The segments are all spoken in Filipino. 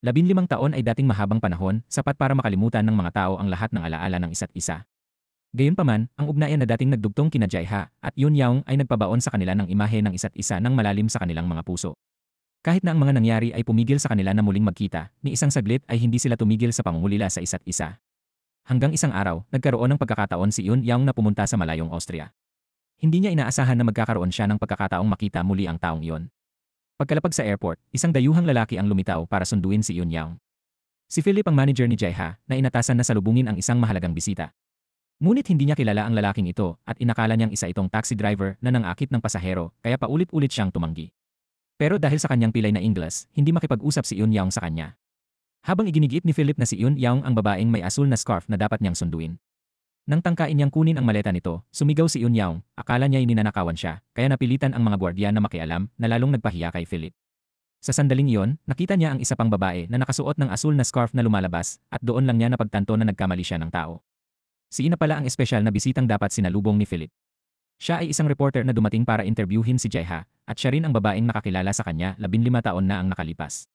15 taon ay dating mahabang panahon, sapat para makalimutan ng mga tao ang lahat ng alaala ng isa't isa. Gayunpaman, ang ugnayan na dating nagdugtong kina Jae-ha at Yoon Yaong ay nagpabaon sa kanila ng imahe ng isa't isa ng malalim sa kanilang mga puso. Kahit na ang mga nangyari ay pumigil sa kanila na muling magkita, ni isang saglit ay hindi sila tumigil sa pangungulila sa isa't isa. Hanggang isang araw, nagkaroon ng pagkakataon si Yoon Yaong na pumunta sa malayong Austria. Hindi niya inaasahan na magkakaroon siya ng pagkakataong makita muli ang taong iyon. Pagkalapag sa airport, isang dayuhang lalaki ang lumitaw para sunduin si Yoon Yaong. Si Philip ang manager ni Jae-ha na inatasan na salubungin ang isang mahalagang bisita. Ngunit hindi niya kilala ang lalaking ito at inakala niyang isa itong taxi driver na nangakit ng pasahero kaya paulit-ulit siyang tumanggi. Pero dahil sa kanyang pilay na Ingles, hindi makipag-usap si Yoon Yaong sa kanya. Habang iginigiit ni Philip na si Yoon Yaong ang babaeng may asul na scarf na dapat niyang sunduin. Nang tangkain niyang kunin ang maleta nito, sumigaw si Yoon Yaong, akala niya ninanakawan siya, kaya napilitan ang mga gwardiya na makialam na lalong nagpahiya kay Philip. Sa sandaling iyon, nakita niya ang isa pang babae na nakasuot ng asul na scarf na lumalabas at doon lang niya napagtanto na nagkamali siya ng tao. Si Ina pala ang espesyal na bisitang dapat sinalubong ni Philip. Siya ay isang reporter na dumating para interviewin si Jae-ha at siya rin ang babaeng nakakilala sa kanya 15 taon na ang nakalipas.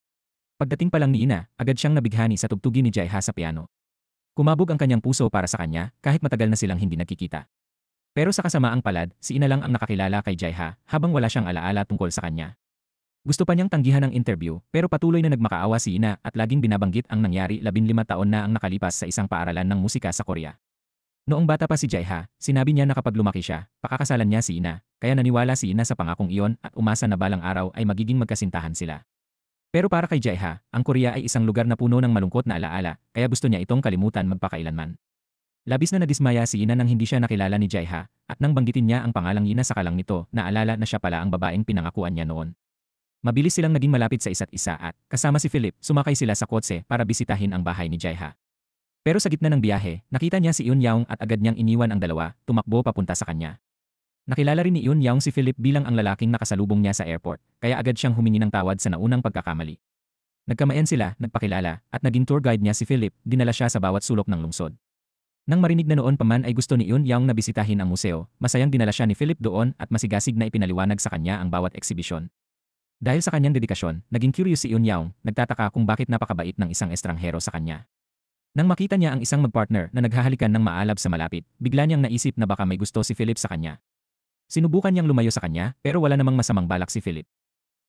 Pagdating pa lang ni Ina, agad siyang nabighani sa tugtugin ni Jae-ha sa piano. Kumabog ang kanyang puso para sa kanya kahit matagal na silang hindi nagkikita. Pero sa kasamaang palad, si Ina lang ang nakakilala kay Jae-ha habang wala siyang alaala tungkol sa kanya. Gusto pa niyang tanggihan ang interview pero patuloy na nagmakaawa si Ina at laging binabanggit ang nangyari 15 taon na ang nakalipas sa isang paaralan ng musika sa Korea. Noong bata pa si Jae-ha, sinabi niya na kapag lumaki siya, pakakasalan niya si Ina, kaya naniwala si Ina sa pangakong iyon at umasa na balang araw ay magiging magkasintahan sila. Pero para kay Jae-ha, ang Korea ay isang lugar na puno ng malungkot na alaala, kaya gusto niya itong kalimutan magpakailanman. Labis na nadismaya si Ina nang hindi siya nakilala ni Jae-ha, at nang banggitin niya ang pangalang Ina sa kalang nito, naalala na siya pala ang babaeng pinangakuan niya noon. Mabilis silang naging malapit sa isa't isa at, kasama si Philip, sumakay sila sa kotse para bisitahin ang bahay ni Jae-ha. Pero sa gitna ng biyahe, nakita niya si Yoon Yaong at agad niyang iniwan ang dalawa, tumakbo papunta sa kanya. Nakilala rin ni Yoon Yaong si Philip bilang ang lalaking nakasalubong niya sa airport, kaya agad siyang humingi ng tawad sa naunang pagkakamali. Nagkamayan sila, nagpakilala, at naging tour guide niya si Philip, dinala siya sa bawat sulok ng lungsod. Nang marinig na noon pa man ay gusto ni Yoon Yaong na bisitahin ang museo, masayang dinala siya ni Philip doon at masigasig na ipinaliwanag sa kanya ang bawat eksibisyon. Dahil sa kanyang dedikasyon, naging curious si Yoon Yaong, nagtataka kung bakit napakabait ng isang estranghero sa kanya. Nang makita niya ang isang magpartner na naghahalikan ng maalab sa malapit, bigla niyang naisip na baka may gusto si Philip sa kanya. Sinubukan niyang lumayo sa kanya pero wala namang masamang balak si Philip.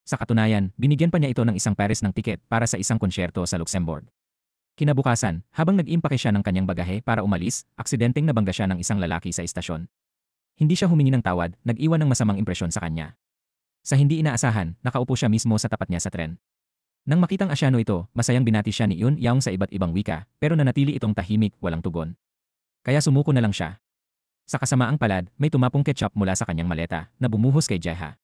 Sa katunayan, binigyan pa niya ito ng isang pares ng tiket para sa isang konsyerto sa Luxembourg. Kinabukasan, habang nag-impake siya ng kanyang bagahe para umalis, aksidenteng nabangga siya ng isang lalaki sa istasyon. Hindi siya humingi ng tawad, nag-iwan ng masamang impresyon sa kanya. Sa hindi inaasahan, nakaupo siya mismo sa tapat niya sa tren. Nang makitang Asyano ito, masayang binati siya ni Yoon Yaong sa iba't ibang wika, pero nanatili itong tahimik, walang tugon. Kaya sumuko na lang siya. Sa kasamaang palad, may tumapong ketchup mula sa kanyang maleta, na bumuhos kay Jae-ha.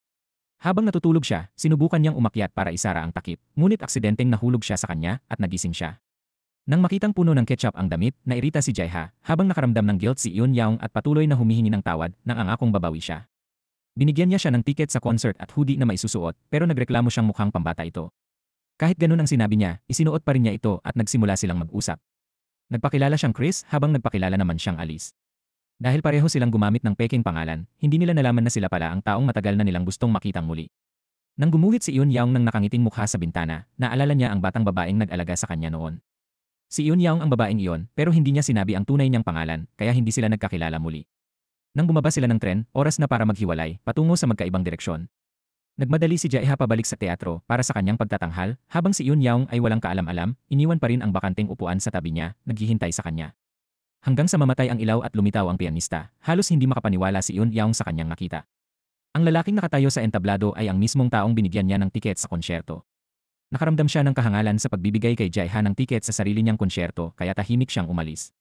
Habang natutulog siya, sinubukan niyang umakyat para isara ang takip, ngunit aksidenteng nahulog siya sa kanya at nagising siya. Nang makitang puno ng ketchup ang damit, nairita si Jae-ha, habang nakaramdam ng guilt si Yoon Yaong at patuloy na humihingi ng tawad, nang angakong babawi siya. Binigyan niya siya ng tiket sa concert at hoodie na maisusuot, pero nagreklamo siyang mukhang pambata ito. Kahit ganun ang sinabi niya, isinuot pa rin niya ito at nagsimula silang mag-usap. Nagpakilala siyang Chris habang nagpakilala naman siyang Alice. Dahil pareho silang gumamit ng peking pangalan, hindi nila nalaman na sila pala ang taong matagal na nilang gustong makitang muli. Nang gumuhit si Yoon Yaong ng nakangiting mukha sa bintana, naalala niya ang batang babaeng nag-alaga sa kanya noon. Si Yoon Yaong ang babaeng iyon pero hindi niya sinabi ang tunay niyang pangalan kaya hindi sila nagkakilala muli. Nang bumaba sila ng tren, oras na para maghiwalay, patungo sa magkaibang direksyon. Nagmadali si Jae-ha pabalik sa teatro para sa kanyang pagtatanghal, habang si Yoon Yaong ay walang kaalam-alam, iniwan pa rin ang bakanteng upuan sa tabi niya, naghihintay sa kanya. Hanggang sa mamatay ang ilaw at lumitaw ang pianista, halos hindi makapaniwala si Yoon Yaong sa kanyang nakita. Ang lalaking nakatayo sa entablado ay ang mismong taong binigyan niya ng tiket sa konsyerto. Nakaramdam siya ng kahangalan sa pagbibigay kay Jae-ha ng tiket sa sarili niyang konsyerto kaya tahimik siyang umalis.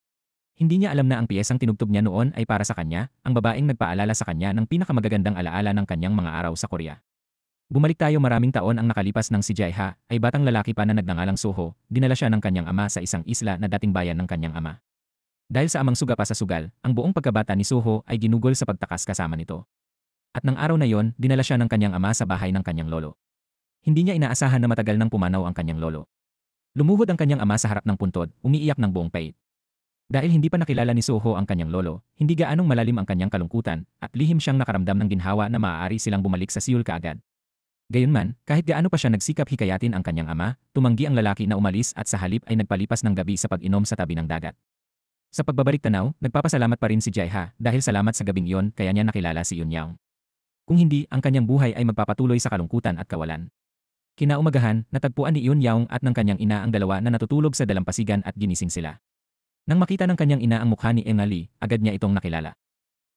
Hindi niya alam na ang piyesang tinugtog niya noon ay para sa kanya, ang babaeng nagpaalala sa kanya ng pinakamagagandang alaala ng kanyang mga araw sa Korea. Bumalik tayo maraming taon ang nakalipas ng si Jae-ha ay batang lalaki pa na nagngangalang Soho, dinala siya ng kanyang ama sa isang isla na dating bayan ng kanyang ama. Dahil sa amang suga pa sa sugal, ang buong pagkabata ni Soho ay ginugol sa pagtakas kasama nito. At ng araw na yon, dinala siya ng kanyang ama sa bahay ng kanyang lolo. Hindi niya inaasahan na matagal nang pumanaw ang kanyang lolo. Lumuhod ang kanyang ama sa harap ng puntod, umiiyak ng buong pait. Dahil hindi pa nakilala ni Soho ang kanyang lolo, hindi gaanong malalim ang kanyang kalungkutan at lihim siyang nakaramdam ng ginhawa na maaari silang bumalik sa Seoul kaagad. Gayunman, kahit gaano pa siya nagsikap hikayatin ang kanyang ama, tumanggi ang lalaki na umalis at sa halip ay nagpalipas ng gabi sa pag-inom sa tabi ng dagat. Sa pagbabalik-tanaw, nagpapasalamat pa rin si Jaiha dahil salamat sa gabing iyon kaya niya nakilala si Yunyao. Kung hindi, ang kanyang buhay ay magpapatuloy sa kalungkutan at kawalan. Kinaumagahan, natagpuan ni Yunyao at ng kanyang ina ang dalawa na natutulog sa dalampasigan at ginising sila. Nang makita ng kanyang ina ang mukha ni Emily, agad niya itong nakilala.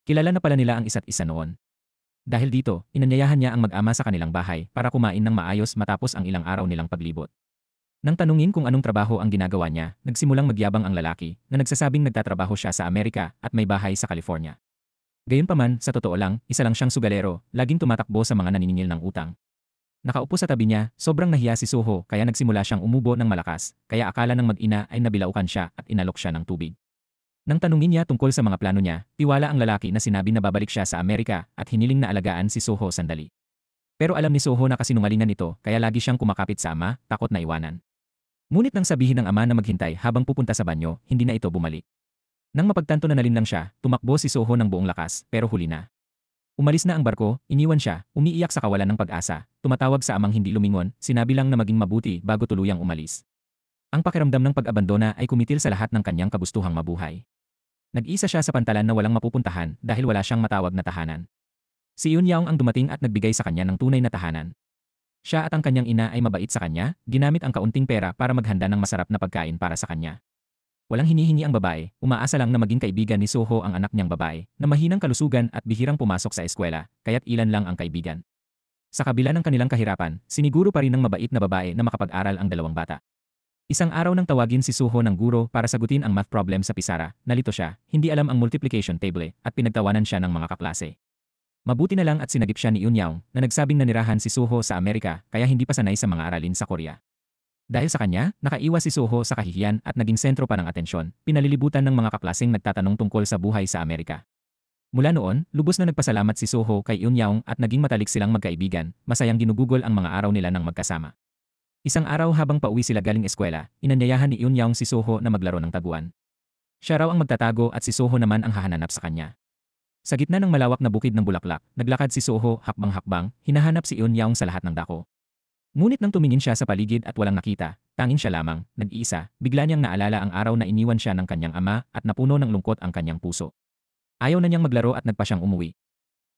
Kilala na pala nila ang isa't isa noon. Dahil dito, inanyayahan niya ang mag-ama sa kanilang bahay para kumain ng maayos matapos ang ilang araw nilang paglibot. Nang tanungin kung anong trabaho ang ginagawa niya, nagsimulang magyabang ang lalaki na nagsasabing nagtatrabaho siya sa Amerika at may bahay sa California. Gayunpaman, sa totoo lang, isa lang siyang sugalero, laging tumatakbo sa mga naniningil ng utang. Nakaupo sa tabi niya, sobrang nahiya si Soho kaya nagsimula siyang umubo ng malakas, kaya akala ng mag-ina ay nabilaukan siya at inalok siya ng tubig. Nang tanungin niya tungkol sa mga plano niya, tiwala ang lalaki na sinabi na babalik siya sa Amerika at hiniling na alagaan si Soho sandali. Pero alam ni Soho na kasinungalingan nito kaya lagi siyang kumakapit sa ama, takot na iwanan. Ngunit nang sabihin ng ama na maghintay habang pupunta sa banyo, hindi na ito bumalik. Nang mapagtanto na nalinlang siya, tumakbo si Soho ng buong lakas, pero huli na. Umalis na ang barko, iniwan siya, umiiyak sa kawalan ng pag-asa, tumatawag sa amang hindi lumingon, sinabi lang na maging mabuti bago tuluyang umalis. Ang pakiramdam ng pag-abandona ay kumitil sa lahat ng kanyang kagustuhang mabuhay. Nag-isa siya sa pantalan na walang mapupuntahan dahil wala siyang matawag na tahanan. Si Yunyao ang dumating at nagbigay sa kanya ng tunay na tahanan. Siya at ang kanyang ina ay mabait sa kanya, ginamit ang kaunting pera para maghanda ng masarap na pagkain para sa kanya. Walang hinihingi ang babae, umaasa lang na maging kaibigan ni Soho ang anak niyang babae, na mahinang kalusugan at bihirang pumasok sa eskwela, kaya't ilan lang ang kaibigan. Sa kabila ng kanilang kahirapan, siniguro pa rin ng mabait na babae na makapag-aral ang dalawang bata. Isang araw nang tawagin si Soho ng guro para sagutin ang math problem sa pisara, nalito siya, hindi alam ang multiplication table at pinagtawanan siya ng mga kaklase. Mabuti na lang at sinagip siya ni Yunyao na nagsabing nanirahan si Soho sa Amerika kaya hindi pa sanay sa mga aralin sa Korea. Dahil sa kanya, nakaiwas si Soho sa kahihiyan at naging sentro pa ng atensyon, pinalilibutan ng mga kaklaseng nagtatanong tungkol sa buhay sa Amerika. Mula noon, lubos na nagpasalamat si Soho kay Yunyao at naging matalik silang magkaibigan, masayang ginugugol ang mga araw nila ng magkasama. Isang araw habang pauwi sila galing eskwela, inanyayahan ni Yunyao si Soho na maglaro ng taguan. Siya raw ang magtatago at si Soho naman ang hahanap sa kanya. Sa gitna ng malawak na bukid ng bulaklak, naglakad si Soho hakbang-hakbang, hinahanap si Yunyao sa lahat ng dako. Ngunit nang tumingin siya sa paligid at walang nakita, tanging siya lamang, nag-iisa, bigla niyang naalala ang araw na iniwan siya ng kanyang ama at napuno ng lungkot ang kanyang puso. Ayaw na niyang maglaro at nagpa siyang umuwi.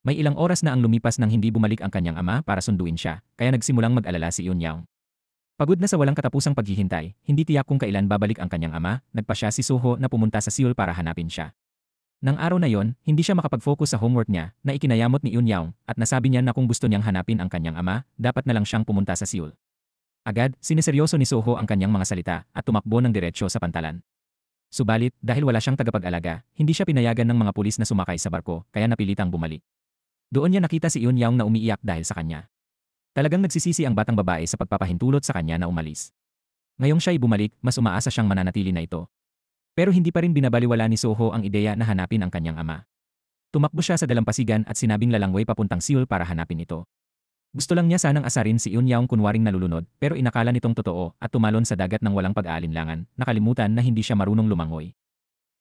May ilang oras na ang lumipas nang hindi bumalik ang kanyang ama para sunduin siya, kaya nagsimulang mag-alala si Yunyao. Pagod na sa walang katapusang paghihintay, hindi tiyak kung kailan babalik ang kanyang ama, nagpa siya si Soho na pumunta sa Seoul para hanapin siya. Nang araw na yon, hindi siya makapag-focus sa homework niya na ikinayamot ni Yunyao at nasabi niya na kung gusto niyang hanapin ang kanyang ama, dapat na lang siyang pumunta sa Seoul. Agad, siniseryoso ni Soho ang kanyang mga salita at tumakbo ng diretsyo sa pantalan. Subalit, dahil wala siyang tagapag-alaga, hindi siya pinayagan ng mga pulis na sumakay sa barko kaya napilitang bumalik. Doon niya nakita si Yunyao na umiiyak dahil sa kanya. Talagang nagsisisi ang batang babae sa pagpapahintulot sa kanya na umalis. Ngayong siya'y bumalik, mas umaasa siyang mananatili na ito. Pero hindi pa rin binabaliwala ni Soho ang ideya na hanapin ang kanyang ama. Tumakbo siya sa dalampasigan at sinabing lalangway papuntang Seoul para hanapin ito. Gusto lang niya sanang asarin si Yunyao kunwaring nalulunod pero inakala nitong totoo at tumalon sa dagat ng walang pag-aalinlangan, nakalimutan na hindi siya marunong lumangoy.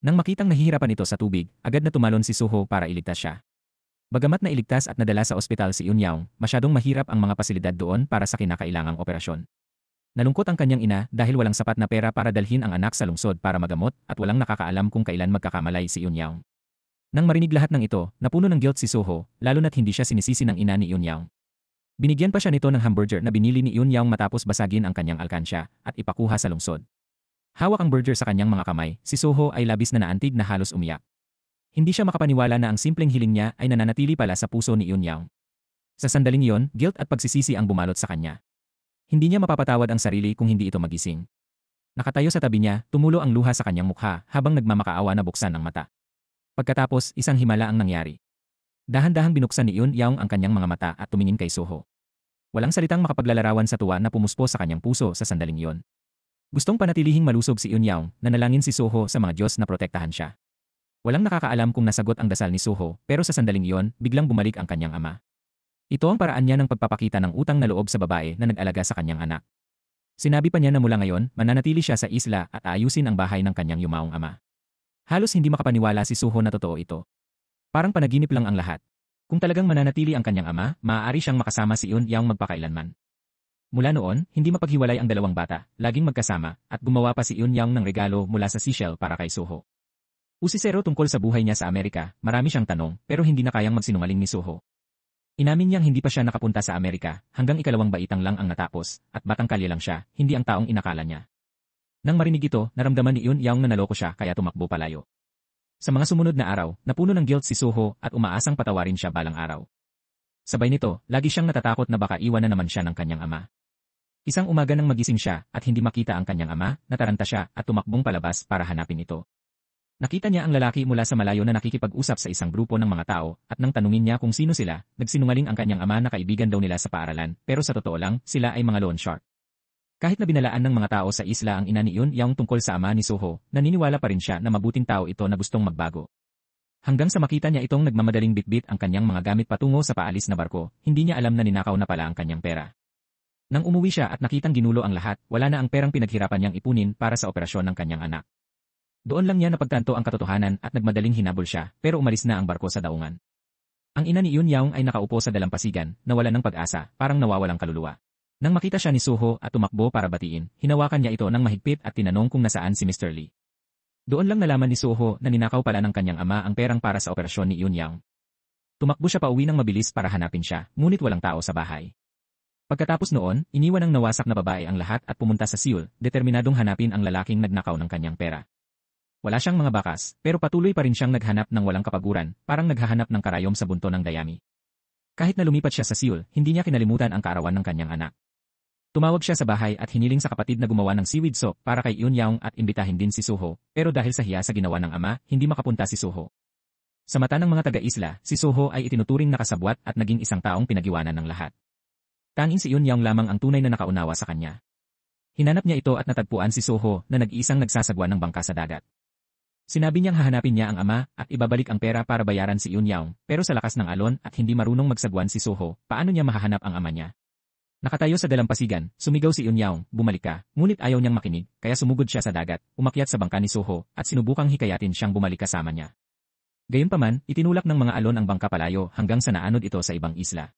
Nang makitang nahihirapan ito sa tubig, agad na tumalon si Soho para iligtas siya. Bagamat nailigtas at nadala sa ospital si Yunyao, masyadong mahirap ang mga pasilidad doon para sa kinakailangang operasyon. Nalungkot ang kanyang ina dahil walang sapat na pera para dalhin ang anak sa lungsod para magamot at walang nakakaalam kung kailan magkakamalay si Yunyao. Nang marinig lahat ng ito, napuno ng guilt si Soho, lalo na't hindi siya sinisisi ng ina ni Yunyao. Binigyan pa siya nito ng hamburger na binili ni Yunyao matapos basagin ang kanyang alkansya at ipakuha sa lungsod. Hawak ang burger sa kanyang mga kamay, si Soho ay labis na naantig na halos umiyak. Hindi siya makapaniwala na ang simpleng hiling niya ay nananatili pala sa puso ni Yunyao. Sa sandaling iyon, guilt at pagsisisi ang bumalot sa kanya. Hindi niya mapapatawad ang sarili kung hindi ito magising. Nakatayo sa tabi niya, tumulo ang luha sa kanyang mukha habang nagmamakaawa na buksan ang mata. Pagkatapos, isang himala ang nangyari. Dahan-dahang binuksan ni Yunyao ang kanyang mga mata at tumingin kay Soho. Walang salitang makapaglalarawan sa tuwa na pumuspo sa kanyang puso sa sandaling iyon. Gustong panatilihing malusog si Yunyao, nanalangin si Soho sa mga Diyos na protektahan siya. Walang nakakaalam kung nasagot ang dasal ni Soho, pero sa sandaling iyon, biglang bumalik ang kanyang ama. Ito ang paraan niya ng pagpapakita ng utang na loob sa babae na nag-alaga sa kanyang anak. Sinabi pa niya na mula ngayon, mananatili siya sa isla at aayusin ang bahay ng kanyang yumaong ama. Halos hindi makapaniwala si Soho na totoo ito. Parang panaginip lang ang lahat. Kung talagang mananatili ang kanyang ama, maaari siyang makasama si Eun Yaong magpakailanman. Mula noon, hindi mapaghiwalay ang dalawang bata, laging magkasama, at gumawa pa si Eun Yaong ng regalo mula sa Seychelles para kay Suho. Usisero tungkol sa buhay niya sa Amerika, marami siyang tanong, pero hindi na kayang magsinungaling ni Suho. Inamin niyang hindi pa siya nakapunta sa Amerika, hanggang ikalawang baitang lang ang natapos, at batang kalye lang siya, hindi ang taong inakala niya. Nang marinig ito, naramdaman ni Eun Yaong na naloko siya kaya tumakbo palayo. Sa mga sumunod na araw, napuno ng guilt si Suho at umaasang patawarin siya balang araw. Sabay nito, lagi siyang natatakot na baka iwanan naman siya ng kanyang ama. Isang umaga nang magising siya at hindi makita ang kanyang ama, nataranta siya at tumakbong palabas para hanapin ito. Nakita niya ang lalaki mula sa malayo na nakikipag-usap sa isang grupo ng mga tao at nang tanungin niya kung sino sila, nagsinungaling ang kanyang ama na kaibigan daw nila sa paaralan pero sa totoo lang, sila ay mga loan shark. Kahit na binalaan ng mga tao sa isla ang ina ni Eun Yaong tungkol sa ama ni Suho, naniniwala pa rin siya na mabuting tao ito na gustong magbago. Hanggang sa makita niya itong nagmamadaling bitbit ang kanyang mga gamit patungo sa paalis na barko, hindi niya alam na ninakaw na pala ang kanyang pera. Nang umuwi siya at nakitang ginulo ang lahat, wala na ang perang pinaghirapan niyang ipunin para sa operasyon ng kanyang anak. Doon lang niya napagtanto ang katotohanan at nagmadaling hinabol siya, pero umalis na ang barko sa daungan. Ang ina ni Eun Yaong ay nakaupo sa dalampasigan, nawala ng pag-asa, parang nawawalang kaluluwa. Nang makita siya ni Suho at tumakbo para batiin, hinawakan niya ito ng mahigpit at tinanong kung nasaan si Mr. Lee. Doon lang nalaman ni Suho na ninakaw pala ng kanyang ama ang perang para sa operasyon ni Eun Yaong. Tumakbo siya pauwi ng mabilis para hanapin siya, ngunit walang tao sa bahay. Pagkatapos noon, iniwan ng nawasak na babae ang lahat at pumunta sa Seoul, determinadong hanapin ang lalaking nagnakaw ng kanyang pera. Wala siyang mga bakas, pero patuloy pa rin siyang naghanap ng walang kapaguran, parang naghahanap ng karayom sa bunto ng dayami. Kahit na lumipat siya sa Seoul, hindi niya kinalimutan ang kaarawan ng kanyang anak. Tumawag siya sa bahay at hiniling sa kapatid na gumawa ng seaweed soup para kay Eun Yaong at imbitahin din si Suho, pero dahil sa hiya sa ginawa ng ama, hindi makapunta si Suho. Sa mata ng mga taga-isla, si Suho ay itinuturing na kasabwat at naging isang taong pinagiwanan ng lahat. Tanging si Eun Yaong lamang ang tunay na nakaunawa sa kanya. Hinanap niya ito at natagpuan si Suho na nag-iisang nagsasagwa ng bangka sa dagat. Sinabi niyang hahanapin niya ang ama at ibabalik ang pera para bayaran si Eun Yaong, pero sa lakas ng alon at hindi marunong magsagwan si Suho, paano niya mahahanap ang ama niya? Nakatayo sa dalampasigan, sumigaw si Eun Yaong, bumalik ka, ngunit ayaw niyang makinig, kaya sumugod siya sa dagat, umakyat sa bangka ni Suho, at sinubukang hikayatin siyang bumalik kasama niya. Gayunpaman, itinulak ng mga alon ang bangka palayo hanggang sa naanod ito sa ibang isla.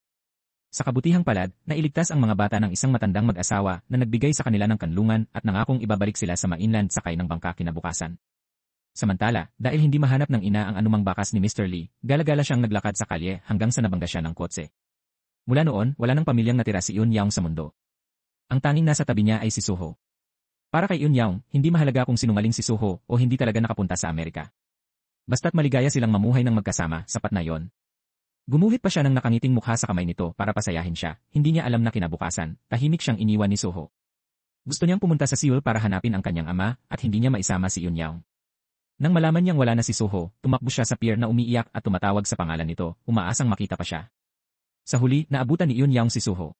Sa kabutihang palad, nailigtas ang mga bata ng isang matandang mag-asawa na nagbigay sa kanila ng kanlungan at nangakong ibabalik sila sa mainland sakay ng bangka kinabukasan. Samantala, dahil hindi mahanap ng ina ang anumang bakas ni Mr. Lee, gala-gala siyang naglakad sa kalye hanggang sa nabangga siya ng kotse. Mula noon, wala nang pamilyang natira si Eun Yaong sa mundo. Ang tanging nasa tabi niya ay si Suho. Para kay Eun Yaong, hindi mahalaga kung sinungaling si Suho o hindi talaga nakapunta sa Amerika. Basta't maligaya silang mamuhay ng magkasama, sapat na yon. Gumuhit pa siya ng nakangiting mukha sa kamay nito para pasayahin siya, hindi niya alam na kinabukasan, tahimik siyang iniwan ni Suho. Gusto niyang pumunta sa Seoul para hanapin ang kanyang ama at hindi niya maisama si Eun Yaong. Nang malaman niyang wala na si Suho, tumakbo siya sa pier na umiiyak at tumatawag sa pangalan nito, umaasang makita pa siya. Sa huli, naabutan ni Eun Yaong si Suho.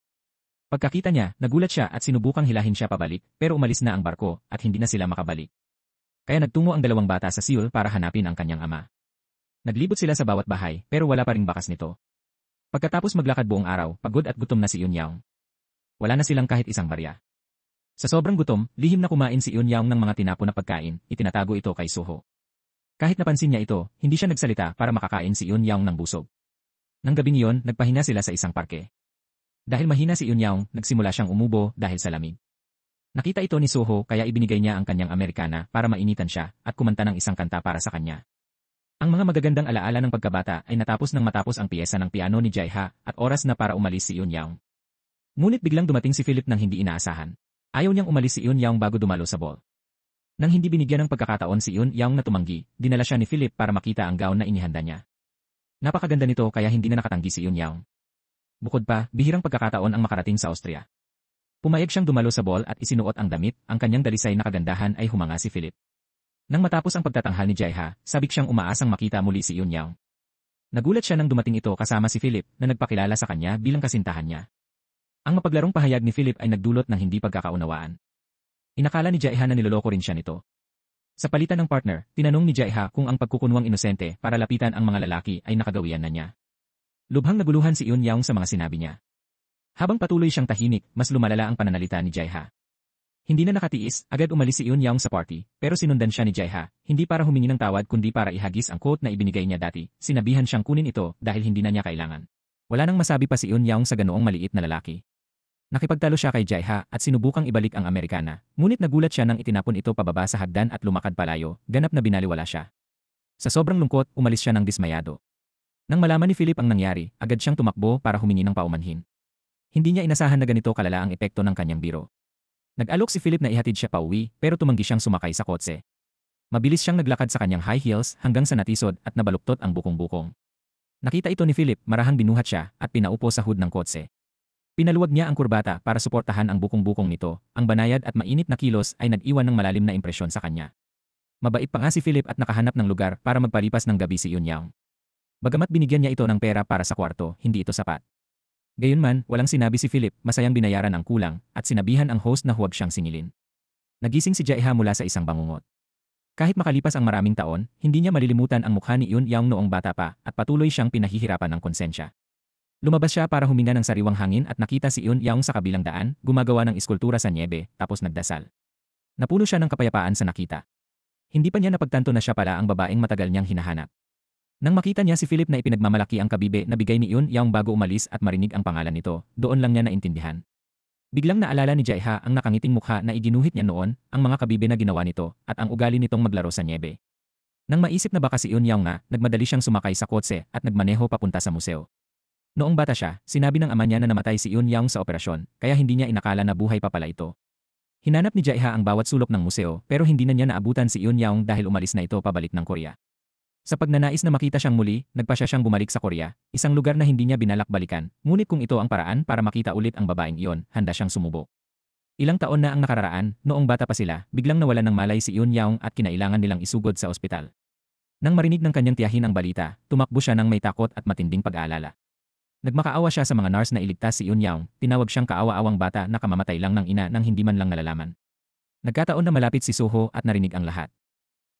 Pagkakita niya, nagulat siya at sinubukang hilahin siya pabalik, pero umalis na ang barko at hindi na sila makabalik. Kaya nagtungo ang dalawang bata sa Seoul para hanapin ang kanyang ama. Naglibot sila sa bawat bahay, pero wala pa ring bakas nito. Pagkatapos maglakad buong araw, pagod at gutom na si Eun Yaong. Wala na silang kahit isang barya. Sa sobrang gutom, lihim na kumain si Eun Yaong ng mga tinapon na pagkain, itinatago ito kay Suho. Kahit napansin niya ito, hindi siya nagsalita para makakain si Eun Yaong ng busog. Nang gabing iyon, nagpahinga sila sa isang parke. Dahil mahina si Eun Yaong, nagsimula siyang umubo dahil sa lamig. Nakita ito ni Suho kaya ibinigay niya ang kanyang Amerikana para mainitan siya at kumanta ng isang kanta para sa kanya. Ang mga magagandang alaala ng pagkabata ay natapos nang matapos ang piyesa ng piano ni Jae-ha at oras na para umalis si Eun Yaong. Ngunit biglang dumating si Philip nang hindi inaasahan. Ayaw niyang umalis si Eun Yaong bago dumalo sa ball. Nang hindi binigyan ng pagkakataon si Eun Yaong na tumanggi, dinala siya ni Philip para makita ang gown na inihanda niya. Napakaganda nito kaya hindi na nakatanggi si Eun Yaong. Bukod pa, bihirang pagkakataon ang makarating sa Austria. Pumayag siyang dumalo sa ball at isinuot ang damit, ang kanyang dalisay na kagandahan ay humanga si Philip. Nang matapos ang pagtatanghal ni Jae-ha, sabik siyang umaasang makita muli si Eun Yaong. Nagulat siya nang dumating ito kasama si Philip na nagpakilala sa kanya bilang kasintahan niya. Ang mapaglarong pahayag ni Philip ay nagdulot ng hindi pagkakaunawaan. Inakala ni Jae-ha na niloloko rin siya nito. Sa palitan ng partner, tinanong ni Jae-ha kung ang pagkukunwang inosente para lapitan ang mga lalaki ay nakagawian na niya. Lubhang naguluhan si Eun Yaong sa mga sinabi niya. Habang patuloy siyang tahimik, mas lumalala ang pananalita ni Jae-ha. Hindi na nakatiis, agad umalis si Eun Young sa party, pero sinundan siya ni Jae-ha, hindi para humingi ng tawad kundi para ihagis ang quote na ibinigay niya dati. Sinabihan siyang kunin ito dahil hindi na niya kailangan. Wala nang masabi pa si Eun Young sa ganoong maliit na lalaki. Nakipagtalo siya kay Jae-ha at sinubukang ibalik ang Amerikana, ngunit nagulat siya nang itinapon ito pababa sa hagdan at lumakad palayo, ganap na binaliwala siya. Sa sobrang lungkot, umalis siya ng dismayado. Nang malaman ni Philip ang nangyari, agad siyang tumakbo para humingi ng paumanhin. Hindi niya inasahan na ganito kalala ang epekto ng kanyang biro. Nag-alok si Philip na ihatid siya pauwi pero tumanggi siyang sumakay sa kotse. Mabilis siyang naglakad sa kanyang high heels hanggang sa natisod at nabaluktot ang bukong-bukong. Nakita ito ni Philip, marahang binuhat siya at pinaupo sa hood ng kotse. Pinaluwag niya ang kurbata para suportahan ang bukong-bukong nito. Ang banayad at mainit na kilos ay nag-iwan ng malalim na impresyon sa kanya. Mabait pa nga si Philip at nakahanap ng lugar para magpalipas ng gabi si Eun Young. Bagamat binigyan niya ito ng pera para sa kwarto, hindi ito sapat. Gayunman, walang sinabi si Philip, masayang binayaran ang kulang, at sinabihan ang host na huwag siyang singilin. Nagising si Jae-ha mula sa isang bangungot. Kahit makalipas ang maraming taon, hindi niya malilimutan ang mukha ni Eun Young noong bata pa at patuloy siyang pinahihirapan ng konsensya. Lumabas siya para huminga ng sariwang hangin at nakita si Eun Young sa kabilang daan, gumagawa ng iskultura sa niebe, tapos nagdasal. Napuno siya ng kapayapaan sa nakita. Hindi pa niya napagtanto na siya pala ang babaeng matagal niyang hinahanap. Nang makita niya si Philip na ipinagmamalaki ang kabibe na bigay ni Eun Young bago umalis at marinig ang pangalan nito, doon lang niya naintindihan. Biglang naalala ni Jae-ha ang nakangiting mukha na iginuhit niya noon, ang mga kabibe na ginawa nito, at ang ugali nitong maglaro sa niebe. Nang maisip na baka si Eun Young nga, nagmadali siyang sumakay sa kotse at nagmaneho papunta sa museo. Noong bata siya, sinabi ng ama niya na namatay si Eun Young sa operasyon, kaya hindi niya inakala na buhay pa pala ito. Hinanap ni Jae-ha ang bawat sulok ng museo pero hindi na niya naabutan si Eun Young dahil umalis na ito pabalik ng Korea. Sa pagnanais na makita siyang muli, nagpa siyang bumalik sa Korea, isang lugar na hindi niya binalak balikan, ngunit kung ito ang paraan para makita ulit ang babaeng iyon, handa siyang sumubok. Ilang taon na ang nakararaan, noong bata pa sila, biglang nawalan ng malay si Eun Young at kinailangan nilang isugod sa ospital. Nang marinig ng kanyang tiyahin ang balita, tumakbo siya ng may takot at matinding pag-aalala. Nagmakaawa siya sa mga nurse na iligtas si Eun Young, tinawag siyang kaawa-awang bata na kamamatay lang ng ina nang hindi man lang nalalaman. Nagkataon na malapit si Soho at narinig ang lahat.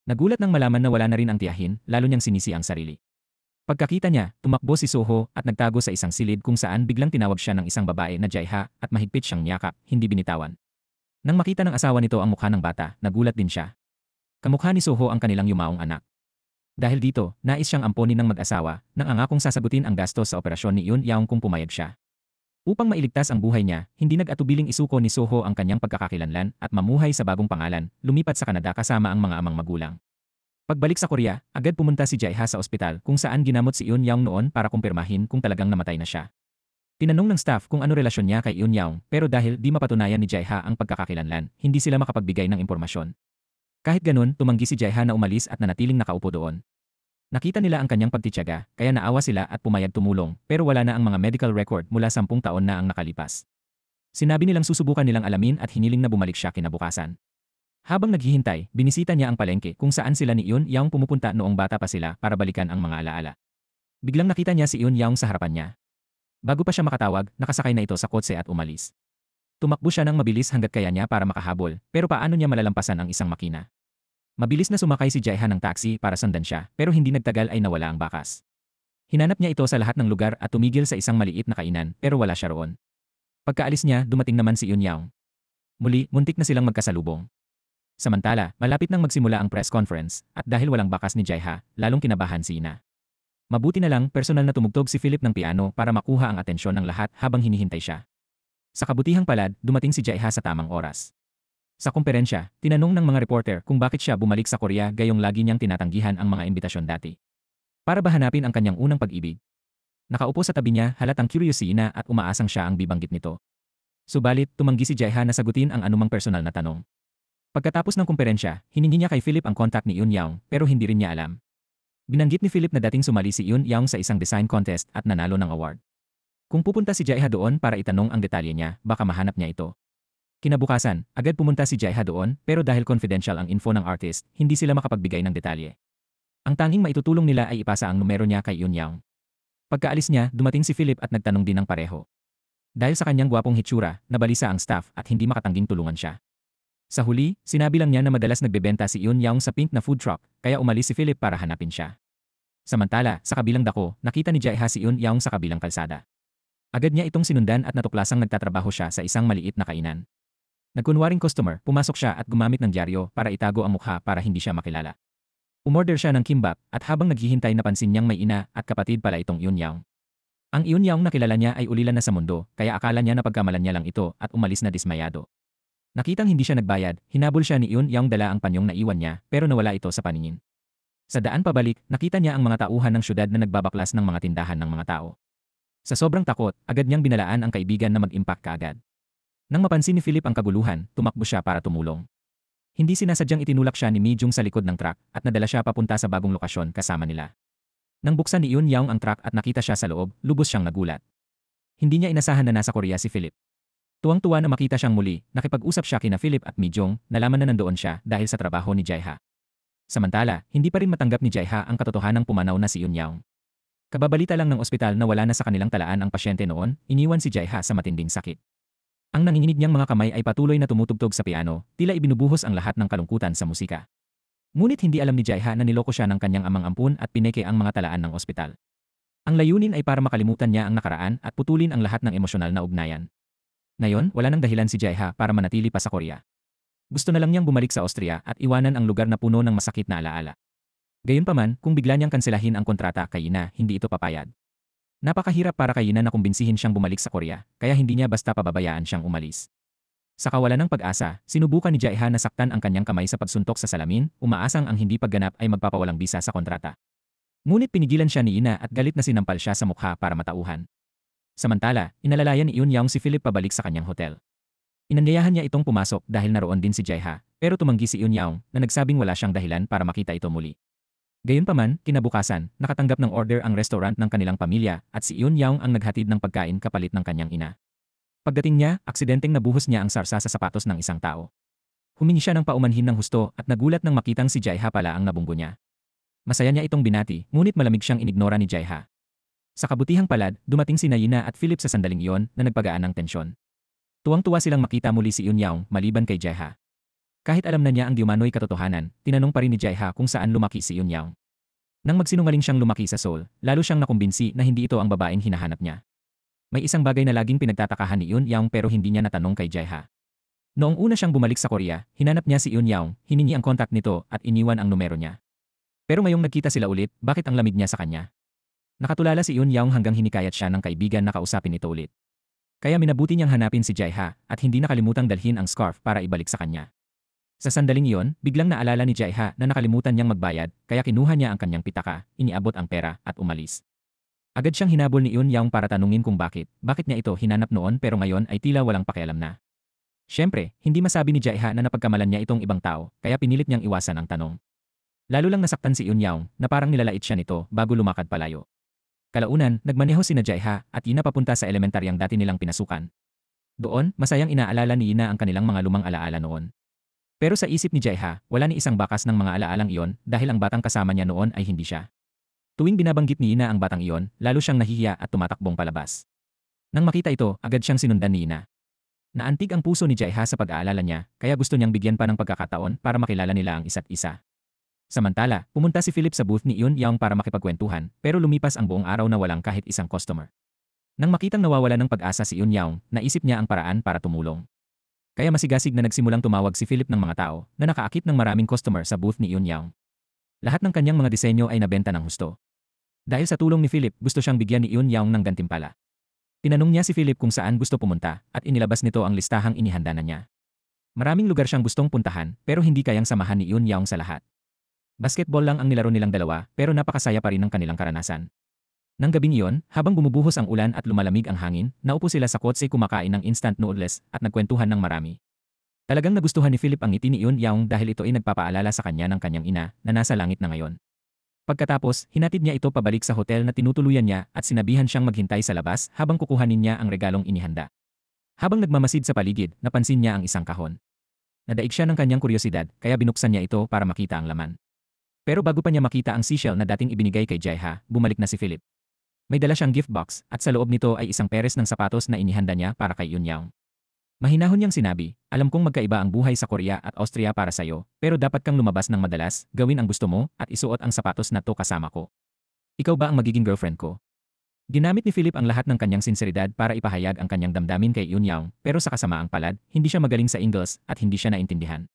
Nagulat nang malaman na wala na rin ang tiyahin, lalo niyang sinisi ang sarili. Pagkakita niya, tumakbo si Soho at nagtago sa isang silid kung saan biglang tinawag siya ng isang babae na Jae-ha at mahigpit siyang niyakap, hindi binitawan. Nang makita ng asawa nito ang mukha ng bata, nagulat din siya. Kamukha ni Soho ang kanilang yumaong anak. Dahil dito, nais siyang amponin ng mag-asawa nang angakong sasagutin ang gastos sa operasyon ni Eun Young kung pumayag siya. Upang mailigtas ang buhay niya, hindi nag-atubiling isuko ni Soho ang kanyang pagkakakilanlan at mamuhay sa bagong pangalan, lumipat sa Canada kasama ang mga amang magulang. Pagbalik sa Korea, agad pumunta si Jae-ha sa ospital kung saan ginamot si Eun Young noon para kumpirmahin kung talagang namatay na siya. Tinanong ng staff kung ano relasyon niya kay Eun Young pero dahil di mapatunayan ni Jae-ha ang pagkakakilanlan, hindi sila makapagbigay ng impormasyon. Kahit ganun, tumanggi si Jae-ha na umalis at nanatiling nakaupo doon. Nakita nila ang kanyang pagtitiyaga, kaya naawa sila at pumayag tumulong, pero wala na ang mga medical record mula 10 taon na ang nakalipas. Sinabi nilang susubukan nilang alamin at hiniling na bumalik siya kinabukasan. Habang naghihintay, binisita niya ang palengke kung saan sila ni Eun Young pumupunta noong bata pa sila para balikan ang mga alaala. Biglang nakita niya si Eun Young sa harapan niya. Bago pa siya makatawag, nakasakay na ito sa kotse at umalis. Tumakbo siya ng mabilis hanggat kaya niya para makahabol, pero paano niya malalampasan ang isang makina? Mabilis na sumakay si Jae-ha ng taxi para sundan siya, pero hindi nagtagal ay nawala ang bakas. Hinanap niya ito sa lahat ng lugar at tumigil sa isang maliit na kainan, pero wala siya roon. Pagkaalis niya, dumating naman si Eun Young. Muli, muntik na silang magkasalubong. Samantala, malapit nang magsimula ang press conference, at dahil walang bakas ni Jae-ha, lalong kinabahan si Ina. Mabuti na lang, personal na tumugtog si Philip ng piano para makuha ang atensyon ng lahat habang hinihintay siya. Sa kabutihang palad, dumating si Jae-ha sa tamang oras. Sa komperensya, tinanong ng mga reporter kung bakit siya bumalik sa Korea gayong lagi niyang tinatanggihan ang mga imbitasyon dati. Para ba hanapin ang kanyang unang pag-ibig? Nakaupo sa tabi niya, halatang curious si Ina at umaasang siya ang bibanggit nito. Subalit, tumanggi si Jae-ha na sagutin ang anumang personal na tanong. Pagkatapos ng komperensya, hiningi niya kay Philip ang contact ni Eun Young pero hindi rin niya alam. Binanggit ni Philip na dating sumali si Eun Young sa isang design contest at nanalo ng award. Kung pupunta si Jae-ha doon para itanong ang detalye niya, baka mahanap niya ito. Kinabukasan, agad pumunta si Jae-ha doon pero dahil confidential ang info ng artist, hindi sila makapagbigay ng detalye. Ang tanging maitutulong nila ay ipasa ang numero niya kay Eun Young. Pagkaalis niya, dumating si Philip at nagtanong din ng pareho. Dahil sa kanyang gwapong hitsura, nabalisa ang staff at hindi makatangging tulungan siya. Sa huli, sinabi lang niya na madalas nagbebenta si Eun Young sa pink na food truck, kaya umalis si Philip para hanapin siya. Samantala, sa kabilang dako, nakita ni Jae-ha si Eun Young sa kabilang kalsada. Agad niya itong sinundan at natuklasang nagtatrabaho siya sa isang maliit na kainan. Nagkunwaring customer, pumasok siya at gumamit ng dyaryo para itago ang mukha para hindi siya makilala. Umorder siya ng kimbap at habang naghihintay napansin niyang may ina at kapatid pala itong Yun-Yang. Ang Yun-Yang na kilala niya ay ulilan na sa mundo, kaya akala niya na pagkamalan niya lang ito at umalis na dismayado. Nakitang hindi siya nagbayad, hinabol siya ni Yun-Yang dala ang panyong naiwan niya pero nawala ito sa paningin. Sa daan pabalik, nakita niya ang mga tauhan ng syudad na nagbabaklas ng mga tindahan ng mga tao. Sa sobrang takot, agad niyang binalaan ang kaibigan na mag-impact kaagad. Nang mapansin ni Philip ang kaguluhan, tumakbo siya para tumulong. Hindi sinasadyang itinulak siya ni Mi Jung sa likod ng truck at nadala siya papunta sa bagong lokasyon kasama nila. Nang buksan ni Yun Yang ang truck at nakita siya sa loob, lubos siyang nagulat. Hindi niya inasahan na nasa Korea si Philip. Tuwang-tuwa na makita siyang muli, nakipag-usap siya kina Philip at Mi Jung, nalaman na nandoon siya dahil sa trabaho ni Jae-ha. Samantala, hindi pa rin matanggap ni Jae-ha ang katotohanang pumanaw na si Yun Yang. Kababalita lang ng ospital na wala na sa kanilang talaan ang pasyente noon, iniwan si Jae-ha sa matinding sakit. Ang nanginginig niyang mga kamay ay patuloy na tumutugtog sa piano, tila ibinubuhos ang lahat ng kalungkutan sa musika. Ngunit hindi alam ni Jae-ha na niloko siya ng kanyang amang ampun at pineke ang mga talaan ng ospital. Ang layunin ay para makalimutan niya ang nakaraan at putulin ang lahat ng emosyonal na ugnayan. Ngayon, wala nang dahilan si Jae-ha para manatili pa sa Korea. Gusto na lang niyang bumalik sa Austria at iwanan ang lugar na puno ng masakit na alaala. Gayunpaman, kung bigla niyang kanselahin ang kontrata kay Ina, hindi ito papayag. Napakahirap para kay Ina na kumbinsihin siyang bumalik sa Korea, kaya hindi niya basta pababayaan siyang umalis. Sa kawalan ng pag-asa, sinubukan ni Jae-ha na saktan ang kanyang kamay sa pagsuntok sa salamin, umaasang ang hindi pagganap ay magpapawalang bisa sa kontrata. Ngunit pinigilan siya ni Ina at galit na sinampal siya sa mukha para matauhan. Samantala, inalalayan ni Yun-Yang si Philip pabalik sa kanyang hotel. Inanyayahan niya itong pumasok dahil naroon din si Jae-ha, pero tumanggi si Yun-Yang na nagsabing wala siyang dahilan para makita ito muli. Gayunpaman, kinabukasan, nakatanggap ng order ang restaurant ng kanilang pamilya at si Yun-Yang ang naghatid ng pagkain kapalit ng kanyang ina. Pagdating niya, aksidenteng nabuhos niya ang sarsa sa sapatos ng isang tao. Humingi siya ng paumanhin ng husto at nagulat nang makitang si Jae-ha pala ang nabunggo niya. Masaya niya itong binati, ngunit malamig siyang inignora ni Jae-ha. Sa kabutihang palad, dumating si Ina at Philip sa sandaling iyon na nagpagaan ng tensyon. Tuwang-tuwa silang makita muli si Yun-Yang maliban kay Jae-ha. Kahit alam na niya ang diumano'y katotohanan, tinanong pa rin ni Jae-ha kung saan lumaki si Yun-Yang. Nang magsinungaling siyang lumaki sa Seoul, lalo siyang nakumbinsi na hindi ito ang babaeng hinahanap niya. May isang bagay na laging pinagtatakahan ni Yun-Yang pero hindi niya natanong kay Jae-ha. Noong una siyang bumalik sa Korea, hinanap niya si Yun-Yang, hiningi ang kontak nito at iniwan ang numero niya. Pero ngayong nagkita sila ulit, bakit ang lamig niya sa kanya? Nakatulala si Yun-Yang hanggang hinikayat siya ng kaibigan na kausapin ito ulit. Kaya minabuti niyang hanapin si Jae-ha at hindi nakalimutang dalhin ang scarf para ibalik sa kanya. Sa sandaling iyon, biglang naalala ni Jae-ha na nakalimutan niyang magbayad, kaya kinuha niya ang kanyang pitaka, iniabot ang pera at umalis. Agad siyang hinabol ni Yun-Yang para tanungin kung bakit niya ito hinanap noon pero ngayon ay tila walang pakialam na. Siyempre, hindi masabi ni Jae-ha na napagkamalan niya itong ibang tao, kaya pinilit niyang iwasan ang tanong. Lalo lang nasaktan si Yun-Yang na parang nilalait siya nito bago lumakad palayo. Kalaunan, nagmaneho sina Jae-ha at Ina papunta sa elementaryang dati nilang pinasukan. Doon, masayang inaalala ni Ina ang kanilang mga lumang alaala noon. Pero sa isip ni Jae-ha, wala ni isang bakas ng mga alaalang iyon dahil ang batang kasama niya noon ay hindi siya. Tuwing binabanggit ni Ina ang batang iyon, lalo siyang nahihiya at tumatakbong palabas. Nang makita ito, agad siyang sinundan ni Ina. Naantig ang puso ni Jae-ha sa pag-aalala niya, kaya gusto niyang bigyan pa ng pagkakataon para makilala nila ang isa't isa. Samantala, pumunta si Philip sa booth ni Yun-Yang para makipagkwentuhan, pero lumipas ang buong araw na walang kahit isang customer. Nang makitang nawawala ng pag-asa si Yun-Yang, naisip niya ang paraan para tumulong. Kaya masigasig na nagsimulang tumawag si Philip ng mga tao na nakaakit ng maraming customer sa booth ni Yun-Yang. Lahat ng kanyang mga disenyo ay nabenta ng husto. Dahil sa tulong ni Philip, gusto siyang bigyan ni Yun-Yang ng gantimpala. Tinanong niya si Philip kung saan gusto pumunta at inilabas nito ang listahang inihanda na niya. Maraming lugar siyang gustong puntahan pero hindi kayang samahan ni Yun-Yang sa lahat. Basketball lang ang nilaro nilang dalawa pero napakasaya pa rin ng kanilang karanasan. Nang gabing iyon, habang bumubuhos ang ulan at lumalamig ang hangin, naupo sila sa kotse kumakain ng instant noodles at nagkwentuhan ng marami. Talagang nagustuhan ni Philip ang ngiti ni Yun-Yang dahil ito ay nagpapaalala sa kanya ng kanyang ina na nasa langit na ngayon. Pagkatapos, hinatid niya ito pabalik sa hotel na tinutuluyan niya at sinabihan siyang maghintay sa labas habang kukuhanin niya ang regalong inihanda. Habang nagmamasid sa paligid, napansin niya ang isang kahon. Nadaig siya ng kanyang kuryosidad kaya binuksan niya ito para makita ang laman. Pero bago pa niya makita ang seashell na dating ibinigay kay Jae-ha, bumalik na si Philip. May dala siyang gift box at sa loob nito ay isang peres ng sapatos na inihanda niya para kay Yun-Yang. Mahinahon niyang sinabi, alam kong magkaiba ang buhay sa Korea at Austria para sa'yo, pero dapat kang lumabas ng madalas, gawin ang gusto mo, at isuot ang sapatos na to kasama ko. Ikaw ba ang magiging girlfriend ko? Ginamit ni Philip ang lahat ng kanyang sinseridad para ipahayag ang kanyang damdamin kay Yun-yang, pero sa kasamaang palad, hindi siya magaling sa Ingles at hindi siya naintindihan.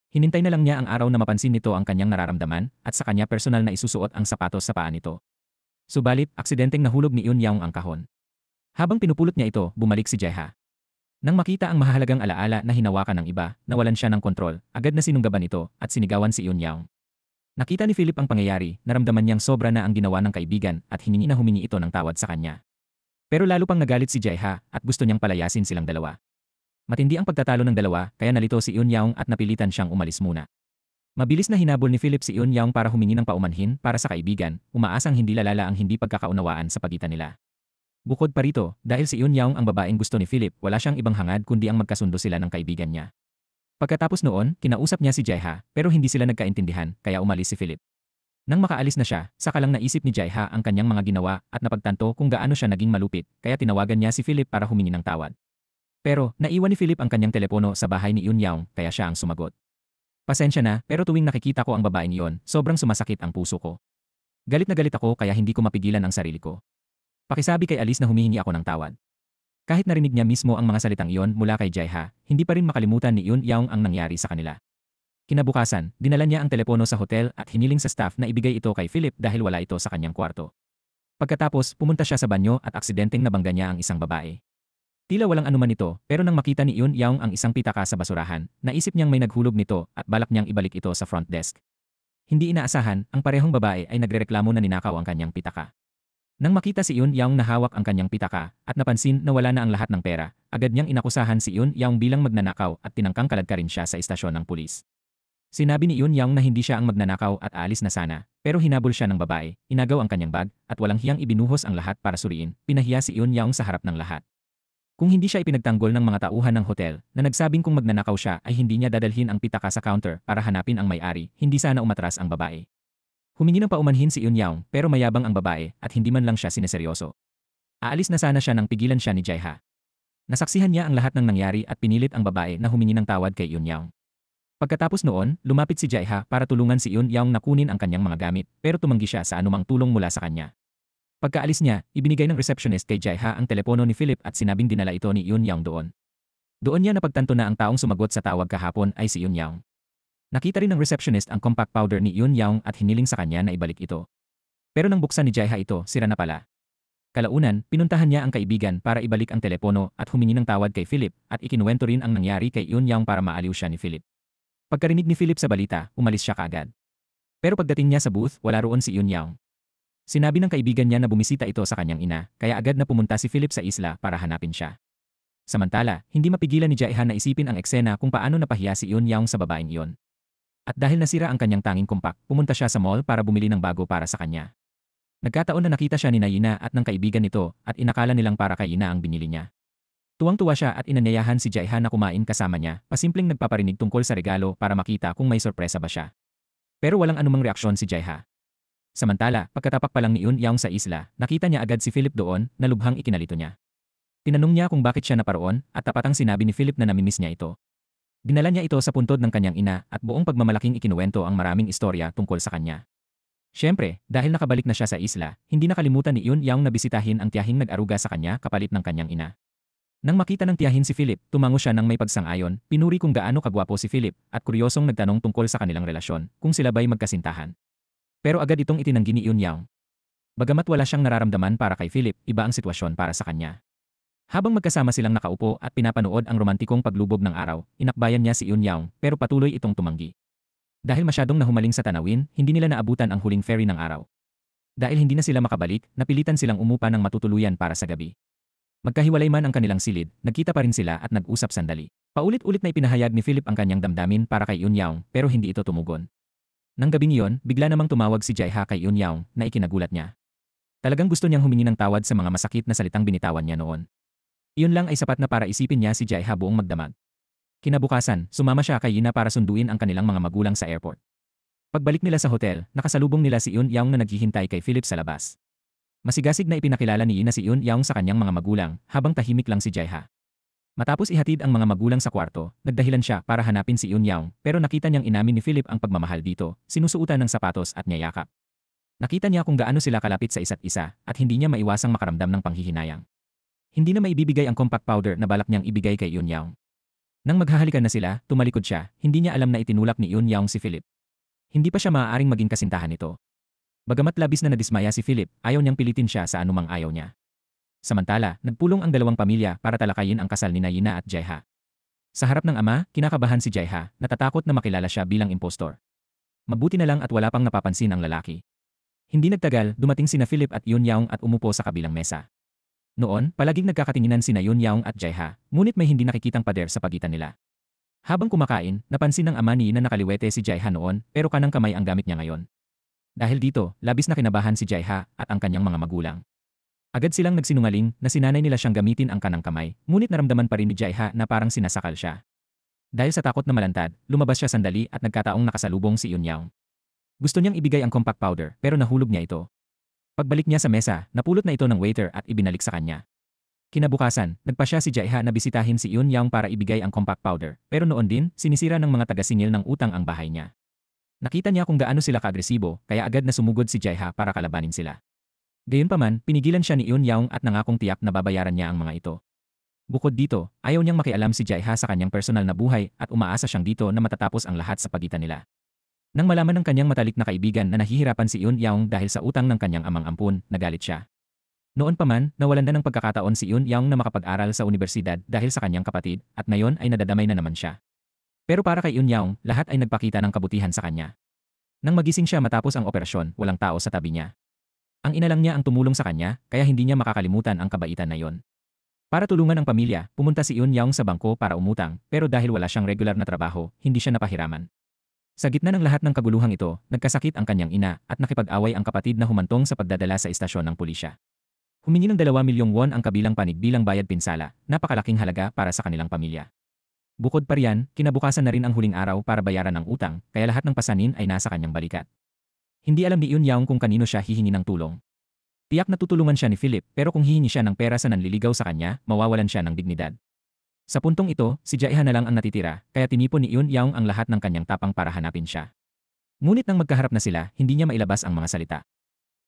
Hinintay na lang niya ang araw na mapansin nito ang kanyang nararamdaman at sa kanya personal na isusuot ang sapatos sa paa nito. Subalit, aksidenteng nahulog ni Yun-yang ang kahon. Habang pinupulot niya ito, bumalik si Jae-ha. Nang makita ang mahalagang alaala na hinawakan ng iba, nawalan siya ng kontrol, agad na sinunggaban ito at sinigawan si Yun-yang. Nakita ni Philip ang pangyayari, naramdaman niyang sobra na ang ginawa ng kaibigan at hiningi na humingi ito ng tawad sa kanya. Pero lalo pang nagalit si Jae-ha at gusto niyang palayasin silang dalawa. Matindi ang pagtatalo ng dalawa kaya nalito si Yun-yang at napilitan siyang umalis muna. Mabilis na hinabol ni Philip si Yun-yang para humingi ng paumanhin para sa kaibigan, umaasang hindi lalala ang hindi pagkakaunawaan sa pagitan nila. Bukod pa rito, dahil si Yun-yang ang babaeng gusto ni Philip, wala siyang ibang hangad kundi ang magkasundo sila ng kaibigan niya. Pagkatapos noon, kinausap niya si Jae-ha, pero hindi sila nagkaintindihan, kaya umalis si Philip. Nang makaalis na siya, saka lang naisip ni Jae-ha ang kanyang mga ginawa at napagtanto kung gaano siya naging malupit, kaya tinawagan niya si Philip para humingi ng tawad. Pero, naiwan ni Philip ang kanyang telepono sa bahay ni Yun-yang, kaya siya ang sumagot. Pasensya na, pero tuwing nakikita ko ang babaeng iyon, sobrang sumasakit ang puso ko. Galit na galit ako kaya hindi ko mapigilan ang sarili ko. Pakisabi kay Alice na humihingi ako ng tawad. Kahit narinig niya mismo ang mga salitang iyon mula kay Jae-ha, hindi pa rin makalimutan ni Yun-yang ang nangyari sa kanila. Kinabukasan, dinala niya ang telepono sa hotel at hiniling sa staff na ibigay ito kay Philip dahil wala ito sa kanyang kwarto. Pagkatapos, pumunta siya sa banyo at aksidenteng nabangga niya ang isang babae. Tila walang anuman ito, pero nang makita ni Yun-yang ang isang pitaka sa basurahan, naisip niyang may naghulog nito at balak niyang ibalik ito sa front desk. Hindi inaasahan, ang parehong babae ay nagrereklamo na ninakaw ang kanyang pitaka. Nang makita si Yun-yang na hawak ang kanyang pitaka at napansin na wala na ang lahat ng pera, agad niyang inakusahan si Yun-yang bilang magnanakaw at tinangkang kaladkarin siya sa istasyon ng pulis. Sinabi ni Yun-yang na hindi siya ang magnanakaw at aalis na sana, pero hinabol siya ng babae, inagaw ang kanyang bag, at walang hiyang ibinuhos ang lahat para suriin, pinahiya si Yun-yang sa harap ng lahat. Kung hindi siya ipinagtanggol ng mga tauhan ng hotel na nagsabing kung magnanakaw siya ay hindi niya dadalhin ang pitaka sa counter para hanapin ang may-ari, hindi sana umatras ang babae. Humingi ng paumanhin si Yun-yang pero mayabang ang babae at hindi man lang siya sineseryoso. Aalis na sana siya nang pigilan siya ni Jae-ha. Nasaksihan niya ang lahat ng nangyari at pinilit ang babae na humingi ng tawad kay Yun-yang. Pagkatapos noon, lumapit si Jae-ha para tulungan si Yun-yang na kunin ang kanyang mga gamit pero tumanggi siya sa anumang tulong mula sa kanya. Pagkaalis niya, ibinigay ng receptionist kay Jae-ha ang telepono ni Philip at sinabing dinala ito ni Yun-yang doon. Doon niya napagtanto na ang taong sumagot sa tawag kahapon ay si Yun-yang. Nakita rin ng receptionist ang compact powder ni Yun-yang at hiniling sa kanya na ibalik ito. Pero nang buksan ni Jae-ha ito, sira na pala. Kalaunan, pinuntahan niya ang kaibigan para ibalik ang telepono at humingi ng tawad kay Philip at ikinuwento rin ang nangyari kay Yun-yang para maaliw siya ni Philip. Pagkarinig ni Philip sa balita, umalis siya kaagad. Pero pagdating niya sa booth, wala roon si Yun-yang. Sinabi ng kaibigan niya na bumisita ito sa kanyang ina, kaya agad na pumunta si Philip sa isla para hanapin siya. Samantala, hindi mapigilan ni Jae-ha na isipin ang eksena kung paano napahiya si Yun-yang sa babaeng iyon. At dahil nasira ang kanyang tanging compact, pumunta siya sa mall para bumili ng bago para sa kanya. Nagkataon na nakita siya ni Yina at ng kaibigan nito at inakala nilang para kay Ina ang binili niya. Tuwang-tuwa siya at inanyayahan si Jae-ha na kumain kasama niya, pasimpleng nagpaparinig tungkol sa regalo para makita kung may sorpresa ba siya. Pero walang anumang reaksyon si Jae-ha. Samantala, pagkatapak pa lang ni Yun-yang sa isla, nakita niya agad si Philip doon na lubhang ikinalito niya. Tinanong niya kung bakit siya naparoon at tapatang sinabi ni Philip na namimiss niya ito. Dinala niya ito sa puntod ng kanyang ina at buong pagmamalaking ikinuwento ang maraming istorya tungkol sa kanya. Siyempre, dahil nakabalik na siya sa isla, hindi nakalimutan ni Yun-yang na bisitahin ang tiyahing nag-aruga sa kanya kapalit ng kanyang ina. Nang makita ng tiyahin si Philip, tumango siya nang may pagsang-ayon, pinuri kung gaano kagwapo si Philip at kuryosong nagtanong tungkol sa kanilang relasyon, kung sila ba'y magkasintahan. Pero agad itong itinanggi ni Yun-yang. Bagamat wala siyang nararamdaman para kay Philip, iba ang sitwasyon para sa kanya. Habang magkasama silang nakaupo at pinapanood ang romantikong paglubog ng araw, inakbayan niya si Yun-yang pero patuloy itong tumanggi. Dahil masyadong nahumaling sa tanawin, hindi nila naabutan ang huling ferry ng araw. Dahil hindi na sila makabalik, napilitan silang umupa ng matutuluyan para sa gabi. Magkahiwalay man ang kanilang silid, nagkita pa rin sila at nag-usap sandali. Paulit-ulit na ipinahayag ni Philip ang kanyang damdamin para kay Yun-yang pero hindi ito tumugon. Nang gabing iyon, bigla namang tumawag si Jae-ha kay Yun-yang na ikinagulat niya. Talagang gusto niyang humingi ng tawad sa mga masakit na salitang binitawan niya noon. Iyon lang ay sapat na para isipin niya si Jae-ha buong magdamag. Kinabukasan, sumama siya kay Yina para sunduin ang kanilang mga magulang sa airport. Pagbalik nila sa hotel, nakasalubong nila si Yun-yang na naghihintay kay Philip sa labas. Masigasig na ipinakilala ni Yina si Yun-yang sa kanyang mga magulang, habang tahimik lang si Jae-ha. Matapos ihatid ang mga magulang sa kwarto, nagdahilan siya para hanapin si Yun-yang pero nakita niyang inamin ni Philip ang pagmamahal dito, sinusuotan ng sapatos at niyayakap. Nakita niya kung gaano sila kalapit sa isa't isa at hindi niya maiwasang makaramdam ng panghihinayang. Hindi na maibibigay ang compact powder na balak niyang ibigay kay Yun Yaong. Nang maghahalikan na sila, tumalikod siya, hindi niya alam na itinulak ni Yun Yaong si Philip. Hindi pa siya maaaring maging kasintahan nito. Bagamat labis na nadismaya si Philip, ayaw niyang pilitin siya sa anumang ayaw niya. Samantala, nagpulong ang dalawang pamilya para talakayin ang kasal ni Yina at Jaeha. Sa harap ng ama, kinakabahan si Jaeha, natatakot na makilala siya bilang impostor. Mabuti na lang at wala pang napapansin ang lalaki. Hindi nagtagal, dumating sina Philip at Yun Yaong at umupo sa kabilang mesa. Noon, palaging nagkakatinginan sina Yun Yaong at Jaeha, ngunit may hindi nakikitang pader sa pagitan nila. Habang kumakain, napansin ng ama ni Ina na nakaliwete si Jaeha noon, pero kanang kamay ang gamit niya ngayon. Dahil dito, labis na kinabahan si Jaeha at ang kanyang mga magulang. Agad silang nagsinungaling na sinanay nila siyang gamitin ang kanang kamay, ngunit naramdaman pa rin ni Jaeha na parang sinasakal siya. Dahil sa takot na malantad, lumabas siya sandali at nagkataong nakasalubong si Yun Yaong. Gusto niyang ibigay ang compact powder pero nahulog niya ito. Pagbalik niya sa mesa, napulot na ito ng waiter at ibinalik sa kanya. Kinabukasan, nagpasya si Jaeha na bisitahin si Yun Yaong para ibigay ang compact powder, pero noon din, sinisira ng mga taga-singil ng utang ang bahay niya. Nakita niya kung gaano sila kaagresibo, kaya agad na sumugod si Jaeha para kalabanin sila. Gayunpaman, pinigilan siya ni Yun Yaong at nangakong tiyak na babayaran niya ang mga ito. Bukod dito, ayaw niyang makialam si Jaeha sa kanyang personal na buhay at umaasa siyang dito na matatapos ang lahat sa pagitan nila. Nang malaman ng kanyang matalik na kaibigan na nahihirapan si Yun Yaong dahil sa utang ng kanyang amang ampun, nagalit siya. Noon pa man, nawalan na ng pagkakataon si Yun Yaong na makapag-aral sa universidad dahil sa kanyang kapatid at ngayon ay nadadamay na naman siya. Pero para kay Yun Yaong, lahat ay nagpakita ng kabutihan sa kanya. Nang magising siya matapos ang operasyon, walang tao sa tabi niya. Ang ina lang niya ang tumulong sa kanya, kaya hindi niya makakalimutan ang kabaitan na yon. Para tulungan ang pamilya, pumunta si Yun Yaong sa bangko para umutang, pero dahil wala siyang regular na trabaho, hindi siya napahiraman. Sa gitna ng lahat ng kaguluhang ito, nagkasakit ang kanyang ina at nakipag-away ang kapatid na humantong sa pagdadala sa istasyon ng pulisya. Humingi ng 2 milyong won ang kabilang panig bilang bayad pinsala, napakalaking halaga para sa kanilang pamilya. Bukod pa riyan, kinabukasan na rin ang huling araw para bayaran ang utang, kaya lahat ng pasanin ay nasa kanyang balikat. Hindi alam ni Yun Yaong kung kanino siya hihingi ng tulong. Tiyak na tutulungan siya ni Philip, pero kung hihingi siya ng pera sa nanliligaw sa kanya, mawawalan siya ng dignidad. Sa puntong ito, si Jaeha na lang ang natitira, kaya tinipon ni Yun Yaong ang lahat ng kanyang tapang para hanapin siya. Ngunit nang magkaharap na sila, hindi niya mailabas ang mga salita.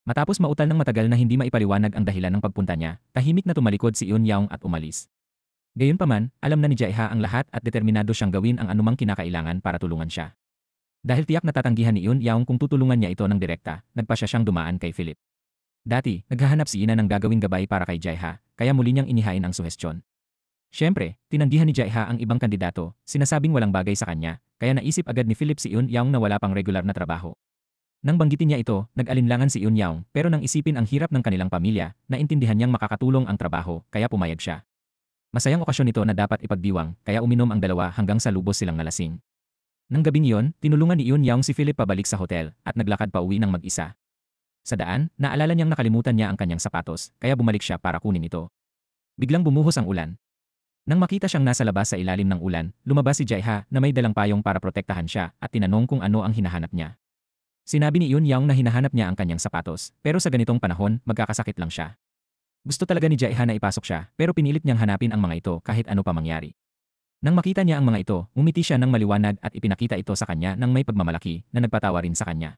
Matapos mautal ng matagal na hindi maipaliwanag ang dahilan ng pagpunta niya, tahimik na tumalikod si Yun Yaong at umalis. Gayunpaman, alam na ni Jaeha ang lahat at determinado siyang gawin ang anumang kinakailangan para tulungan siya. Dahil tiyak na tatanggihan ni Yun Yaong kung tutulungan niya ito ng direkta, nagpasya siyang dumaan kay Philip. Dati, naghahanap si Ina ng gagawing gabay para kay Jaeha, kaya muli niyang inihain ang suhestyon. Siyempre, tinanggihan ni Jaeha ang ibang kandidato, sinasabing walang bagay sa kanya, kaya naisip agad ni Philip si Yun Yaong na wala pang regular na trabaho. Nang banggitin niya ito, nag-alinlangan si Yun Yaong, pero nang isipin ang hirap ng kanilang pamilya, naintindihan niyang makakatulong ang trabaho, kaya pumayag siya. Masayang okasyon ito na dapat ipagdiwang, kaya uminom ang dalawa hanggang sa lubos silang nalasing. Nang gabing iyon, tinulungan ni Yun Yaong si Philip pabalik sa hotel, at naglakad pa uwi ng mag-isa. Sa daan, naalala niyang nakalimutan niya ang kanyang sapatos, kaya bumalik siya para kunin ito. Biglang bumuhos ang ulan. Nang makita siyang nasa labas sa ilalim ng ulan, lumabas si Jaeha na may dalang payong para protektahan siya at tinanong kung ano ang hinahanap niya. Sinabi ni Yun Yaong na hinahanap niya ang kanyang sapatos, pero sa ganitong panahon, magkakasakit lang siya. Gusto talaga ni Jaeha na ipasok siya, pero pinilit niyang hanapin ang mga ito kahit ano pa mangyari. Nang makita niya ang mga ito, ngumiti siya ng maliwanag at ipinakita ito sa kanya ng may pagmamalaki na nagpatawa rin sa kanya.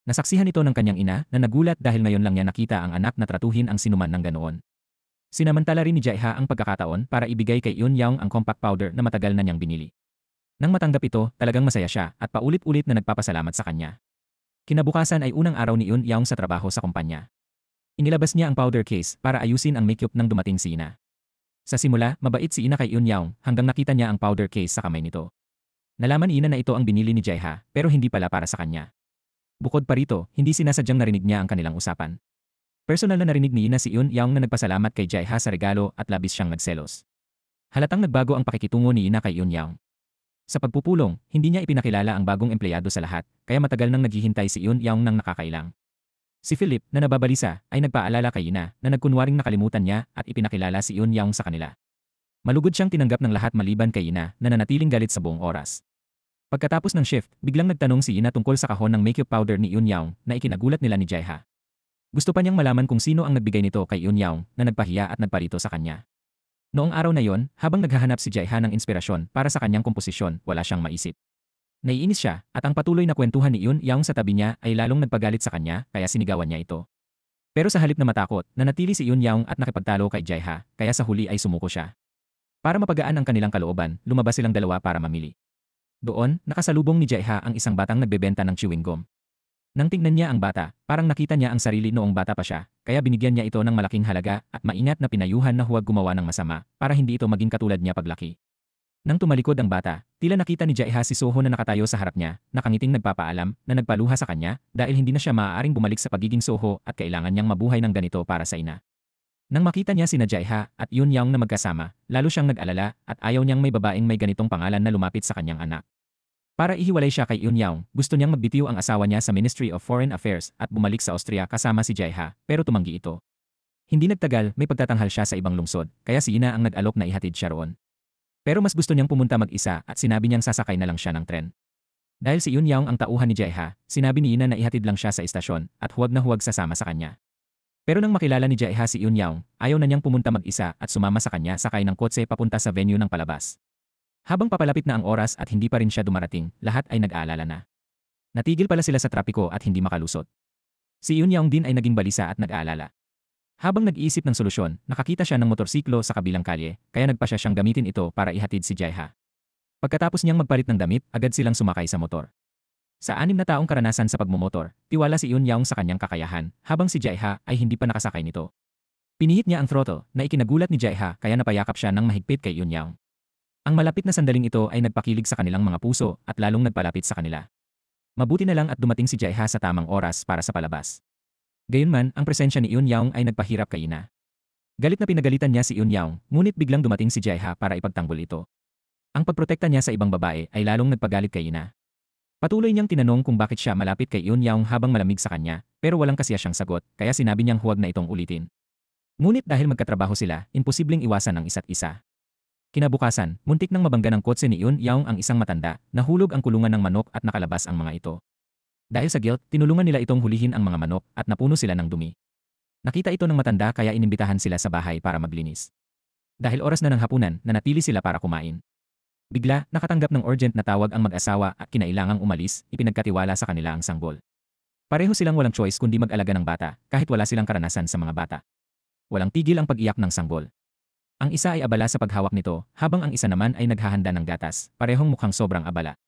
Nasaksihan ito ng kanyang ina na nagulat dahil ngayon lang niya nakita ang anak na tratuhin ang sinuman ng ganoon. Sinamantala rin ni Jaeha ang pagkakataon para ibigay kay Yun Yaong ang compact powder na matagal na niyang binili. Nang matanggap ito, talagang masaya siya at paulit-ulit na nagpapasalamat sa kanya. Kinabukasan ay unang araw ni Yun Yaong sa trabaho sa kumpanya. Inilabas niya ang powder case para ayusin ang makeup nang dumating si Ina. Sa simula, mabait si Ina kay Yun Yaong hanggang nakita niya ang powder case sa kamay nito. Nalaman ni Ina na ito ang binili ni Jaeha pero hindi pala para sa kanya. Bukod pa rito, hindi sinasadyang narinig niya ang kanilang usapan. Personal na narinig ni Ina si Yun Yaong na nagpasalamat kay Jaeha sa regalo at labis siyang nagselos. Halatang nagbago ang pakikitungo ni Ina kay Yun Yaong. Sa pagpupulong, hindi niya ipinakilala ang bagong empleyado sa lahat, kaya matagal nang naghihintay si Yun Yaong nang nakakailang. Si Philip, na nababalisa, ay nagpaalala kay Ina na nagkunwaring nakalimutan niya at ipinakilala si Yun Yaong sa kanila. Malugod siyang tinanggap ng lahat maliban kay Ina na nanatiling galit sa buong oras. Pagkatapos ng shift, biglang nagtanong si Ina tungkol sa kahon ng makeup powder ni Yun Yaong na ikinagulat nila ni Jaeha. Gusto pa niyang malaman kung sino ang nagbigay nito kay Yun Yaong na nagpahiya at nagparito sa kanya. Noong araw na yon, habang naghahanap si Jaeha ng inspirasyon para sa kanyang komposisyon, wala siyang maisip. Naiinis siya at ang patuloy na kwentuhan ni Yun Yaong sa tabi niya ay lalong nagpagalit sa kanya kaya sinigawan niya ito. Pero sa halip na matakot, nanatili si Yun Yaong at nakipagtalo kay Jae-ha kaya sa huli ay sumuko siya. Para mapagaan ang kanilang kalooban, lumabas silang dalawa para mamili. Doon, nakasalubong ni Jae-ha ang isang batang nagbebenta ng chewing gum. Nang tingnan niya ang bata, parang nakita niya ang sarili noong bata pa siya, kaya binigyan niya ito ng malaking halaga at maingat na pinayuhan na huwag gumawa ng masama para hindi ito maging katulad niya paglaki. Nang tumalikod ang bata, tila nakita ni Jae-ha si Soho na nakatayo sa harap niya, nakangiting nagpapaalam na nagpaluha sa kanya dahil hindi na siya maaaring bumalik sa pagiging Soho at kailangan niyang mabuhay ng ganito para sa ina. Nang makita niya sina Jae-ha at Yun Yaong na magkasama, lalo siyang nag-alala at ayaw niyang may babaeng may ganitong pangalan na lumapit sa kanyang anak. Para ihiwalay siya kay Yun Yaong, gusto niyang magbitiw ang asawa niya sa Ministry of Foreign Affairs at bumalik sa Austria kasama si Jae-ha, pero tumanggi ito. Hindi nagtagal, may pagtatanghal siya sa ibang lungsod, kaya si Ina ang nag-alok na ihatid siya roon. Pero mas gusto niyang pumunta mag-isa at sinabi niyang sasakay na lang siya ng tren. Dahil si Yun Yaong ang tauhan ni Jae-ha, sinabi ni Ina na ihatid lang siya sa istasyon at huwag na huwag sasama sa kanya. Pero nang makilala ni Jae-ha si Yun Yaong, ayaw na niyang pumunta mag-isa at sumama sa kanya sakay ng kotse papunta sa venue ng palabas. Habang papalapit na ang oras at hindi pa rin siya dumarating, lahat ay nag-aalala na. Natigil pala sila sa trapiko at hindi makalusot. Si Yun Yaong din ay naging balisa at nag-aalala. Habang nag-iisip ng solusyon, nakakita siya ng motorsiklo sa kabilang kalye, kaya nagpasya siyang gamitin ito para ihatid si Jae-ha. Pagkatapos niyang magpalit ng damit, agad silang sumakay sa motor. Sa 6 na taong karanasan sa pagmumotor, tiwala si Yun Yaong sa kanyang kakayahan, habang si Jae-ha ay hindi pa nakasakay nito. Pinihit niya ang throttle na ikinagulat ni Jae-ha kaya napayakap siya ng mahigpit kay Yun Yaong. Ang malapit na sandaling ito ay nagpakilig sa kanilang mga puso at lalong nagpalapit sa kanila. Mabuti na lang at dumating si Jae-ha sa tamang oras para sa palabas. Gayunman, ang presensya ni Yun Yaong ay nagpahirap kay Ina. Galit na pinagalitan niya si Yun Yaong, ngunit biglang dumating si Jae-ha para ipagtanggol ito. Ang pagprotekta niya sa ibang babae ay lalong nagpagalit kay Ina. Patuloy niyang tinanong kung bakit siya malapit kay Yun Yaong habang malamig sa kanya, pero walang kasiya siyang sagot, kaya sinabi niyang huwag na itong ulitin. Ngunit dahil magkatrabaho sila, imposibleng iwasan ang isa't isa. Kinabukasan, muntik nang mabangga ng kotse ni Yun Yaong ang isang matanda, nahulog ang kulungan ng manok at nakalabas ang mga ito. Dahil sa guilt, tinulungan nila itong hulihin ang mga manok at napuno sila ng dumi. Nakita ito ng matanda kaya inimbitahan sila sa bahay para maglinis. Dahil oras na ng hapunan, nanatili sila para kumain. Bigla, nakatanggap ng urgent na tawag ang mag-asawa at kinailangang umalis, ipinagkatiwala sa kanila ang sanggol. Pareho silang walang choice kundi mag-alaga ng bata, kahit wala silang karanasan sa mga bata. Walang tigil ang pag-iyak ng sanggol. Ang isa ay abala sa paghawak nito, habang ang isa naman ay naghahanda ng gatas, parehong mukhang sobrang abala.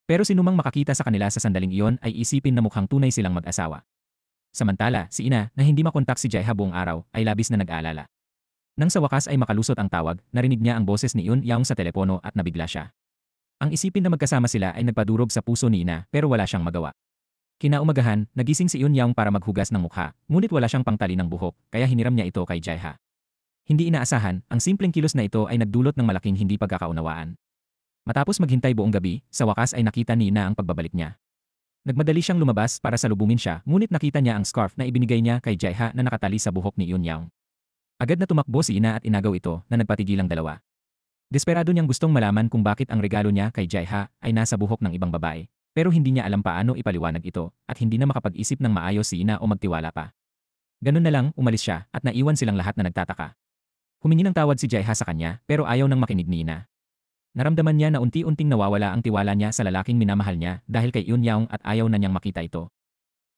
Pero sinumang makakita sa kanila sa sandaling iyon ay isipin na mukhang tunay silang mag-asawa. Samantala, si Ina, na hindi makontak si Jae-ha buong araw, ay labis na nag-aalala. Nang sa wakas ay makalusot ang tawag, narinig niya ang boses ni Yun Yaong sa telepono at nabigla siya. Ang isipin na magkasama sila ay nagpadurog sa puso ni Ina pero wala siyang magawa. Kinaumagahan, nagising si Yun Yaong para maghugas ng mukha, ngunit wala siyang pangtali ng buhok, kaya hiniram niya ito kay Jae-ha. Hindi inaasahan, ang simpleng kilos na ito ay nagdulot ng malaking hindi pagkakaunawaan. Matapos maghintay buong gabi, sa wakas ay nakita ni Ina ang pagbabalik niya. Nagmadali siyang lumabas para salubungin siya, ngunit nakita niya ang scarf na ibinigay niya kay Jae-ha na nakatali sa buhok ni Yun Yaong. Agad na tumakbo si Ina at inagaw ito na nagpatigil ang dalawa. Desperado niyang gustong malaman kung bakit ang regalo niya kay Jae-ha ay nasa buhok ng ibang babae, pero hindi niya alam paano ipaliwanag ito at hindi na makapag-isip ng maayos si Ina o magtiwala pa. Ganun na lang, umalis siya at naiwan silang lahat na nagtataka. Humingi ng tawad si Jae-ha sa kanya pero ayaw nang makinig ni Ina. Naramdaman niya na unti-unting nawawala ang tiwala niya sa lalaking minamahal niya dahil kay Yun Yaong at ayaw na niyang makita ito.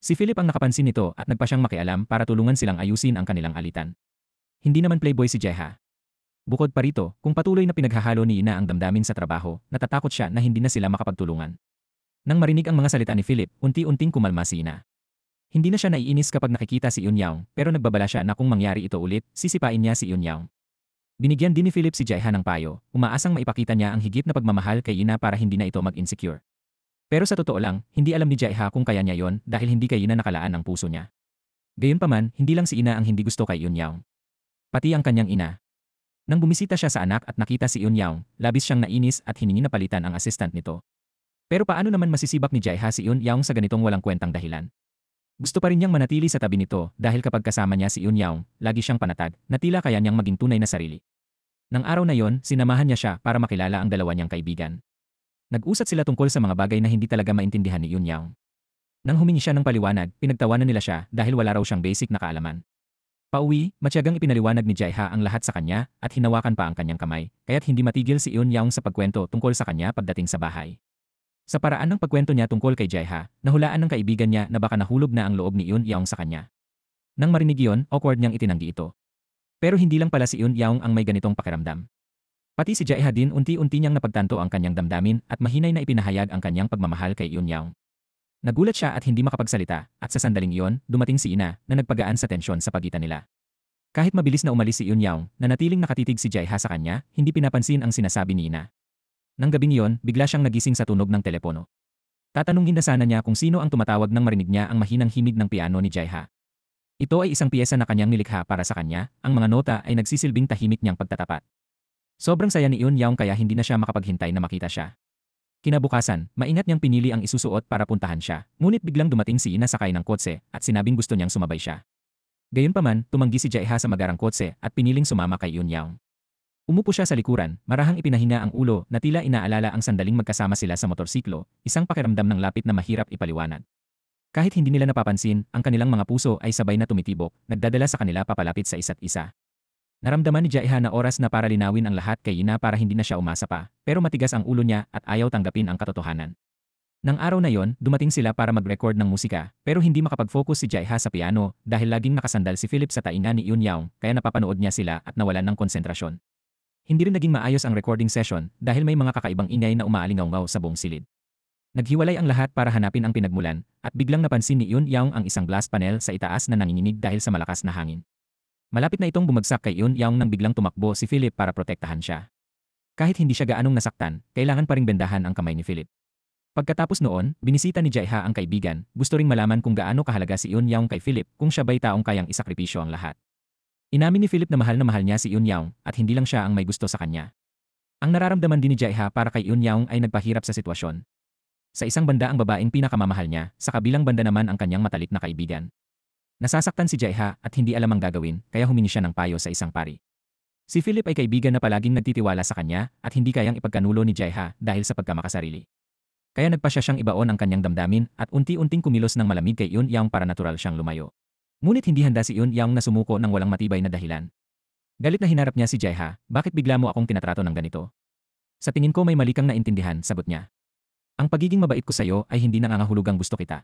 Si Philip ang nakapansin nito at nagpa siyang makialam para tulungan silang ayusin ang kanilang alitan. Hindi naman playboy si Jae-ha. Bukod pa rito, kung patuloy na pinaghahalo ni Ina ang damdamin sa trabaho, natatakot siya na hindi na sila makapagtulungan. Nang marinig ang mga salita ni Philip, unti-unting kumalma si Ina. Hindi na siya naiinis kapag nakikita si Yun Yaong pero nagbabala siya na kung mangyari ito ulit, sisipain niya si Yun Yaong. Binigyan din ni Philip si Jae-ha ng payo, umaasang maipakita niya ang higit na pagmamahal kay Ina para hindi na ito mag-insecure. Pero sa totoo lang, hindi alam ni Jae-ha kung kaya niya yon dahil hindi kay Ina nakalaan ang puso niya. Gayunpaman, hindi lang si Ina ang hindi gusto kay Yun Yaong. Pati ang kanyang ina. Nang bumisita siya sa anak at nakita si Yun Yaong, labis siyang nainis at hiningi na palitan ang assistant nito. Pero paano naman masisibak ni Jae-ha si Yun Yaong sa ganitong walang kwentang dahilan? Gusto pa rin niyang manatili sa tabi nito dahil kapag kasama niya si Yun Yaong, lagi siyang panatag na tila kaya niyang maging tunay na sarili. Nang araw na yon, sinamahan niya siya para makilala ang dalawa niyang kaibigan. Nag-usat sila tungkol sa mga bagay na hindi talaga maintindihan ni Yun Yaong. Nang humingi siya ng paliwanag, pinagtawanan nila siya dahil wala raw siyang basic na kaalaman. Pauwi, matyagang ipinaliwanag ni Jae-ha ang lahat sa kanya at hinawakan pa ang kanyang kamay, kaya't hindi matigil si Yun Yaong sa pagkwento tungkol sa kanya pagdating sa bahay. Sa paraan ng pagkwento niya tungkol kay Jaeha, nahulaan ng kaibigan niya na baka nahulog na ang loob ni Eun Yaong sa kanya. Nang marinig iyon, awkward niyang itinanggi ito. Pero hindi lang pala si Eun Yaong ang may ganitong pakiramdam. Pati si Jaeha din unti-unti niyang napagtanto ang kanyang damdamin at mahinay na ipinahayag ang kanyang pagmamahal kay Eun Yaong. Nagulat siya at hindi makapagsalita at sa sandaling iyon, dumating si Ina na nagpagaan sa tensyon sa pagitan nila. Kahit mabilis na umalis si Eun Yaong, nanatiling nakatitig si Jaeha sa kanya, hindi pinapansin ang sinasabi ni Ina. Nang gabing iyon, bigla siyang nagising sa tunog ng telepono. Tatanungin na sana niya kung sino ang tumatawag nang marinig niya ang mahinang himig ng piano ni Jaeha. Ito ay isang piyesa na kanyang nilikha para sa kanya, ang mga nota ay nagsisilbing tahimik niyang pagtatapat. Sobrang saya ni Eun Yaong kaya hindi na siya makapaghintay na makita siya. Kinabukasan, maingat niyang pinili ang isusuot para puntahan siya, ngunit biglang dumating si Ina sakay ng kotse at sinabing gusto niyang sumabay siya. Gayunpaman, tumanggi si Jaeha sa magarang kotse at piniling sumama kay Eun Yaong. Umupo siya sa likuran, marahang ipinahinga ang ulo na tila inaalala ang sandaling magkasama sila sa motorsiklo, isang pakiramdam ng lapit na mahirap ipaliwanag. Kahit hindi nila napapansin, ang kanilang mga puso ay sabay na tumitibok, nagdadala sa kanila papalapit sa isa't isa. Naramdaman ni Jaeha na oras na para linawin ang lahat kay Ina para hindi na siya umasa pa, pero matigas ang ulo niya at ayaw tanggapin ang katotohanan. Nang araw na yon, dumating sila para mag-record ng musika, pero hindi makapag-focus si Jaeha sa piano dahil laging nakasandal si Philip sa tainga ni Eun Yaong, kaya napapanood niya sila at nawalan ng konsentrasyon. Hindi rin naging maayos ang recording session dahil may mga kakaibang ingay na umaalingaw sa buong silid. Naghiwalay ang lahat para hanapin ang pinagmulan, at biglang napansin ni Eun Yaong ang isang glass panel sa itaas na nanginginig dahil sa malakas na hangin. Malapit na itong bumagsak kay Eun Yaong nang biglang tumakbo si Philip para protektahan siya. Kahit hindi siya gaanong nasaktan, kailangan pa ring bendahan ang kamay ni Philip. Pagkatapos noon, binisita ni Jaeha ang kaibigan, gusto ring malaman kung gaano kahalaga si Eun Yaong kay Philip kung siya ba'y taong kayang isakripisyo ang lahat. Inamin ni Philip na mahal niya si Eun Yaong at hindi lang siya ang may gusto sa kanya. Ang nararamdaman din ni Jaeha para kay Eun Yaong ay nagpahirap sa sitwasyon. Sa isang banda ang babaeng pinakamamahal niya, sa kabilang banda naman ang kanyang matalik na kaibigan. Nasasaktan si Jaeha at hindi alam ang gagawin, kaya humingi siya ng payo sa isang pari. Si Philip ay kaibigan na palaging nagtitiwala sa kanya at hindi kayang ipagkanulo ni Jaeha dahil sa pagkamakasarili. Kaya nagpasya siyang ibaon ang kanyang damdamin at unti-unting kumilos ng malamig kay Eun Yaong para natural siyang lumayo. Ngunit hindi handa si Eun Yaong na sumuko ng walang matibay na dahilan. Galit na hinarap niya si Jaeha, bakit bigla mo akong tinatrato ng ganito? Sa tingin ko may mali kang naintindihan, sagot niya. Ang pagiging mabait ko sa'yo ay hindi nangangahulugang gusto kita.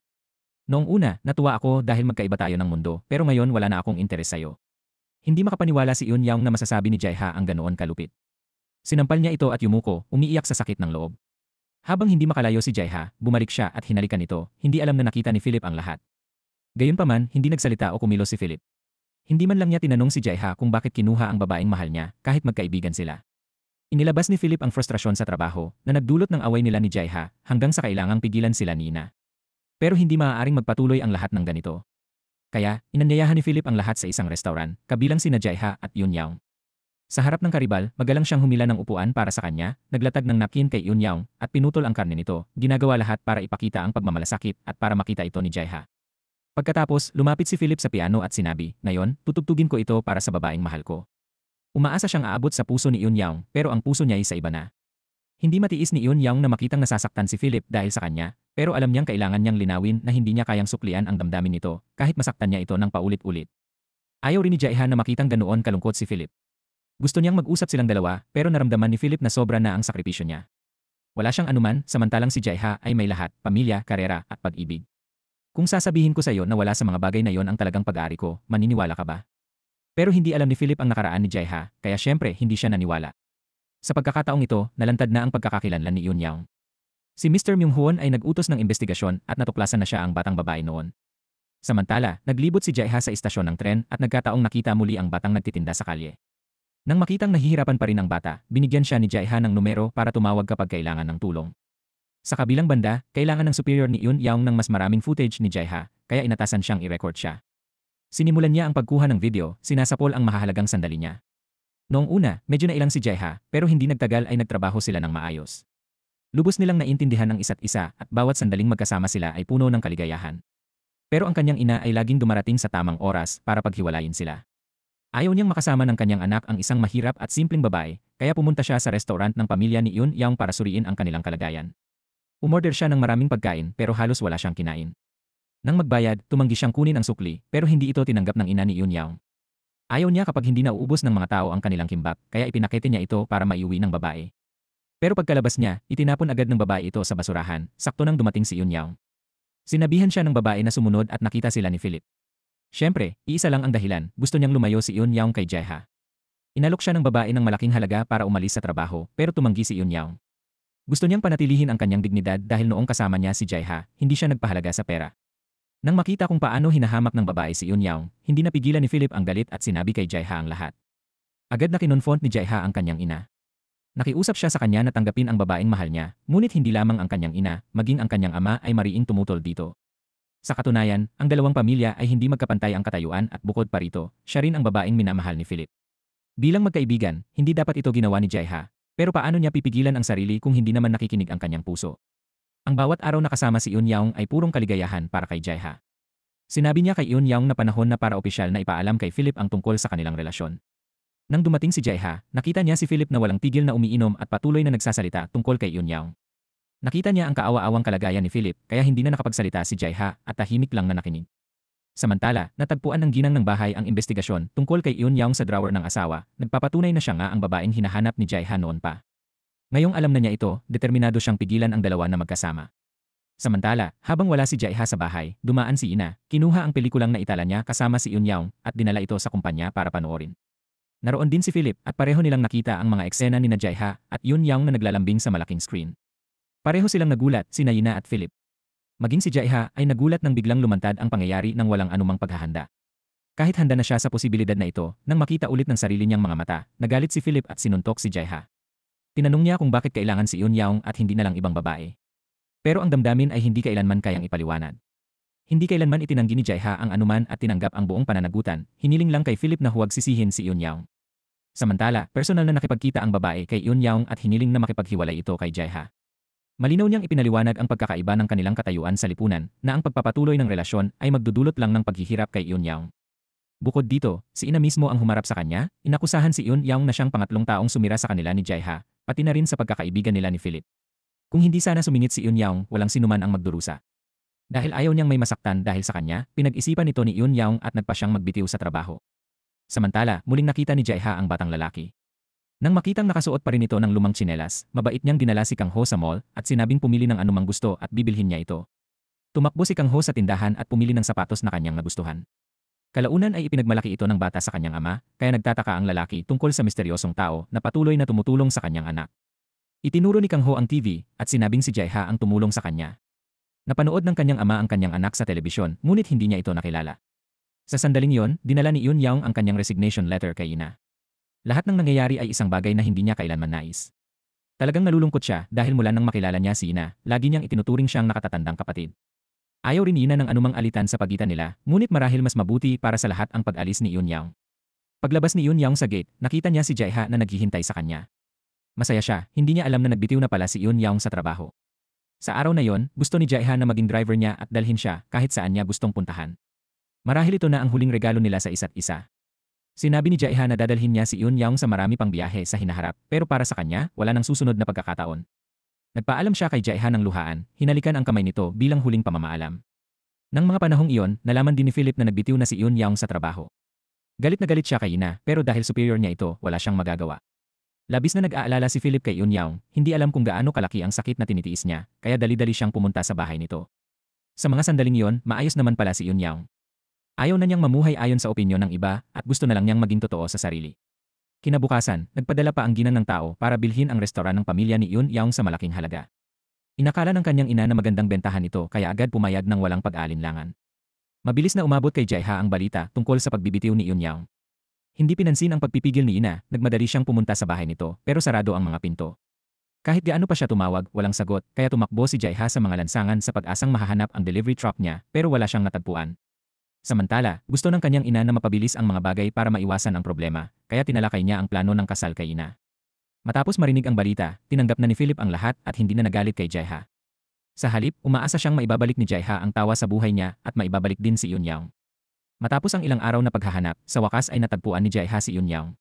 Noong una, natuwa ako dahil magkaiba tayo ng mundo, pero ngayon wala na akong interes sa'yo. Hindi makapaniwala si Eun Yaong na masasabi ni Jaeha ang ganoon kalupit. Sinampal niya ito at yumuko, umiiyak sa sakit ng loob. Habang hindi makalayo si Jaeha, bumalik siya at hinalikan ito, hindi alam na nakita ni Philip ang lahat. Gayunpaman, hindi nagsalita o kumilos si Philip. Hindi man lang niya tinanong si Jaeha kung bakit kinuha ang babaeng mahal niya, kahit magkaibigan sila. Inilabas ni Philip ang frustrasyon sa trabaho na nagdulot ng away nila ni Jaeha hanggang sa kailangang pigilan sila ni Ina. Pero hindi maaaring magpatuloy ang lahat ng ganito. Kaya, inanyayahan ni Philip ang lahat sa isang restaurant, kabilang sina Jaeha at Eun Yaong. Sa harap ng karibal, magalang siyang humila ng upuan para sa kanya, naglatag ng napkin kay Eun Yaong at pinutol ang karne nito, ginagawa lahat para ipakita ang pagmamalasakit at para makita ito ni Jaeha. Pagkatapos, lumapit si Philip sa piano at sinabi, ngayon, tutugtugin ko ito para sa babaeng mahal ko. Umaasa siyang aabot sa puso ni Eun Yaong, pero ang puso niya ay sa iba na. Hindi matiis ni Eun Yaong na makitang nasasaktan si Philip dahil sa kanya, pero alam niyang kailangan niyang linawin na hindi niya kayang suklian ang damdamin nito, kahit masaktan niya ito ng paulit-ulit. Ayaw rin ni Jaeha na makitang ganoon kalungkot si Philip. Gusto niyang mag-usap silang dalawa, pero naramdaman ni Philip na sobra na ang sakripisyo niya. Wala siyang anuman, samantalang si Jaeha ay may lahat, pamilya, karera, at pag-ibig. Kung sasabihin ko sa iyo na wala sa mga bagay na yon ang talagang pag-aari ko, maniniwala ka ba? Pero hindi alam ni Philip ang nakaraan ni Jaeha, kaya syempre hindi siya naniwala. Sa pagkakataong ito, nalantad na ang pagkakakilanlan ni Eun Yaong. Si Mr. Myung-hoon ay nag-utos ng investigasyon at natuklasan na siya ang batang babae noon. Samantala, naglibot si Jaeha sa istasyon ng tren at nagkataong nakita muli ang batang nagtitinda sa kalye. Nang makitang nahihirapan pa rin ang bata, binigyan siya ni Jaeha ng numero para tumawag kapag kailangan ng tulong. Sa kabilang banda, kailangan ng superior ni Eun Yaong ng mas maraming footage ni Jaeha, kaya inatasan siyang i-record siya. Sinimulan niya ang pagkuha ng video, sinasapol ang mahahalagang sandali niya. Noong una, medyo nailang si Jaeha, pero hindi nagtagal ay nagtrabaho sila ng maayos. Lubos nilang naintindihan ng isa't isa at bawat sandaling magkasama sila ay puno ng kaligayahan. Pero ang kanyang ina ay laging dumarating sa tamang oras para paghiwalayin sila. Ayaw niyang makasama ng kanyang anak ang isang mahirap at simpleng babae, kaya pumunta siya sa restaurant ng pamilya ni Eun Yaong para suriin ang kanilang kalagayan. Umorder siya ng maraming pagkain pero halos wala siyang kinain. Nang magbayad, tumanggi siyang kunin ang sukli pero hindi ito tinanggap ng ina ni Eun Yaong. Ayaw niya kapag hindi nauubos ng mga tao ang kanilang kimbap, kaya ipinakete niya ito para maiuwi ng babae. Pero pagkalabas niya, itinapon agad ng babae ito sa basurahan, sakto nang dumating si Yun Yang. Sinabihan siya ng babae na sumunod at nakita sila ni Philip. Siyempre, iisa lang ang dahilan, gusto niyang lumayo si Yun Yang kay Jaeha. Inalok siya ng babae ng malaking halaga para umalis sa trabaho, pero tumanggi si Yun Yang. Gusto niyang panatilihin ang kanyang dignidad dahil noong kasama niya si Jaeha, hindi siya nagpahalaga sa pera. Nang makita kung paano hinahamak ng babae si Yun Yang, hindi napigilan ni Philip ang galit at sinabi kay Jaeha ang lahat. Agad na kinonfront ni Jaeha ang kanyang ina. Nakiusap siya sa kanya na tanggapin ang babaeng mahal niya, ngunit hindi lamang ang kanyang ina, maging ang kanyang ama ay mariing tumutol dito. Sa katunayan, ang dalawang pamilya ay hindi magkapantay ang katayuan at bukod pa rito, siya rin ang babaeng minamahal ni Philip. Bilang magkaibigan, hindi dapat ito ginawa ni Jaeha, pero paano niya pipigilan ang sarili kung hindi naman nakikinig ang kanyang puso? Ang bawat araw na kasama si Yun Yang ay purong kaligayahan para kay Jaeha. Sinabi niya kay Yun Yang na panahon na para opisyal na ipaalam kay Philip ang tungkol sa kanilang relasyon. Nang dumating si Jaeha, nakita niya si Philip na walang tigil na umiinom at patuloy na nagsasalita tungkol kay Yun Yang. Nakita niya ang kaawa-awang kalagayan ni Philip kaya hindi na nakapagsalita si Jaeha at tahimik lang na nakinig. Samantala, natagpuan ng ginang ng bahay ang investigasyon tungkol kay Yun Yang sa drawer ng asawa, nagpapatunay na siya nga ang babaeng hinahanap ni Jaeha noon pa. Ngayong alam na niya ito, determinado siyang pigilan ang dalawa na magkasama. Samantala, habang wala si Jaeha sa bahay, dumaan si Ina, kinuha ang pelikulang naitala niya kasama si Yun Yang at dinala ito sa kumpanya para panoorin. Naroon din si Philip at pareho nilang nakita ang mga eksena ni Jaeha at Yun Yang na naglalambing sa malaking screen. Pareho silang nagulat, sina Ina at Philip. Maging si Jaeha ay nagulat nang biglang lumantad ang pangyayari ng walang anumang paghahanda. Kahit handa na siya sa posibilidad na ito, nang makita ulit ng sarili niyang mga mata, nagalit si Philip at sinuntok si Jaeha. Tinanong niya kung bakit kailangan si Yun Yang at hindi na lang ibang babae. Pero ang damdamin ay hindi kailanman kayang ipaliwanag. Hindi kailanman itinanggi ni Jaeha ang anuman at tinanggap ang buong pananagutan, hiniling lang kay Philip na huwag sisihin si Yun Yang. Samantala, personal na nakipagkita ang babae kay Yun Yang at hiniling na makipaghiwalay ito kay Jaeha. Malinaw niyang ipinaliwanag ang pagkakaiba ng kanilang katayuan sa lipunan na ang pagpapatuloy ng relasyon ay magdudulot lang ng paghihirap kay Yun Yang. Bukod dito, si Ina mismo ang humarap sa kanya, inakusahan si Yun Yang na siyang pangatlong taong sumira sa kanila ni Jaeha, pati na rin sa pagkakaibigan nila ni Philip. Kung hindi sana sumingit si Yun Yang, walang sinuman ang magdurusa. Dahil ayaw niyang may masaktan dahil sa kanya, pinag-isipan nito ni Yun Yang at nagpa siyang magbitiw sa trabaho. Samantala, muling nakita ni Jaeha ang batang lalaki. Nang makitang nakasuot pa rin ito ng lumang tsinelas, mabait niyang dinala si Kang Ho sa mall at sinabing pumili ng anumang gusto at bibilhin niya ito. Tumakbo si Kang Ho sa tindahan at pumili ng sapatos na kanyang nagustuhan. Kalaunan ay ipinagmalaki ito ng bata sa kanyang ama, kaya nagtataka ang lalaki tungkol sa misteryosong tao na patuloy na tumutulong sa kanyang anak. Itinuro ni Kang Ho ang TV at sinabing si Jaeha ang tumulong sa kanya. Napanood ng kanyang ama ang kanyang anak sa telebisyon, ngunit hindi niya ito nakilala. Sa sandaling yon, dinala ni Yun Yang ang kanyang resignation letter kay Ina. Lahat ng nangyayari ay isang bagay na hindi niya kailanman nais. Talagang nalulungkot siya dahil mula nang makilala niya si Ina, lagi niyang itinuturing siyang nakatatandang kapatid. Ayaw rin ni Ina ng anumang alitan sa pagitan nila, ngunit marahil mas mabuti para sa lahat ang pag-alis ni Yun Yang. Paglabas ni Yun Yang sa gate, nakita niya si Jaeha na naghihintay sa kanya. Masaya siya, hindi niya alam na nagbitiw na pala si Yun Yang sa trabaho. Sa araw na yon, gusto ni Jaeha na maging driver niya at dalhin siya kahit saan niya gustong puntahan. Marahil ito na ang huling regalo nila sa isa't isa. Sinabi ni Jaeha na dadalhin niya si Yun Yang sa marami pang biyahe sa hinaharap, pero para sa kanya, wala nang susunod na pagkakataon. Nagpaalam siya kay Jaeha ng luhaan, hinalikan ang kamay nito bilang huling pamamaalam. Nang mga panahong iyon, nalaman din ni Philip na nagbitiw na si Yun Yang sa trabaho. Galit na galit siya kay Ina, pero dahil superior niya ito, wala siyang magagawa. Labis na nag-aalala si Philip kay Yun Yang, hindi alam kung gaano kalaki ang sakit na tinitiis niya, kaya dali-dali siyang pumunta sa bahay nito. Sa mga sandaling iyon, maayos naman pala si Yun Yang. Ayaw na niyang mamuhay ayon sa opinyon ng iba at gusto na lang niyang maging totoo sa sarili. Kinabukasan, nagpadala pa ang ginang ng tao para bilhin ang restoran ng pamilya ni Yun Yang sa malaking halaga. Inakala ng kanyang ina na magandang bentahan ito kaya agad pumayag ng walang pag-aalinlangan. Mabilis na umabot kay Jaeha ang balita tungkol sa pagbibitiw ni Yun Yang. Hindi pinansin ang pagpipigil ni Ina, nagmadali siyang pumunta sa bahay nito pero sarado ang mga pinto. Kahit gaano pa siya tumawag, walang sagot, kaya tumakbo si Jaeha sa mga lansangan sa pag-asang mahahanap ang delivery truck niya pero wala siyang natagpuan. Samantala, gusto ng kanyang ina na mapabilis ang mga bagay para maiwasan ang problema, kaya tinalakay niya ang plano ng kasal kay Ina. Matapos marinig ang balita, tinanggap na ni Philip ang lahat at hindi na nagalit kay Jaeha. Sa halip, umaasa siyang maibabalik ni Jaeha ang tawa sa buhay niya at maibabalik din si Yun Yang. Matapos ang ilang araw na paghahanap, sa wakas ay natagpuan ni Jaeha si Yun Yang.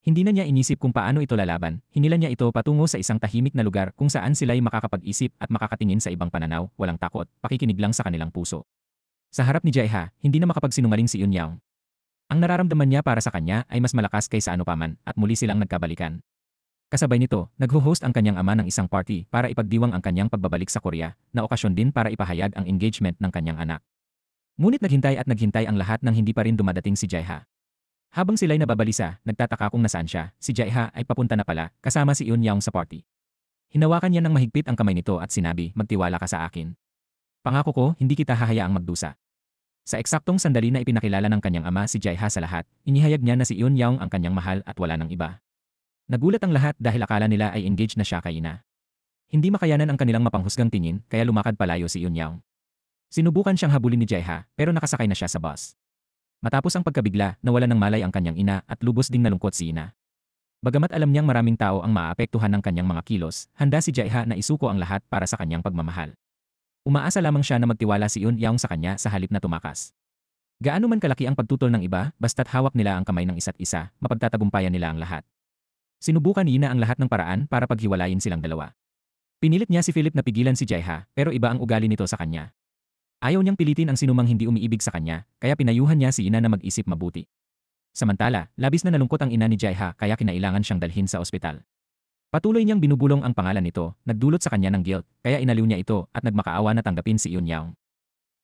Hindi na niya inisip kung paano ito lalaban, hinila niya ito patungo sa isang tahimik na lugar kung saan sila'y makakapag-isip at makakatingin sa ibang pananaw, walang takot, pakikinig lang sa kanilang puso. Sa harap ni Jaeha, hindi na makapagsinungaling si Yun Yang. Ang nararamdaman niya para sa kanya ay mas malakas kaysa anupaman at muli silang nagkabalikan. Kasabay nito, nagho-host ang kanyang ama ng isang party para ipagdiwang ang kanyang pagbabalik sa Korea, na okasyon din para ipahayag ang engagement ng kanyang anak. Ngunit naghintay ang lahat nang hindi pa rin dumadating si Jaeha. Habang sila'y nababalisa, nagtataka kung nasaan siya, si Jaeha ay papunta na pala, kasama si Eun Yaong sa party. Hinawakan niya ng mahigpit ang kamay nito at sinabi, magtiwala ka sa akin. Pangako ko, hindi kita hahayaang magdusa. Sa eksaktong sandali na ipinakilala ng kanyang ama si Jaeha sa lahat, inihayag niya na si Eun Yaong ang kanyang mahal at wala ng iba. Nagulat ang lahat dahil akala nila ay engaged na siya kay ina. Hindi makayanan ang kanilang mapanghusgang tingin kaya lumakad palayo si Eun Yaong. Sinubukan siyang habulin ni Jaeha pero nakasakay na siya sa bus. Matapos ang pagkabigla, nawala ng malay ang kanyang ina at lubos ding nalungkot si ina. Bagamat alam niyang maraming tao ang maapektuhan ng kanyang mga kilos, handa si Jaeha na isuko ang lahat para sa kanyang pagmamahal. Umaasa lamang siya na magtiwala si Eun Yaong sa kanya sa halip na tumakas. Gaano man kalaki ang pagtutol ng iba, basta't hawak nila ang kamay ng isa't isa, mapagtatagumpayan nila ang lahat. Sinubukan ni Ina ang lahat ng paraan para paghiwalayin silang dalawa. Pinilit niya si Philip na pigilan si Jaeha, pero iba ang ugali nito sa kanya. Ayaw niyang pilitin ang sinumang hindi umiibig sa kanya, kaya pinayuhan niya si Ina na mag-isip mabuti. Samantala, labis na nalungkot ang ina ni Jaeha kaya kinailangan siyang dalhin sa ospital. Patuloy niyang binubulong ang pangalan nito, nagdulot sa kanya ng guilt, kaya inaliw niya ito at nagmakaawa na tanggapin si Eun Yaong.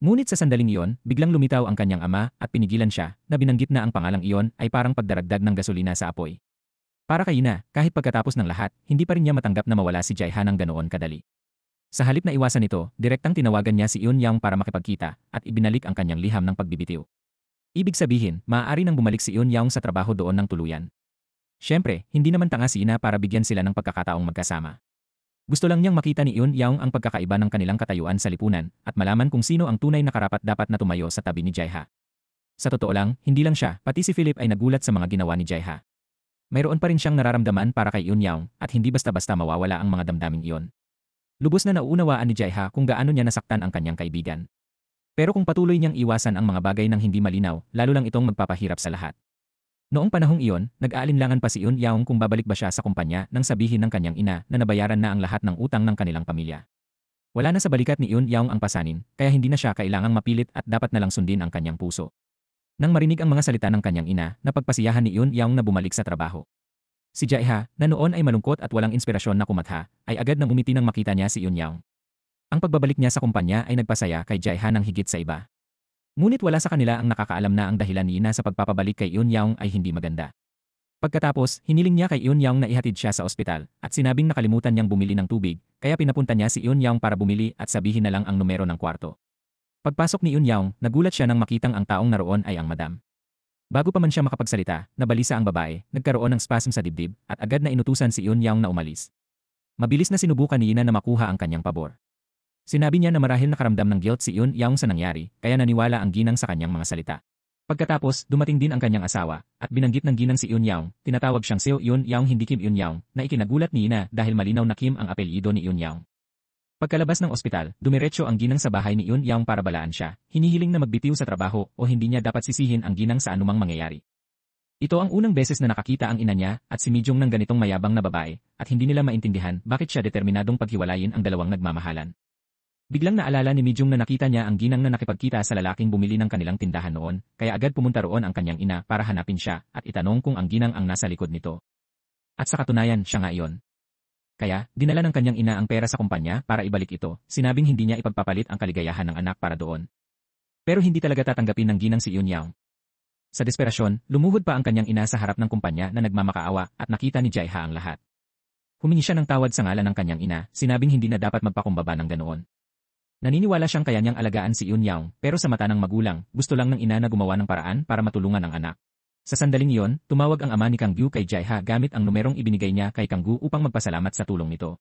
Ngunit sa sandaling iyon, biglang lumitaw ang kanyang ama at pinigilan siya, na binanggit na ang pangalang iyon ay parang pagdaragdag ng gasolina sa apoy. Para kay Ina, kahit pagkatapos ng lahat, hindi pa rin niya matanggap na mawala si Jaeha ng ganoon kadali. Sa halip na iwasan ito, direktang tinawagan niya si Eun Yaong para makipagkita at ibinalik ang kanyang liham ng pagbibitiw. Ibig sabihin, maaari nang bumalik si Eun Yaong sa trabaho doon ng tuluyan. Siyempre, hindi naman tanga si Ina para bigyan sila ng pagkakataong magkasama. Gusto lang niyang makita ni Eun Yaong ang pagkakaiba ng kanilang katayuan sa lipunan at malaman kung sino ang tunay na karapat-dapat na tumayo sa tabi ni Jaeha. Sa totoo lang, hindi lang siya, pati si Philip ay nagulat sa mga ginawa ni Jaeha. Mayroon pa rin siyang nararamdaman para kay Eun Yaong at hindi basta-basta mawawala ang mga damdaming iyon. Lubos na nauunawaan ni Jaeha kung gaano niya nasaktan ang kanyang kaibigan. Pero kung patuloy niyang iwasan ang mga bagay ng hindi malinaw, lalo lang itong magpapahirap sa lahat. Noong panahong iyon, nag-aalinlangan pa si Eun Yaong kung babalik ba siya sa kumpanya nang sabihin ng kanyang ina na nabayaran na ang lahat ng utang ng kanilang pamilya. Wala na sa balikat ni Eun Yaong ang pasanin, kaya hindi na siya kailangang mapilit at dapat na lang sundin ang kanyang puso. Nang marinig ang mga salita ng kanyang ina, napagpasiyahan ni Eun Yaong na bumalik sa trabaho. Si Jaeha, na noon ay malungkot at walang inspirasyon na kumatha, ay agad nang umiti nang makita niya si Eun Yaong. Ang pagbabalik niya sa kumpanya ay nagpasaya kay Jaeha ng higit sa iba. Ngunit wala sa kanila ang nakakaalam na ang dahilan ni Ina sa pagpapabalik kay Eun Yaong ay hindi maganda. Pagkatapos, hiniling niya kay Eun Yaong na ihatid siya sa ospital at sinabing nakalimutan niyang bumili ng tubig, kaya pinapunta niya si Eun Yaong para bumili at sabihin na lang ang numero ng kwarto. Pagpasok ni Eun Yaong, nagulat siya nang makitang ang taong naroon ay ang madam. Bago pa man siya makapagsalita, nabalisa ang babae, nagkaroon ng spasm sa dibdib at agad na inutusan si Eun Yaong na umalis. Mabilis na sinubukan ni Ina na makuha ang kanyang pabor. Sinabi niya na marahil nakaramdam ng guilt si Eun Yaong sa nangyari, kaya naniwala ang ginang sa kanyang mga salita. Pagkatapos, dumating din ang kanyang asawa, at binanggit ng ginang si Eun Yaong, tinatawag siyang Seo Eun Yaong hindi Kim Eun Yaong, na ikinagulat ni Ina dahil malinaw na Kim ang apelyido ni Eun Yaong. Pagkalabas ng ospital, dumiretso ang ginang sa bahay ni Eun Yaong para balaan siya, hinihiling na magbitiw sa trabaho o hindi niya dapat sisihin ang ginang sa anumang mangyayari. Ito ang unang beses na nakakita ang ina niya at si Mijong ng ganitong mayabang na babae at hindi nila maintindihan bakit siya determinadong paghiwalayin ang dalawang nagmamahalan. Biglang naalala ni Mijong na nakita niya ang ginang na nakipagkita sa lalaking bumili ng kanilang tindahan noon, kaya agad pumunta roon ang kanyang ina para hanapin siya at itanong kung ang ginang ang nasa likod nito. At sa katunayan, siya nga iyon. Kaya, dinala ng kanyang ina ang pera sa kumpanya para ibalik ito, sinabing hindi niya ipagpapalit ang kaligayahan ng anak para doon. Pero hindi talaga tatanggapin ng ginang si Eun Yaong. Sa desperasyon, lumuhod pa ang kanyang ina sa harap ng kumpanya na nagmamakaawa at nakita ni Jaeha ang lahat. Humingi siya ng tawad sa ngalan ng kanyang ina, sinabing hindi na dapat magpakumbaba ng ganoon. Naniniwala siyang kaya niyang alagaan si Eun Yaong, pero sa mata ng magulang, gusto lang ng ina na gumawa ng paraan para matulungan ang anak. Sa sandaling iyon, tumawag ang ama ni Kang-gu kay Jaeha gamit ang numerong ibinigay niya kay Kang-gu upang magpasalamat sa tulong nito.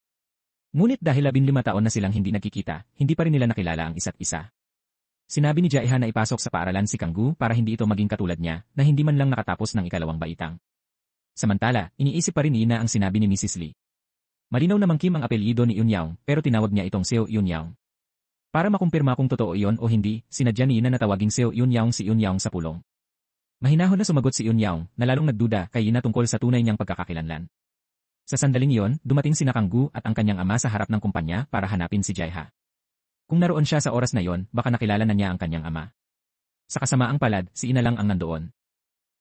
Ngunit dahil 15 taon na silang hindi nagkikita, hindi pa rin nila nakilala ang isa't isa. Sinabi ni Jaeha na ipasok sa paaralan si Kang-gu para hindi ito maging katulad niya, na hindi man lang nakatapos ng ikalawang baitang. Samantala, iniisip pa rin ni Ina ang sinabi ni Mrs. Lee. Malinaw namang Kim ang apelyido ni Eun Yaong, pero tinawag niya itong Seo Eun Yaong. Para makumpirma kung totoo iyon o hindi, sinadya ni Ina na tawaging Seo Eun Yaong si Eun Yaong sa pulong. Mahinahon na sumagot si Eun Yaong, na lalong nagduda kay Ina tungkol sa tunay niyang pagkakakilanlan. Sa sandaling iyon, dumating sina Kang-gu at ang kanyang ama sa harap ng kumpanya para hanapin si Jaeha. Kung naroon siya sa oras na iyon, baka nakilala na niya ang kanyang ama. Sa kasamaang palad, si Ina lang ang nandoon.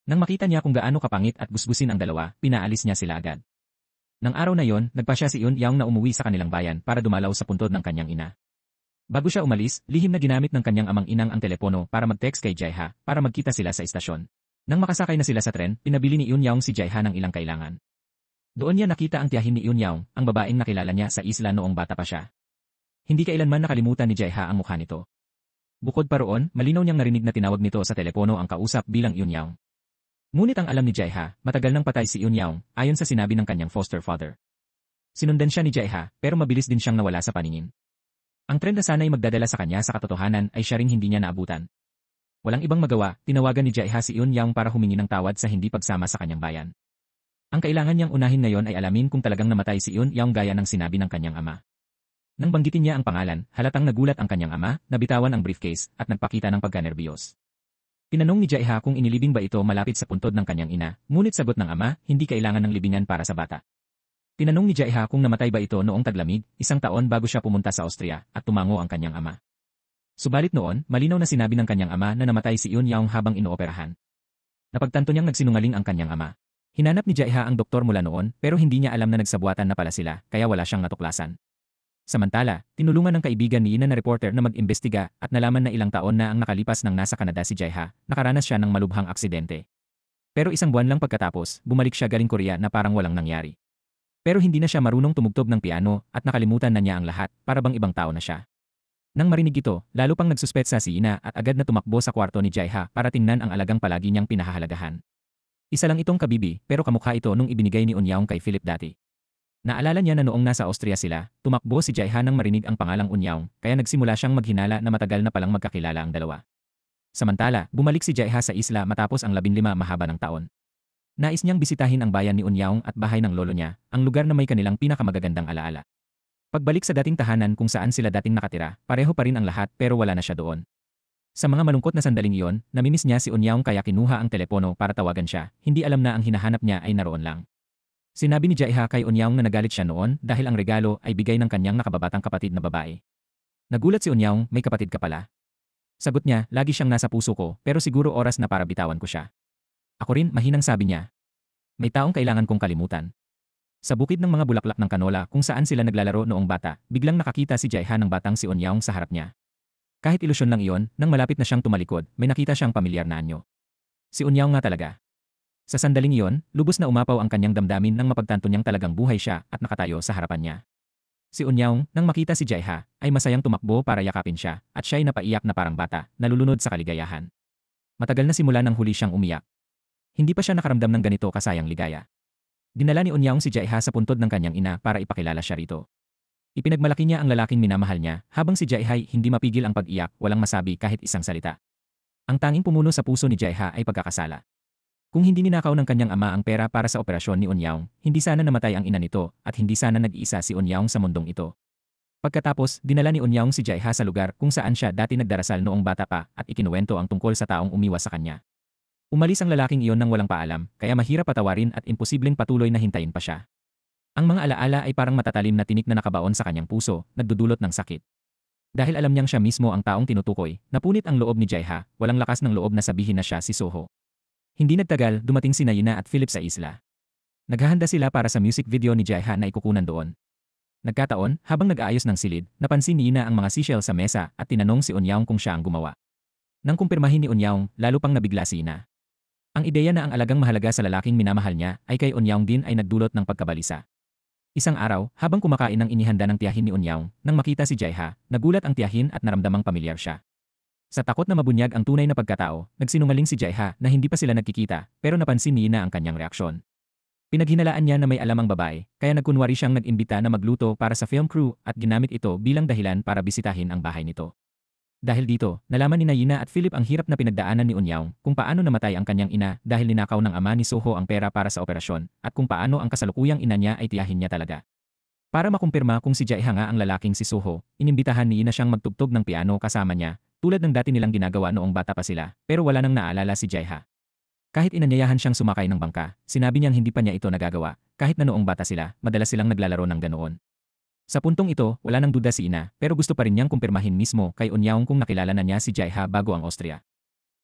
Nang makita niya kung gaano kapangit at busbusin ang dalawa, pinaalis niya sila agad. Nang araw na yon, nagpasya si Eun Yaong na umuwi sa kanilang bayan para dumalaw sa puntod ng kanyang ina. Bago siya umalis, lihim na ginamit ng kanyang amang inang ang telepono para mag-text kay Jae-ha para magkita sila sa istasyon. Nang makasakay na sila sa tren, pinabili ni Eun Yaong si Jae-ha ng ilang kailangan. Doon niya nakita ang tiyahin ni Eun Yaong, ang babaeng nakilala niya sa isla noong bata pa siya. Hindi kailanman nakalimutan ni Jae-ha ang mukha nito. Bukod pa roon, malinaw niyang narinig na tinawag nito sa telepono ang kausap bilang Eun Yaong. Ngunit ang alam ni Jae-ha, matagal nang patay si Eun Yaong, ayon sa sinabi ng kanyang foster father. Sinundan siya ni Jae-ha, pero mabilis din siyang nawala sa paningin. Ang trend na sana'y magdadala sa kanya sa katotohanan ay siya ring hindi niya naabutan. Walang ibang magawa, tinawagan ni Jae-ha si Eun Yaong para humingi ng tawad sa hindi pagsama sa kanyang bayan. Ang kailangan niyang unahin ngayon ay alamin kung talagang namatay si Eun Yaong gaya ng sinabi ng kanyang ama. Nang banggitin niya ang pangalan, halatang nagulat ang kanyang ama, nabitawan ang briefcase, at nagpakita ng pagkanerbiyos. Tinanong ni Jae-ha kung inilibing ba ito malapit sa puntod ng kanyang ina, ngunit sagot ng ama, hindi kailangan ng libingan para sa bata. Tinanong ni Jae-ha kung namatay ba ito noong taglamig, 1 taon bago siya pumunta sa Austria, at tumango ang kanyang ama. Subalit noon, malinaw na sinabi ng kanyang ama na namatay si Eun Yaong habang inooperahan. Napagtanto niyang nagsinungaling ang kanyang ama. Hinanap ni Jae-ha ang doktor mula noon, pero hindi niya alam na nagsabuatan na pala sila, kaya wala siyang natuklasan. Samantala, tinulungan ng kaibigan ni Ina na reporter na mag-imbestiga at nalaman na ilang taon na ang nakalipas nang nasa Canada si Jae-ha, nakaranas siya ng malubhang aksidente. Pero 1 buwan lang pagkatapos, bumalik siya galing Korea na parang walang nangyari. Pero hindi na siya marunong tumugtog ng piano at nakalimutan na niya ang lahat, para bang ibang tao na siya. Nang marinig ito, lalo pang nagsuspetsa si Ina at agad na tumakbo sa kwarto ni Jae-ha para tingnan ang alagang palagi niyang pinahahalagahan. Isa lang itong kabibi, pero kamukha ito nung ibinigay ni Eun Yaong kay Philip dati. Naalala niya na noong nasa Austria sila, tumakbo si Jae-ha nang marinig ang pangalang Eun Yaong, kaya nagsimula siyang maghinala na matagal na palang magkakilala ang dalawa. Samantala, bumalik si Jae-ha sa isla matapos ang 15 mahaba ng taon. Nais niyang bisitahin ang bayan ni Eun Yaong at bahay ng lolo niya, ang lugar na may kanilang pinakamagagandang alaala. Pagbalik sa dating tahanan kung saan sila dating nakatira, pareho pa rin ang lahat pero wala na siya doon. Sa mga malungkot na sandaling iyon, namimiss niya si Eun Yaong kaya kinuha ang telepono para tawagan siya, hindi alam na ang hinahanap niya ay naroon lang. Sinabi ni Jae-ha kay Eun Yaong na nagalit siya noon dahil ang regalo ay bigay ng kanyang nakababatang kapatid na babae. Nagulat si Eun Yaong, may kapatid ka pala. Sagot niya, lagi siyang nasa puso ko pero siguro oras na para bitawan ko siya. Ako rin, mahinang sabi niya. May taong kailangan kong kalimutan. Sa bukid ng mga bulaklak ng kanola kung saan sila naglalaro noong bata, biglang nakakita si Jae-ha ng batang si Eun Yaong sa harap niya. Kahit ilusyon lang iyon, nang malapit na siyang tumalikod, may nakita siyang pamilyar na anyo. Si Eun Yaong nga talaga. Sa sandaling iyon, lubos na umapaw ang kanyang damdamin nang mapagtanto niyang talagang buhay siya at nakatayo sa harapan niya. Si Eun Yaong, nang makita si Jae-ha, ay masayang tumakbo para yakapin siya at siya ay napaiyak na parang bata, nalulunod sa kaligayahan. Matagal na simula nang huli siyang umiyak. Hindi pa siya nakaramdam ng ganito kasayang ligaya. Dinala ni Eun Yaong si Jae-ha sa puntod ng kanyang ina para ipakilala siya rito. Ipinagmalaki niya ang lalaking minamahal niya, habang si Jae-ha hindi mapigil ang pag-iyak, walang masabi kahit isang salita. Ang tanging pumuno sa puso ni Jae-ha ay pagkakasala. Kung hindi ninakaw ng kanyang ama ang pera para sa operasyon ni Eun Yaong, hindi sana namatay ang ina nito at hindi sana nag-iisa si Eun Yaong sa mundong ito. Pagkatapos, dinala ni Eun Yaong si Jae-ha sa lugar kung saan siya dati nagdarasal noong bata pa at ikinuwento ang tungkol sa taong umiwas sa kanya. Umalis ang lalaking iyon nang walang paalam, kaya mahirap patawarin at imposibleng patuloy na hintayin pa siya. Ang mga alaala ay parang matatalim na tinik na nakabaon sa kanyang puso, nagdudulot ng sakit. Dahil alam niyang siya mismo ang taong tinutukoy, napunit ang loob ni Jae-ha, walang lakas ng loob na sabihin na siya si Soho. Hindi nagtagal, dumating sina Ina at Philip sa isla. Naghahanda sila para sa music video ni Jae-ha na ikukunan doon. Nagkataon, habang nag-aayos ng silid, napansin ni Ina ang mga seashell sa mesa at tinanong si Eun Yaong kung siya ang gumawa. Nang kumpirmahin ni Eun Yaong, lalo pang nabigla si Ina. Ang ideya na ang alagang mahalaga sa lalaking minamahal niya ay kay Eun Yaong din ay nagdulot ng pagkabalisa. Isang araw, habang kumakain ng inihanda ng tiyahin ni Eun Yaong, nang makita si Jae-ha, nagulat ang tiyahin at naramdamang pamilyar siya. Sa takot na mabunyag ang tunay na pagkatao, nagsinungaling si Jae-ha na hindi pa sila nagkikita, pero napansin ni Ina ang kanyang reaksyon. Pinaghinalaan niya na may alam ang babae, kaya nagkunwari siyang nag-imbita na magluto para sa film crew at ginamit ito bilang dahilan para bisitahin ang bahay nito. Dahil dito, nalaman ni Ina at Philip ang hirap na pinagdaanan ni Eun Yaong, kung paano namatay ang kanyang ina dahil ninakaw ng ama ni Soho ang pera para sa operasyon, at kung paano ang kasalukuyang ina niya ay tiyahin niya talaga. Para makumpirma kung si Jae-ha nga ang lalaking si Soho, inimbitahan ni Ina siyang magtugtog ng piano kasama niya, tulad ng dati nilang ginagawa noong bata pa sila, pero wala nang naalala si Jae-ha. Kahit inanyayahan siyang sumakay ng bangka, sinabi niyang hindi pa niya ito nagagawa, kahit na noong bata sila, madalas silang naglalaro ng ganoon. Sa puntong ito, wala nang duda si Ina, pero gusto pa rin niyang kumpirmahin mismo kay Eun Yaong kung nakilala na niya si Jae-ha bago ang Austria.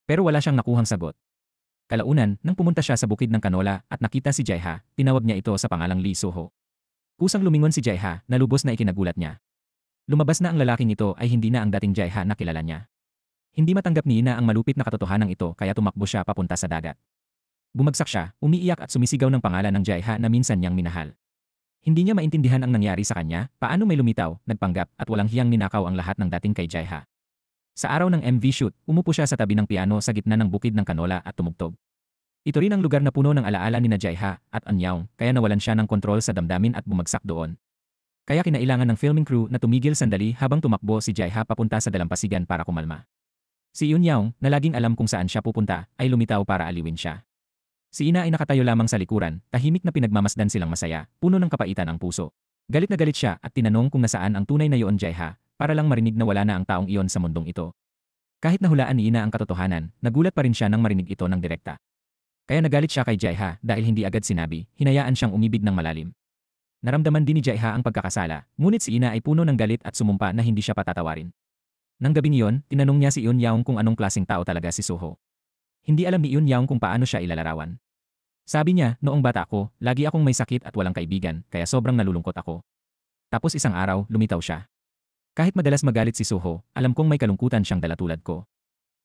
Pero wala siyang nakuhang sagot. Kalaunan, nang pumunta siya sa bukid ng Kanola at nakita si Jae-ha, tinawag niya ito sa pangalang Lee Soho. Kusang lumingon si Jae-ha na lubos na ikinagulat niya. Lumabas na ang lalaking ito ay hindi na ang dating Jae-ha na kilala niya. Hindi matanggap ni Ina ang malupit na katotohanan ito kaya tumakbo siya papunta sa dagat. Bumagsak siya, umiiyak at sumisigaw ng pangalan ng Jae-ha na minsan niyang minahal. Hindi niya maintindihan ang nangyari sa kanya, paano may lumitaw, nagpanggap at walang hiyang ninakaw ang lahat ng dating kay Jae-ha. Sa araw ng MV shoot, umupo siya sa tabi ng piano sa gitna ng bukid ng Kanola at tumugtog. Ito rin ang lugar na puno ng alaala ni Jae-ha at An-yaong, kaya nawalan siya ng kontrol sa damdamin at bumagsak doon. Kaya kinailangan ng filming crew na tumigil sandali habang tumakbo si Jae-ha papunta sa dalampasigan para kumalma. Si Eun-yaong, na laging alam kung saan siya pupunta, ay lumitaw para aliwin siya. Si Ina ay nakatayo lamang sa likuran, tahimik na pinagmamasdan silang masaya, puno ng kapaitan ang puso. Galit na galit siya at tinanong kung nasaan ang tunay na Yeon Jae-ha, para lang marinig na wala na ang taong iyon sa mundong ito. Kahit nahulaan ni Ina ang katotohanan, nagulat pa rin siya nang marinig ito ng direkta. Kaya nagalit siya kay Jae-ha dahil hindi agad sinabi, hinayaan siyang umibig ng malalim. Naramdaman din ni Jae-ha ang pagkakasala, ngunit si Ina ay puno ng galit at sumumpa na hindi siya patatawarin. Nang gabing iyon, tinanong niya si Eun-yaong kung anong klaseng tao talaga si Suho. Hindi alam ni Eun-yaong kung paano siya ilalarawan. Sabi niya, noong bata ako, lagi akong may sakit at walang kaibigan, kaya sobrang nalulungkot ako. Tapos isang araw, lumitaw siya. Kahit madalas magalit si Suho, alam kong may kalungkutan siyang dala tulad ko.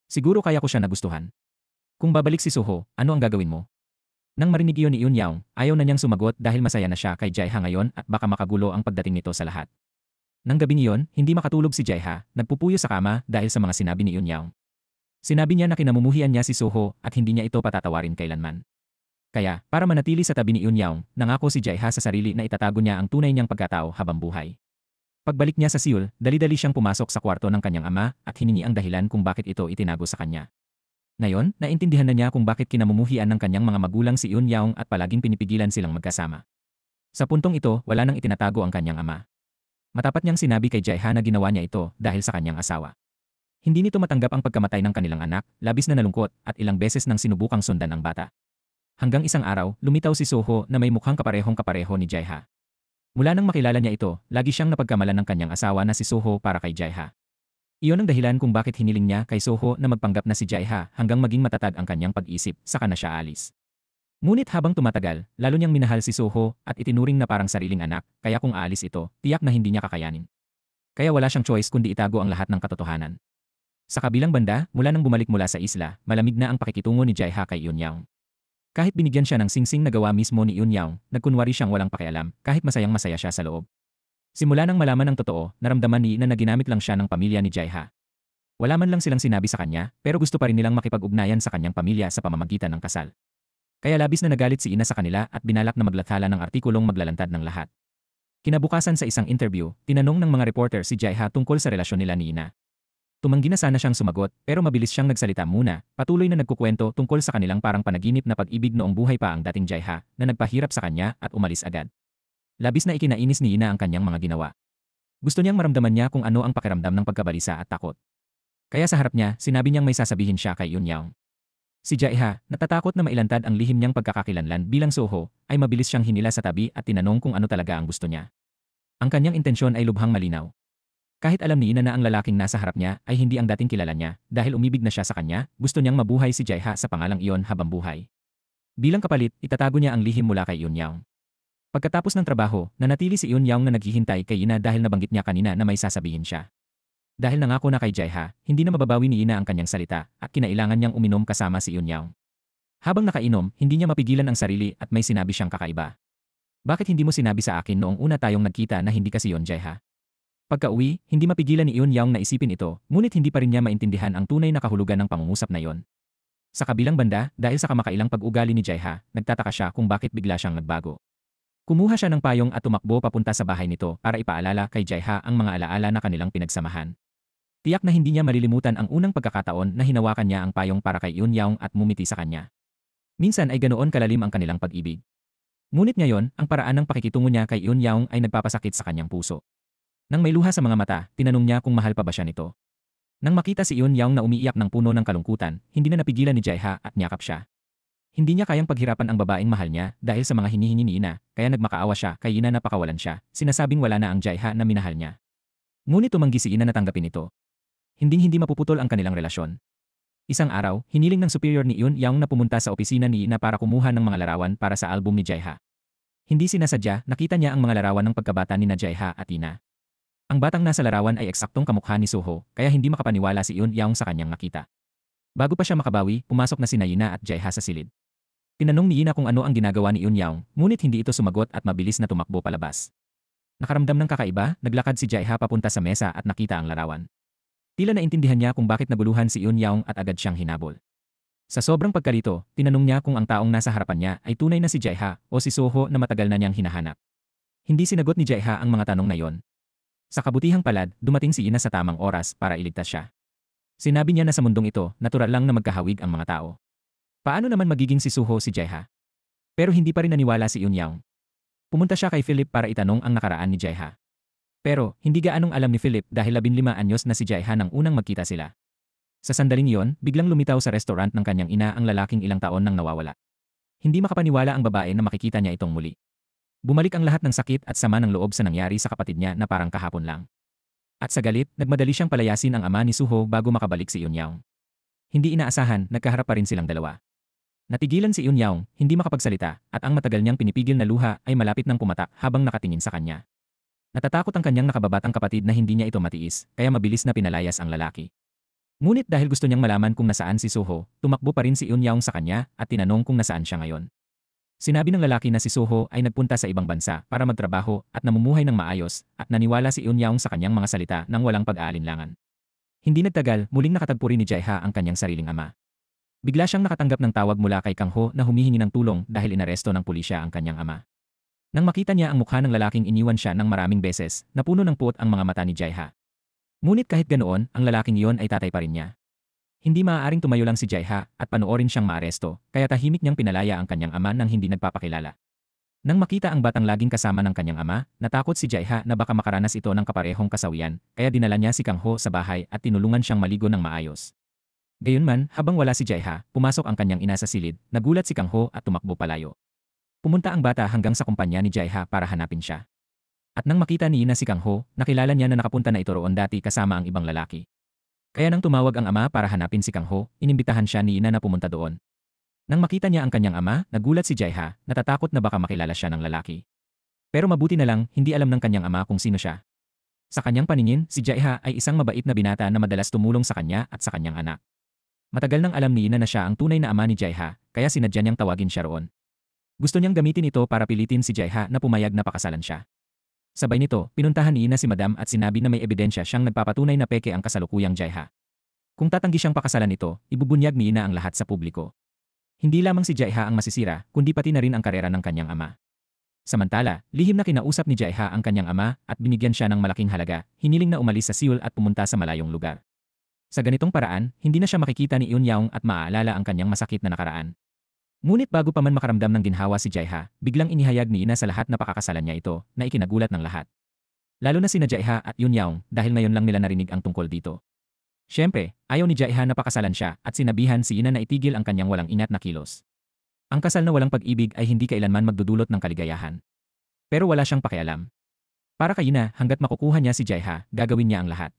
Siguro kaya ko siya nagustuhan. Kung babalik si Suho, ano ang gagawin mo? Nang marinig iyon ni Eun-yaong, ayaw na niyang sumagot dahil masaya na siya kay Jae-ha ngayon at baka makagulo ang pagdating nito sa lahat. Nang gabing iyon, hindi makatulog si Jae-ha, nagpupuyo sa kama dahil sa mga sinabi ni Eun-yaong. Sinabi niya na kinamumuhian niya si Suho at hindi niya ito patatawarin kailanman. Kaya, para manatili sa tabi ni Eun-yaong, nangako si Jae-ha sa sarili na itatago niya ang tunay niyang pagkatao habang buhay. Pagbalik niya sa Seoul, dali-dali siyang pumasok sa kwarto ng kanyang ama at hiningi ang dahilan kung bakit ito itinago sa kanya. Ngayon, naintindihan na niya kung bakit kinamumuhian ng kanyang mga magulang si Eun-yaong at palaging pinipigilan silang magkasama. Sa puntong ito, wala nang itinatago ang kanyang ama. Matapat niyang sinabi kay Jae-ha na ginawa niya ito dahil sa kanyang asawa. Hindi nito matanggap ang pagkamatay ng kanilang anak, labis na nalungkot at ilang beses nang sinubukang sundan ang bata. Hanggang isang araw, lumitaw si Suho na may mukhang kaparehong-kapareho ni Jae-ha. Mula nang makilala niya ito, lagi siyang napagkamalan ng kanyang asawa na si Suho para kay Jae-ha. Iyon ang dahilan kung bakit hiniling niya kay Suho na magpanggap na si Jae-ha hanggang maging matatag ang kanyang pag-isip, saka na siya alis. Ngunit habang tumatagal, lalo niyang minahal si Suho at itinuring na parang sariling anak, kaya kung aalis ito, tiyak na hindi niya kakayanin. Kaya wala siyang choice kundi itago ang lahat ng katotohanan. Sa kabilang banda, mula nang bumalik mula sa isla, malamig na ang pakikitungo ni Jae-ha kay Eun-yaong. Kahit binigyan siya ng singsing na gawa mismo ni Eun-yaong, nagkunwari siyang walang pakialam, kahit masayang-masaya siya sa loob. Simula nang malaman ang totoo, naramdaman ni Ina na ginamit lang siya ng pamilya ni Jae-ha. Wala man lang silang sinabi sa kanya, pero gusto pa rin nilang makipag-ugnayan sa kanyang pamilya sa pamamagitan ng kasal. Kaya labis na nagalit si Ina sa kanila at binalak na maglathala ng artikulong maglalantad ng lahat. Kinabukasan sa isang interview, tinanong ng mga reporter si Jae-ha tungkol sa relasyon nila ni Ina. Tumanggi na sana siyang sumagot, pero mabilis siyang nagsalita muna, patuloy na nagkukwento tungkol sa kanilang parang panaginip na pag-ibig noong buhay pa ang dating Jae-ha, na nagpahirap sa kanya at umalis agad. Labis na ikinainis ni Ina ang kanyang mga ginawa. Gusto niyang maramdaman niya kung ano ang pakiramdam ng pagkabalisa at takot. Kaya sa harap niya, sinabi niyang may sasabihin siya kay Eun-yaong. Si Jae-ha, natatakot na mailantad ang lihim niyang pagkakakilanlan bilang Suho, ay mabilis siyang hinila sa tabi at tinanong kung ano talaga ang gusto niya. Ang kanyang intensyon ay lubhang malinaw. Kahit alam ni Ina na ang lalaking nasa harap niya ay hindi ang dating kilala niya, dahil umibig na siya sa kanya, gusto niyang mabuhay si Jae-ha sa pangalang iyon habang buhay. Bilang kapalit, itatago niya ang lihim mula kay Eun-yaong. Pagkatapos ng trabaho, nanatili si Eun-yaong na naghihintay kay Ina dahil nabanggit niya kanina na may sasabihin siya. Dahil nangako na kay Jae-ha, hindi na mababawi ni Ina ang kanyang salita at kinailangan niyang uminom kasama si Eun-yaong. Habang nakainom, hindi niya mapigilan ang sarili at may sinabi siyang kakaiba. Bakit hindi mo sinabi sa akin noong una tayong nagkita na hindi kasi yon, Jae-ha? Pagka-uwi, hindi mapigilan ni Eun-yaong na isipin ito, ngunit hindi pa rin niya maintindihan ang tunay na kahulugan ng pangungusap na yon. Sa kabilang banda, dahil sa kamakailang pag-ugali ni Jae-ha, nagtataka siya kung bakit bigla siyang nagbago. Kumuha siya ng payong at tumakbo papunta sa bahay nito para ipaalala kay Jae-ha ang mga alaala na kanilang pinagsamahan. Tiyak na hindi niya malilimutan ang unang pagkakataon na hinawakan niya ang payong para kay Eun-yaong at mumiti sa kanya. Minsan ay ganoon kalalim ang kanilang pag-ibig. Ngunit ngayon, ang paraan ng pakikitungo niya kay Eun-yaong ay nagpapasakit sa kanyang puso. Nang may luha sa mga mata, tinanong niya kung mahal pa ba siya nito. Nang makita si Eun-yaong na umiiyak ng puno ng kalungkutan, hindi na napigilan ni Jae-ha at niyakap siya. Hindi niya kayang paghirapan ang babaeng mahal niya dahil sa mga hinihingi ni Ina, kaya nagmakaawa siya kay Ina na pakawalan siya, sinasabing wala na ang Jae-ha na minahal niya. Ngunit tumanggi si Ina na tanggapin ito. Hinding-hindi mapuputol ang kanilang relasyon. Isang araw, hiniling ng superior ni Eun-yaong na pumunta sa opisina ni Ina para kumuha ng mga larawan para sa album ni Jae-ha. Hindi sinasadya, nakita niya ang mga larawan ng pagkabata ni Jaeha at Ina. Ang batang nasa larawan ay eksaktong kamukha ni Suho, kaya hindi makapaniwala si Eun Yaong sa kanyang nakita. Bago pa siya makabawi, pumasok na sina Ina at Jaeha sa silid. Tinanong ni Ina kung ano ang ginagawa ni Eun Yaong, ngunit hindi ito sumagot at mabilis na tumakbo palabas. Nakaramdam ng kakaiba, naglakad si Jaeha papunta sa mesa at nakita ang larawan. Tila naintindihan niya kung bakit naguluhan si Eun Yaong at agad siyang hinabol. Sa sobrang pagkalito, tinanong niya kung ang taong nasa harapan niya ay tunay na si Jaeha o si Suho na matagal na niyang hinahanap. Hindi sinagot ni Jaeha ang mga tanong na iyon. Sa kabutihang palad, dumating si Ina sa tamang oras para iligtas siya. Sinabi niya na sa mundong ito, natural lang na magkahawig ang mga tao. Paano naman magiging si Suho si Jaeha? Pero hindi pa rin naniwala si Eun Yaong. Pumunta siya kay Philip para itanong ang nakaraan ni Jaeha. Pero, hindi gaanong alam ni Philip dahil 15 anyos na si Jaeha nang unang magkita sila. Sa sandaling iyon, biglang lumitaw sa restaurant ng kanyang ina ang lalaking ilang taon nang nawawala. Hindi makapaniwala ang babae na makikita niya itong muli. Bumalik ang lahat ng sakit at sama ng loob sa nangyari sa kapatid niya na parang kahapon lang. At sa galit, nagmadali siyang palayasin ang ama ni Suho bago makabalik si Eun Yaong. Hindi inaasahan, nagkaharap pa rin silang dalawa. Natigilan si Eun Yaong, hindi makapagsalita, at ang matagal niyang pinipigil na luha ay malapit ng pumatak habang nakatingin sa kanya. Natatakot ang kanyang nakababatang kapatid na hindi niya ito matiis, kaya mabilis na pinalayas ang lalaki. Ngunit dahil gusto niyang malaman kung nasaan si Suho, tumakbo pa rin si Eun Yaong sa kanya at tinanong kung nasaan siya ngayon. Sinabi ng lalaki na si Suho ay nagpunta sa ibang bansa para magtrabaho at namumuhay ng maayos at naniwala si Eun Yaong sa kanyang mga salita nang walang pag-aalinlangan. Hindi nagtagal, muling nakatagpo rin ni Jaeha ang kanyang sariling ama. Bigla siyang nakatanggap ng tawag mula kay Kang Ho na humihingi ng tulong dahil inaresto ng pulisya ang kanyang ama. Nang makita niya ang mukha ng lalaking iniwan siya ng maraming beses, napuno ng puot ang mga mata ni Jaeha. Ngunit kahit ganoon, ang lalaking iyon ay tatay pa rin niya. Hindi maaaring tumayo lang si Jaeha at panoorin siyang maaresto, kaya tahimik niyang pinalaya ang kanyang ama nang hindi nagpapakilala. Nang makita ang batang laging kasama ng kanyang ama, natakot si Jaeha na baka makaranas ito ng kaparehong kasawian, kaya dinala niya si Kang Ho sa bahay at tinulungan siyang maligo ng maayos. Gayunman, habang wala si Jaeha, pumasok ang kanyang ina sa silid, nagulat si Kang Ho at tumakbo palayo. Pumunta ang bata hanggang sa kumpanya ni Jaeha para hanapin siya. At nang makita ni Ina si Kang Ho, nakilala niya na nakapunta na ito roon dati kasama ang ibang lalaki. Kaya nang tumawag ang ama para hanapin si Kang Ho, inimbitahan siya ni Ina na pumunta doon. Nang makita niya ang kanyang ama, nagulat si Jaeha, natatakot na baka makilala siya ng lalaki. Pero mabuti na lang, hindi alam ng kanyang ama kung sino siya. Sa kanyang paningin, si Jaeha ay isang mabait na binata na madalas tumulong sa kanya at sa kanyang anak. Matagal nang alam ni Ina na siya ang tunay na ama ni Jaeha, kaya sinadya niyang tawagin siya roon. Gusto niyang gamitin ito para pilitin si Jaeha na pumayag na pakasalan siya. Sabay nito, pinuntahan ni Ina si Madam at sinabi na may ebidensya siyang nagpapatunay na peke ang kasalukuyang Jaeha. Kung tatanggi siyang pakasalan ito, ibubunyag ni Ina ang lahat sa publiko. Hindi lamang si Jaeha ang masisira, kundi pati na rin ang karera ng kanyang ama. Samantala, lihim na kinausap ni Jaeha ang kanyang ama at binigyan siya ng malaking halaga, hiniling na umalis sa Seoul at pumunta sa malayong lugar. Sa ganitong paraan, hindi na siya makikita ni Eun Yaong at maaalala ang kanyang masakit na nakaraan. Ngunit bago pa man makaramdam ng ginhawa si Jaeha, biglang inihayag ni Ina sa lahat na pakakasalan niya ito, na ikinagulat ng lahat. Lalo na sina Jaeha at Eun Yaong dahil ngayon lang nila narinig ang tungkol dito. Siyempre, ayaw ni Jaeha na pakasalan siya at sinabihan si Ina na itigil ang kanyang walang inat na kilos. Ang kasal na walang pag-ibig ay hindi kailanman magdudulot ng kaligayahan. Pero wala siyang pakialam. Para kay Ina, hanggat makukuha niya si Jaeha, gagawin niya ang lahat.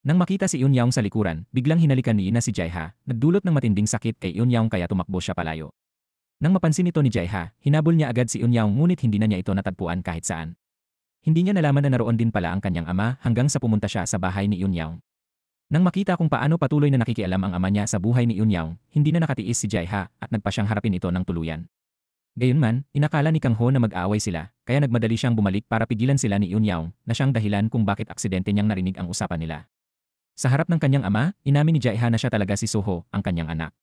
Nang makita si Eun Yaong sa likuran, biglang hinalikan ni Ina si Jaeha, nagdulot ng matinding sakit kay Eun Yaong kaya tumakbo siya palayo. Nang mapansin ito ni Jaeha, hinabol niya agad si Eun Yaong ngunit hindi na niya ito natagpuan kahit saan. Hindi niya nalaman na naroon din pala ang kanyang ama hanggang sa pumunta siya sa bahay ni Eun Yaong. Nang makita kung paano patuloy na nakikialam ang ama niya sa buhay ni Eun Yaong, hindi na nakatiis si Jaeha at nagpa siyang harapin ito ng tuluyan. Gayunman, inakala ni Kang Ho na mag-aaway sila, kaya nagmadali siyang bumalik para pigilan sila ni Eun Yaong na siyang dahilan kung bakit aksidente niyang narinig ang usapan nila. Sa harap ng kanyang ama, inamin ni Jaeha na siya talaga si Suho, ang kanyang anak.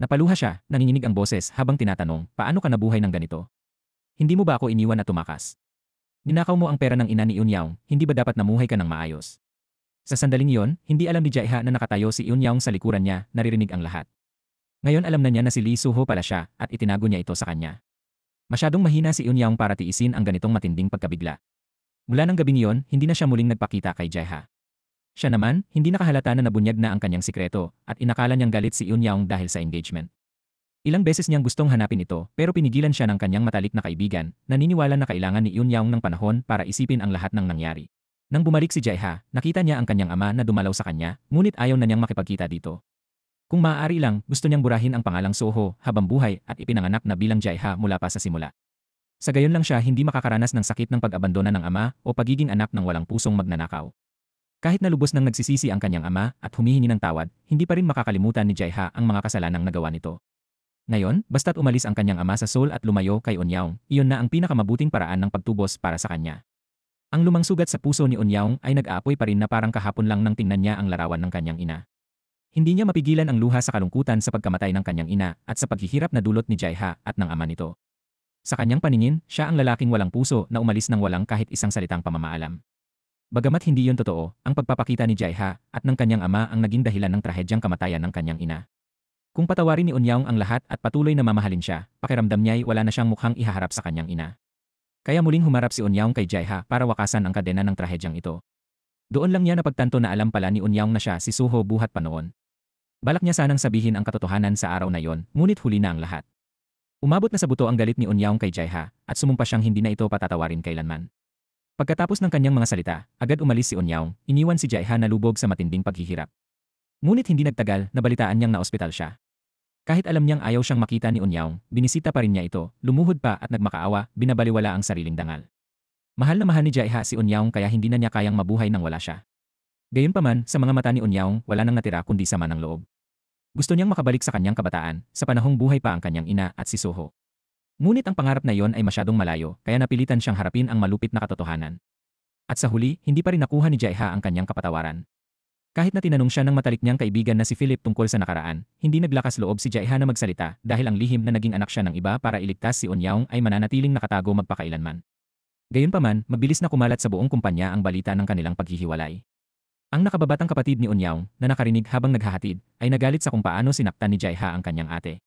Napaluha siya, nanginginig ang boses habang tinatanong, paano ka nabuhay ng ganito? Hindi mo ba ako iniwan at tumakas? Ninakaw mo ang pera ng ina ni Eun Yaong, hindi ba dapat namuhay ka ng maayos? Sa sandaling iyon, hindi alam ni Jaeha na nakatayo si Eun Yaong sa likuran niya, naririnig ang lahat. Ngayon alam na niya na si Lee Suho pala siya at itinago niya ito sa kanya. Masyadong mahina si Eun Yaong para tiisin ang ganitong matinding pagkabigla. Mula ng gabing iyon, hindi na siya muling nagpakita kay Jaeha. Siya naman, hindi nakahalata na nabunyag na ang kanyang sikreto at inakala niyang galit si Eun Yaong dahil sa engagement. Ilang beses niyang gustong hanapin ito pero pinigilan siya ng kanyang matalik na kaibigan, naniniwala na kailangan ni Eun Yaong ng panahon para isipin ang lahat ng nangyari. Nang bumalik si Jaeha, nakita niya ang kanyang ama na dumalaw sa kanya, ngunit ayaw na niyang makipagkita dito. Kung maaari lang, gusto niyang burahin ang pangalang Suho habang buhay at ipinanganak na bilang Jaeha mula pa sa simula. Sa gayon lang siya hindi makakaranas ng sakit ng pag-abandona ng ama o pagiging anak ng walang pusong magnanakaw. Kahit na lubos nang nagsisisi ang kanyang ama at humihingi ng tawad, hindi pa rin makakalimutan ni Jaeha ang mga kasalanang nagawa nito. Ngayon, basta't umalis ang kanyang ama sa Seoul at lumayo kay Eunyaung, iyon na ang pinakamabuting paraan ng pagtubos para sa kanya. Ang lumang sugat sa puso ni Eunyaung ay nag-aapoy pa rin na parang kahapon lang nang tingnan niya ang larawan ng kanyang ina. Hindi niya mapigilan ang luha sa kalungkutan sa pagkamatay ng kanyang ina at sa paghihirap na dulot ni Jaeha at ng ama nito. Sa kanyang paningin, siya ang lalaking walang puso na umalis ng walang kahit isang salitang pamamaalam. Bagamat hindi yon totoo, ang pagpapakita ni Jaeha at ng kanyang ama ang naging dahilan ng trahedyang kamatayan ng kanyang ina. Kung patawarin ni Eunyaung ang lahat at patuloy na mamahalin siya, pakiramdam niya'y wala na siyang mukhang ihaharap sa kanyang ina. Kaya muling humarap si Eunyaung kay Jaeha para wakasan ang kadena ng trahedyang ito. Doon lang niya napagtanto na alam pala ni Eunyaung na siya si Suho buhat pa noon. Balak niya sanang sabihin ang katotohanan sa araw na yon, ngunit huli na ang lahat. Umabot na sa buto ang galit ni Eunyaung kay Jaeha at sumumpa siyang hindi na ito patatawarin kailanman. Pagkatapos ng kanyang mga salita, agad umalis si Eunyaung, iniwan si Jaeha na lubog sa matinding paghihirap. Ngunit hindi nagtagal, nabalitaan niyang naospital siya. Kahit alam niyang ayaw siyang makita ni Eunyaung, binisita pa rin niya ito, lumuhod pa at nagmakaawa, binabaliwala ang sariling dangal. Mahal na mahal ni Jaeha si Eunyaung kaya hindi na niya kayang mabuhay nang wala siya. Gayunpaman, sa mga mata ni Eunyaung, wala nang natira kundi sama ng loob. Gusto niyang makabalik sa kanyang kabataan, sa panahong buhay pa ang kanyang ina at si Suho. Ngunit ang pangarap na iyon ay masyadong malayo, kaya napilitan siyang harapin ang malupit na katotohanan. At sa huli, hindi pa rin nakuha ni Jaeha ang kanyang kapatawaran. Kahit na tinanong siya ng matalik niyang kaibigan na si Philip tungkol sa nakaraan, hindi naglakas loob si Jaeha na magsalita dahil ang lihim na naging anak siya ng iba para iligtas si Eunyaung ay mananatiling nakatago magpakailanman. Gayunpaman, mabilis na kumalat sa buong kumpanya ang balita ng kanilang paghihiwalay. Ang nakababatang kapatid ni Eunyaung na nakarinig habang naghahatid ay nagalit sa kung paano sinaktan ni Jaeha ang kanyang ate.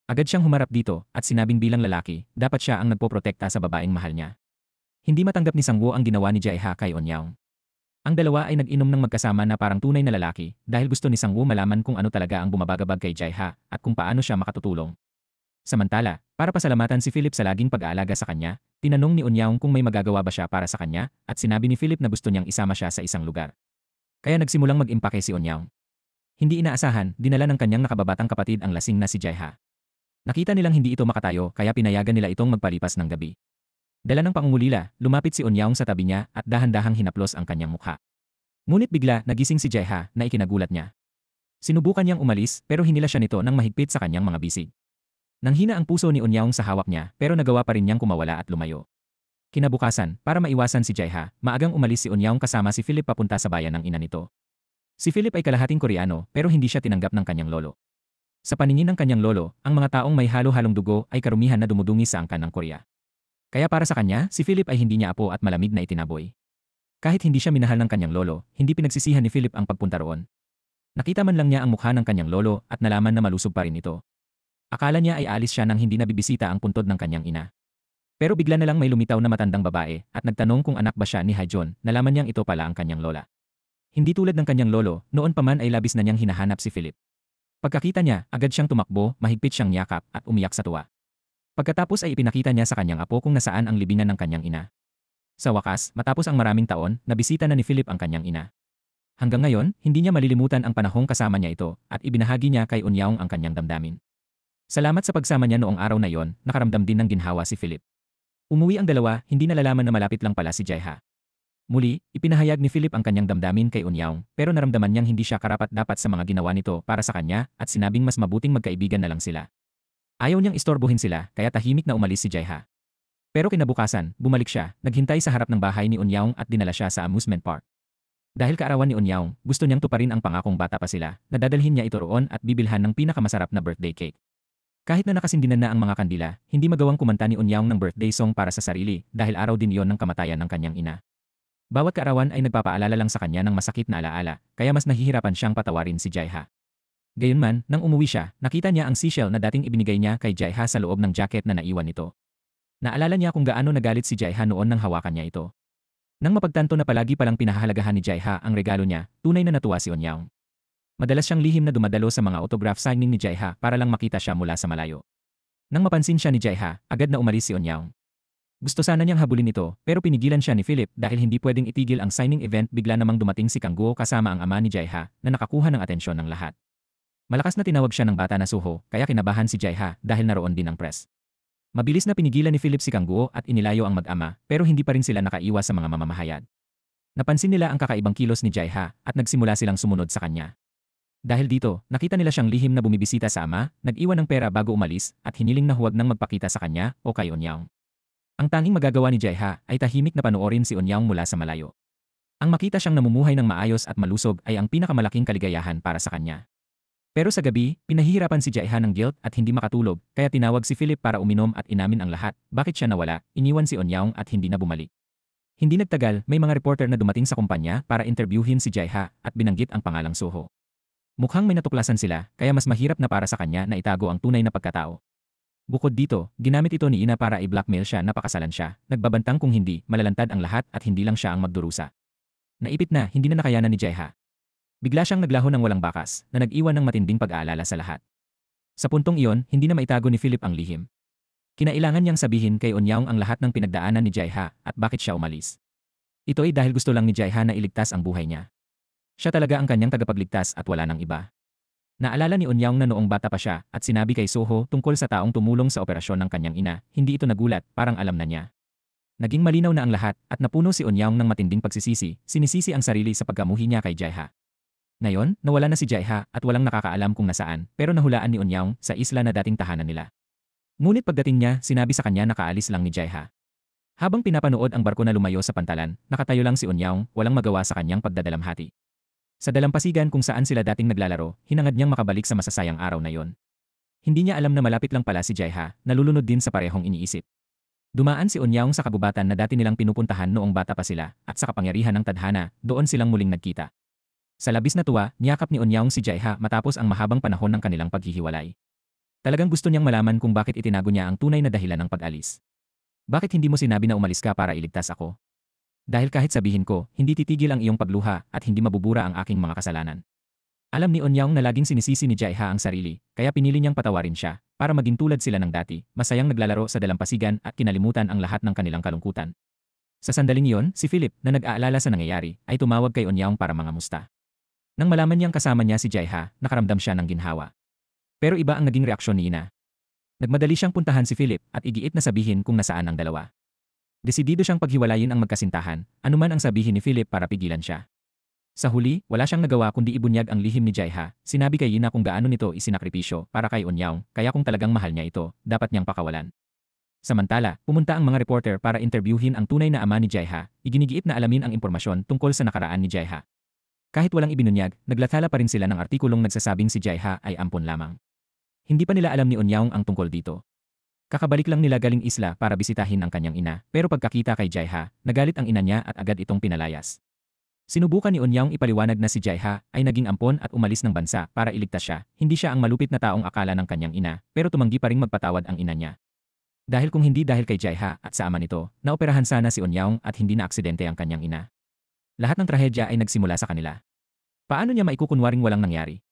Agad siyang humarap dito at sinabing bilang lalaki, dapat siya ang nagpoprotekta sa babaeng mahal niya. Hindi matanggap ni Sangwoo ang ginawa ni Jaeha kay Eunyaung. Ang dalawa ay nag-inom ng magkasama na parang tunay na lalaki dahil gusto ni Sangwoo malaman kung ano talaga ang bumabagabag kay Jaeha at kung paano siya makatutulong. Samantala, para pasalamatan si Philip sa laging pag-aalaga sa kanya, tinanong ni Eunyaung kung may magagawa ba siya para sa kanya at sinabi ni Philip na gusto niyang isama siya sa isang lugar. Kaya nagsimulang mag-impake si Eunyaung. Hindi inaasahan, dinala ng kanyang nakababatang kapatid ang lasing na si Jaeha. Nakita nilang hindi ito makatayo kaya pinayagan nila itong magpalipas ng gabi. Dala ng pangungulila, lumapit si Eunyaung sa tabi niya at dahan-dahang hinaplos ang kanyang mukha. Ngunit bigla nagising si Jaeha na ikinagulat niya. Sinubukan niyang umalis pero hinila siya nito ng mahigpit sa kanyang mga bisig. Nanghina ang puso ni Eunyaung sa hawak niya pero nagawa pa rin niyang kumawala at lumayo. Kinabukasan, para maiwasan si Jaeha, maagang umalis si Eunyaung kasama si Philip papunta sa bayan ng ina nito. Si Philip ay kalahating Koreano pero hindi siya tinanggap ng kanyang lolo. Sa paningin ng kanyang lolo, ang mga taong may halo-halong dugo ay karumihan na dumudungi sa angkan ng Korea. Kaya para sa kanya, si Philip ay hindi niya apo at malamig na itinaboy. Kahit hindi siya minahal ng kanyang lolo, hindi pinagsisihan ni Philip ang pagpunta roon. Nakita man lang niya ang mukha ng kanyang lolo at nalaman na malusog pa rin ito. Akala niya ay aalis siya nang hindi nabibisita ang puntod ng kanyang ina. Pero bigla na lang may lumitaw na matandang babae at nagtanong kung anak ba siya ni Haejon, nalaman niyang ito pala ang kanyang lola. Hindi tulad ng kanyang lolo, noon pa man ay labis na niyang hinahanap si Philip. Pagkakita niya, agad siyang tumakbo, mahigpit siyang niyakap at umiyak sa tuwa. Pagkatapos ay ipinakita niya sa kanyang apo kung nasaan ang libingan ng kanyang ina. Sa wakas, matapos ang maraming taon, nabisita na ni Philip ang kanyang ina. Hanggang ngayon, hindi niya malilimutan ang panahong kasama niya ito at ibinahagi niya kay Eunyaung ang kanyang damdamin. Salamat sa pagsama niya noong araw na yon, nakaramdam din ng ginhawa si Philip. Umuwi ang dalawa, hindi nalalaman na malapit lang pala si Jaeha. Muli, ipinahayag ni Philip ang kanyang damdamin kay Eunyaung pero naramdaman niyang hindi siya karapat-dapat sa mga ginawa nito para sa kanya at sinabing mas mabuting magkaibigan na lang sila. Ayaw niyang istorbohin sila kaya tahimik na umalis si Jaeha. Pero kinabukasan, bumalik siya, naghintay sa harap ng bahay ni Eunyaung at dinala siya sa amusement park. Dahil kaarawan ni Eunyaung, gusto niyang tuparin ang pangakong bata pa sila, nadadalhin niya ito roon at bibilhan ng pinakamasarap na birthday cake. Kahit na nakasindinan na ang mga kandila, hindi magawang kumanta ni Eunyaung ng birthday song para sa sarili dahil araw din iyon ng kamatayan ng kanyang ina. Bawat kaarawan ay nagpapaalala lang sa kanya ng masakit na alaala, kaya mas nahihirapan siyang patawarin si Jaeha. Gayunman, nang umuwi siya, nakita niya ang seashell na dating ibinigay niya kay Jaeha sa loob ng jacket na naiwan nito. Naalala niya kung gaano nagalit si Jaeha noon nang hawakan niya ito. Nang mapagtanto na palagi palang pinahahalagahan ni Jaeha ang regalo niya, tunay na natuwa si Eunyaung. Madalas siyang lihim na dumadalo sa mga autograph signing ni Jaeha para lang makita siya mula sa malayo. Nang mapansin siya ni Jaeha, agad na umalis si Eunyaung. Gusto sana niyang habulin ito, pero pinigilan siya ni Philip dahil hindi pwedeng itigil ang signing event. Bigla namang dumating si Kangguo kasama ang ama ni Jaeha na nakakuha ng atensyon ng lahat. Malakas na tinawag siya ng bata na Suho, kaya kinabahan si Jaeha dahil naroon din ang press. Mabilis na pinigilan ni Philip si Kang Guo at inilayo ang mag-ama, pero hindi pa rin sila nakaiwas sa mga mamamahayag. Napansin nila ang kakaibang kilos ni Jaiha at nagsimula silang sumunod sa kanya. Dahil dito, nakita nila siyang lihim na bumibisita sa ama, nag-iwan ng pera bago umalis at hiniling na huwag nang magpakita sa kanya o kay Onyaong. Ang tanging magagawa ni Jaiha ay tahimik na panoorin si Onyaong mula sa malayo. Ang makita siyang namumuhay ng maayos at malusog ay ang pinakamalaking kaligayahan para sa kanya. Pero sa gabi, pinahihirapan si Jaiha ng guilt at hindi makatulog, kaya tinawag si Philip para uminom at inamin ang lahat, bakit siya nawala, iniwan si Onyaong at hindi na bumalik. Hindi nagtagal, may mga reporter na dumating sa kumpanya para interviewin si Jaiha at binanggit ang pangalang Soho. Mukhang may natuklasan sila, kaya mas mahirap na para sa kanya na itago ang tunay na pagkatao. Bukod dito, ginamit ito ni Ina para i-blackmail siya na pakasalan siya, nagbabantang kung hindi, malalantad ang lahat at hindi lang siya ang magdurusa. Naipit na, hindi na nakayanan ni Jaiha. Bigla siyang naglaho ng walang bakas, na nag-iwan ng matinding pag-aalala sa lahat. Sa puntong iyon, hindi na maitago ni Philip ang lihim. Kinailangan niyang sabihin kay Onyaong ang lahat ng pinagdaanan ni Jaiha at bakit siya umalis. Ito ay dahil gusto lang ni Jaiha na iligtas ang buhay niya. Siya talaga ang kanyang tagapagligtas at wala nang iba. Naalala ni Onyaong na noong bata pa siya at sinabi kay Soho tungkol sa taong tumulong sa operasyon ng kanyang ina, hindi ito nagulat, parang alam na niya. Naging malinaw na ang lahat at napuno si Onyaong ng matinding pagsisisi, sinisisi ang sarili sa pagkamuhi niya kay Jaiha. Ngayon, nawala na si Jaiha at walang nakakaalam kung nasaan, pero nahulaan ni Onyaong sa isla na dating tahanan nila. Ngunit pagdating niya, sinabi sa kanya na kaalis lang ni Jaiha. Habang pinapanood ang barko na lumayo sa pantalan, nakatayo lang si Onyaong, walang magawa sa kanyang pagdadalamhati. Sa dalampasigan kung saan sila dating naglalaro, hinangad niyang makabalik sa masasayang araw na yon. Hindi niya alam na malapit lang pala si Jaiha, nalulunod din sa parehong iniisip. Dumaan si Onyaong sa kabubatan na dati nilang pinupuntahan noong bata pa sila, at sa kapangyarihan ng tadhana, doon silang muling nagkita. Sa labis na tuwa, niyakap ni Onyaong si Jaiha matapos ang mahabang panahon ng kanilang paghihiwalay. Talagang gusto niyang malaman kung bakit itinago niya ang tunay na dahilan ng pag-alis. Bakit hindi mo sinabi na umalis ka para iligtas ako? Dahil kahit sabihin ko, hindi titigil ang iyong pagluha at hindi mabubura ang aking mga kasalanan. Alam ni Onyaong na laging sinisisi ni Jaiha ang sarili, kaya pinili niyang patawarin siya, para maging tulad sila ng dati, masayang naglalaro sa dalampasigan at kinalimutan ang lahat ng kanilang kalungkutan. Sa sandaling iyon, si Philip, na nag-aalala sa nangyayari, ay tumawag kay Onyaong para mangamusta. Nang malaman niyang kasama niya si Jaiha, nakaramdam siya ng ginhawa. Pero iba ang naging reaksyon ni Ina. Nagmadali siyang puntahan si Philip at igiit na sabihin kung nasaan ang dalawa. Desidido siyang paghiwalayin ang magkasintahan, anuman ang sabihin ni Philip para pigilan siya. Sa huli, wala siyang nagawa kundi ibunyag ang lihim ni Jaiha, sinabi kay Ina kung gaano nito isinakripisyo para kay Onyaong, kaya kung talagang mahal niya ito, dapat niyang pakawalan. Samantala, pumunta ang mga reporter para interviewin ang tunay na ama ni Jaiha, iginigiit na alamin ang impormasyon tungkol sa nakaraan ni Jaiha. Kahit walang ibinunyag, naglathala pa rin sila ng artikulong nagsasabing si Jaiha ay ampon lamang. Hindi pa nila alam ni Onyaong ang tungkol dito. Kakabalik lang nila galing isla para bisitahin ang kanyang ina, pero pagkakita kay Jaiha, nagalit ang ina niya at agad itong pinalayas. Sinubukan ni Onyaong ipaliwanag na si Jaiha ay naging ampon at umalis ng bansa para iligtas siya, hindi siya ang malupit na taong akala ng kanyang ina, pero tumanggi pa ring magpatawad ang ina niya. Dahil kung hindi dahil kay Jaiha at sa ama nito, naoperahan sana si Onyaong at hindi na aksidente ang kanyang ina. Lahat ng trahedya ay nagsimula sa kanila. Paano niya maikukunwaring walang nangyari?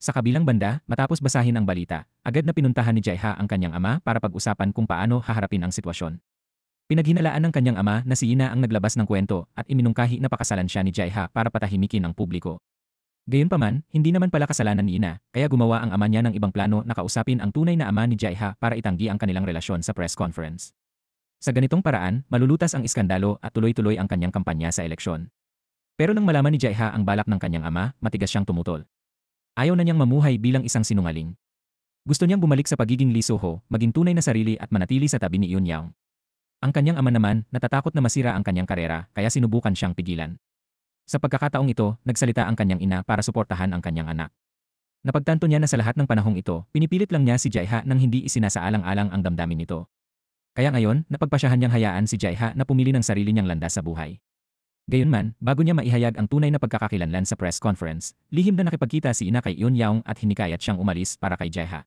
Sa kabilang banda, matapos basahin ang balita, agad na pinuntahan ni Jaiha ang kanyang ama para pag-usapan kung paano haharapin ang sitwasyon. Pinaghinalaan ng kanyang ama na si Ina ang naglabas ng kwento at iminungkahi na pakasalan siya ni Jaiha para patahimikin ang publiko. Gayunpaman, hindi naman pala kasalanan ni Ina, kaya gumawa ang ama niya ng ibang plano na kausapin ang tunay na ama ni Jaiha para itanggi ang kanilang relasyon sa press conference. Sa ganitong paraan, malulutas ang iskandalo at tuloy-tuloy ang kanyang kampanya sa eleksyon. Pero nang malaman ni Jaiha ang balak ng kanyang ama, matigas siyang tumutol. Ayaw na niyang mamuhay bilang isang sinungaling. Gusto niyang bumalik sa pagiging Lee Soho, maging tunay na sarili at manatili sa tabi ni Eunyoung. Ang kanyang ama naman, natatakot na masira ang kanyang karera, kaya sinubukan siyang pigilan. Sa pagkakataong ito, nagsalita ang kanyang ina para suportahan ang kanyang anak. Napagtanto niya na sa lahat ng panahong ito, pinipilit lang niya si Jaiha nang hindi isinasaalang-alang ang damdamin nito. Kaya ngayon, napagpasyahan niyang hayaan si Jaiha na pumili ng sarili niyang landas sa buhay. Gayunman, bago niya maihayag ang tunay na pagkakakilanlan sa press conference, lihim na nakipagkita si Ina kay Eunyoung at hinikayat siyang umalis para kay Jaiha.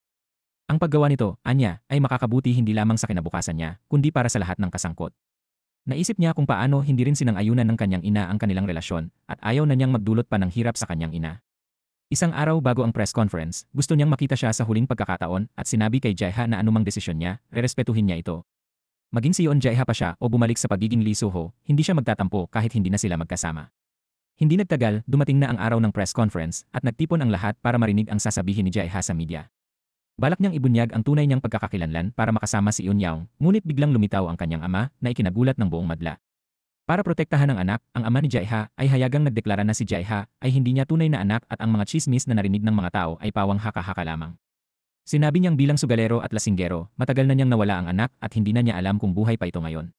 Ang paggawa nito, anya, ay makakabuti hindi lamang sa kinabukasan niya, kundi para sa lahat ng kasangkot. Naisip niya kung paano hindi rin sinang-ayunan ng kanyang ina ang kanilang relasyon at ayaw na niyang magdulot pa ng hirap sa kanyang ina. Isang araw bago ang press conference, gusto niyang makita siya sa huling pagkakataon at sinabi kay Jaiha na anumang desisyon niya, rerespetuhin niya ito. Maging si Jaiha pa siya o bumalik sa pagiging Lee Soho, hindi siya magtatampo kahit hindi na sila magkasama. Hindi nagtagal, dumating na ang araw ng press conference at nagtipon ang lahat para marinig ang sasabihin ni Jaiha sa media. Balak niyang ibunyag ang tunay niyang pagkakakilanlan para makasama si Yun-yang, ngunit biglang lumitaw ang kanyang ama na ikinagulat ng buong madla. Para protektahan ang anak, ang ama ni Jae-ha ay hayagang nagdeklara na si Jae-ha ay hindi niya tunay na anak at ang mga tsismis na narinig ng mga tao ay pawang haka-haka lamang. Sinabi niyang bilang sugalero at lasinggero, matagal na niyang nawala ang anak at hindi na niya alam kung buhay pa ito ngayon.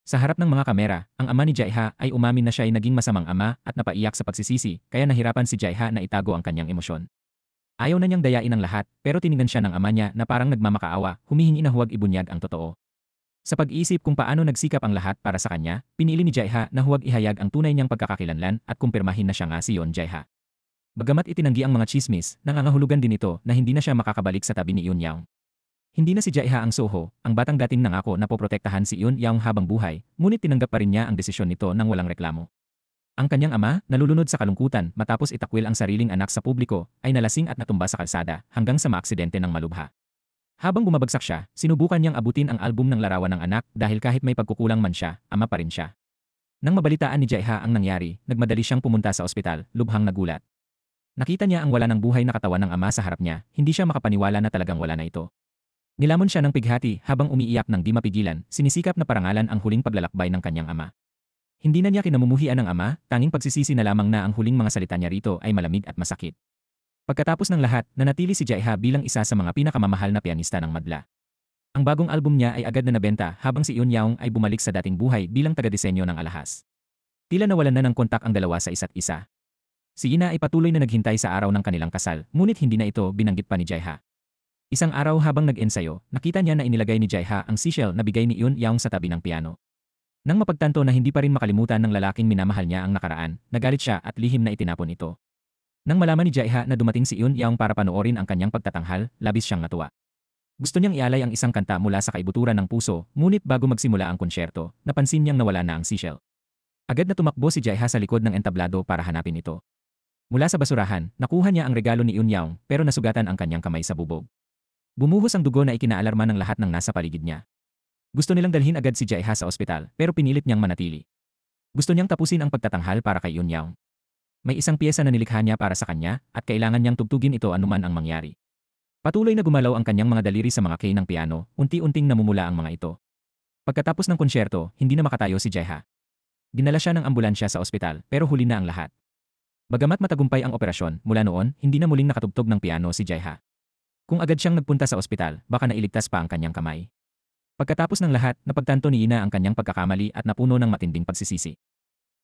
Sa harap ng mga kamera, ang ama ni Jae-ha ay umamin na siya ay naging masamang ama at napaiyak sa pagsisisi, kaya nahirapan si Jae-ha na itago ang kanyang emosyon. Ayaw na niyang dayain ang lahat, pero tiningnan siya ng ama niya na parang nagmamakaawa, humihingi na huwag ibunyag ang totoo. Sa pag-iisip kung paano nagsikap ang lahat para sa kanya, pinili ni Jae-ha na huwag ihayag ang tunay niyang pagkakakilanlan at kumpirmahin na siya nga si Yoon Jae-ha. Bagamat itinanggi ang mga chismis, nangangahulugan din ito na hindi na siya makakabalik sa tabi ni Yoon-yang. Hindi na si Jae-ha ang Soho, ang batang dating nangako na poprotektahan si Yoon-yang habang buhay, ngunit tinanggap pa rin niya ang desisyon nito nang walang reklamo. Ang kanyang ama, nalulunod sa kalungkutan matapos itakwil ang sariling anak sa publiko, ay nalasing at natumba sa kalsada hanggang sa maaksidente ng malubha. Habang bumabagsak siya, sinubukan niyang abutin ang album ng larawan ng anak dahil kahit may pagkukulang man siya, ama pa rin siya. Nang mabalitaan ni Jae-ha ang nangyari, nagmadali siyang pumunta sa ospital, lubhang nagulat. Nakita niya ang wala ng buhay na katawan ng ama sa harap niya, hindi siya makapaniwala na talagang wala na ito. Nilamon siya ng pighati habang umiiyak ng di mapigilan, sinisikap na parangalan ang huling paglalakbay ng kanyang ama. Hindi na niya kinamumuhian ng ama, tanging pagsisisi na lamang na ang huling mga salita niya rito ay malamig at masakit. Pagkatapos ng lahat, nanatili si Jae-ha bilang isa sa mga pinakamamahal na pianista ng madla. Ang bagong album niya ay agad na nabenta habang si Yoon-yang ay bumalik sa dating buhay bilang taga-disenyo ng alahas. Tila nawalan na ng kontak ang dalawa sa isa't isa. Si Ina ay patuloy na naghintay sa araw ng kanilang kasal, ngunit hindi na ito binanggit pa ni Jae-ha. Isang araw habang nag-ensayo, nakita niya na inilagay ni Jae-ha ang seashell na bigay ni Yoon-yang sa tabi ng piano. Nang mapagtanto na hindi pa rin makalimutan ng lalaking minamahal niya ang nakaraan, nagalit siya at lihim na itinapon ito. Nang malaman ni Jae-ha na dumating si Yoon-yang para panoorin ang kanyang pagtatanghal, labis siyang natuwa. Gusto niyang ialay ang isang kanta mula sa kaibuturan ng puso, ngunit bago magsimula ang konsyerto, napansin niyang nawala na ang seashell. Agad na tumakbo si Jae-ha sa likod ng entablado para hanapin ito. Mula sa basurahan, nakuha niya ang regalo ni Yoon-yang pero nasugatan ang kanyang kamay sa bubog. Bumuhos ang dugo na ikinaalarma ng lahat ng nasa paligid niya. Gusto nilang dalhin agad si Jae-ha sa ospital pero pinilit niyang manatili. Gusto niyang tapusin ang pagtatanghal para kay Yoon-yang. May isang piyesa na nilikha niya para sa kanya at kailangan niyang tugtugin ito anuman ang mangyari. Patuloy na gumalaw ang kanyang mga daliri sa mga key ng piano, unti-unting namumula ang mga ito. Pagkatapos ng konsyerto, hindi na makatayo si Jae-ha. Dinala siya ng ambulansya sa ospital pero huli na ang lahat. Bagamat matagumpay ang operasyon, mula noon, hindi na muling nakatugtog ng piano si Jae-ha. Kung agad siyang nagpunta sa ospital, baka nailigtas pa ang kanyang kamay. Pagkatapos ng lahat, napagtanto ni Ina ang kanyang pagkakamali at napuno ng matinding pagsisisi.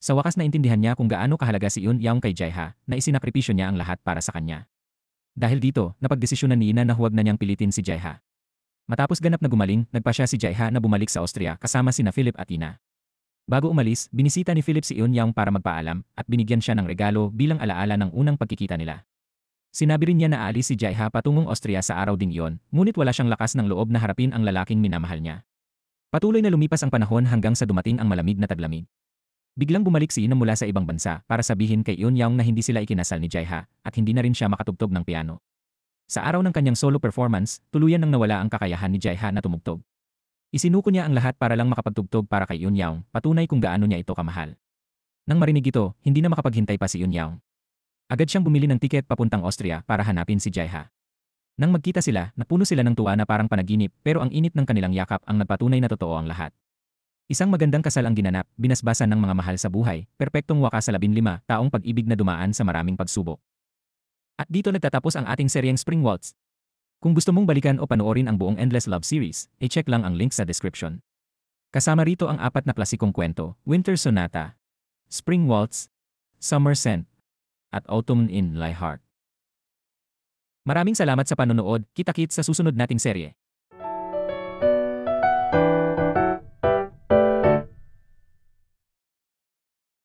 Sa wakas naintindihan niya kung gaano kahalaga si Yoon-yang kay Jae-ha na isinakripisyo niya ang lahat para sa kanya. Dahil dito, napagdesisyonan ni Ina na huwag na niyang pilitin si Jae-ha. Matapos ganap na gumaling, nagpasya si Jae-ha na bumalik sa Austria kasama sina Philip at Ina. Bago umalis, binisita ni Philip si Yoon-yang para magpaalam at binigyan siya ng regalo bilang alaala ng unang pagkikita nila. Sinabi rin niya na aalis si Jae-ha patungong Austria sa araw ding iyon, ngunit wala siyang lakas ng loob na harapin ang lalaking minamahal niya. Patuloy na lumipas ang panahon hanggang sa dumating ang malamig na taglamig. Biglang bumalik si Ina mula sa ibang bansa para sabihin kay Yoon-yang na hindi sila ikinasal ni Jae-ha at hindi na rin siya makatugtog ng piano. Sa araw ng kanyang solo performance, tuluyan nang nawala ang kakayahan ni Jae-ha na tumugtog. Isinuko niya ang lahat para lang makapagtugtog para kay Yoon-yang, patunay kung gaano niya ito kamahal. Nang marinig ito, hindi na makapaghintay pa si Yoon-yang. Agad siyang bumili ng tiket papuntang Austria para hanapin si Jae-ha. Nang magkita sila, napuno sila ng tuwa na parang panaginip pero ang init ng kanilang yakap ang nagpatunay na totoo ang lahat. Isang magandang kasal ang ginanap, binasbasan ng mga mahal sa buhay, perpektong wakas sa 15 taong pag-ibig na dumaan sa maraming pagsubok. At dito nagtatapos ang ating seryeng Spring Waltz. Kung gusto mong balikan o panoorin ang buong Endless Love series, i-check lang ang link sa description. Kasama rito ang 4 na klasikong kwento, Winter Sonata, Spring Waltz, Summer Scent, at Autumn in My Heart. Maraming salamat sa panonood, kita-kits sa susunod nating serye.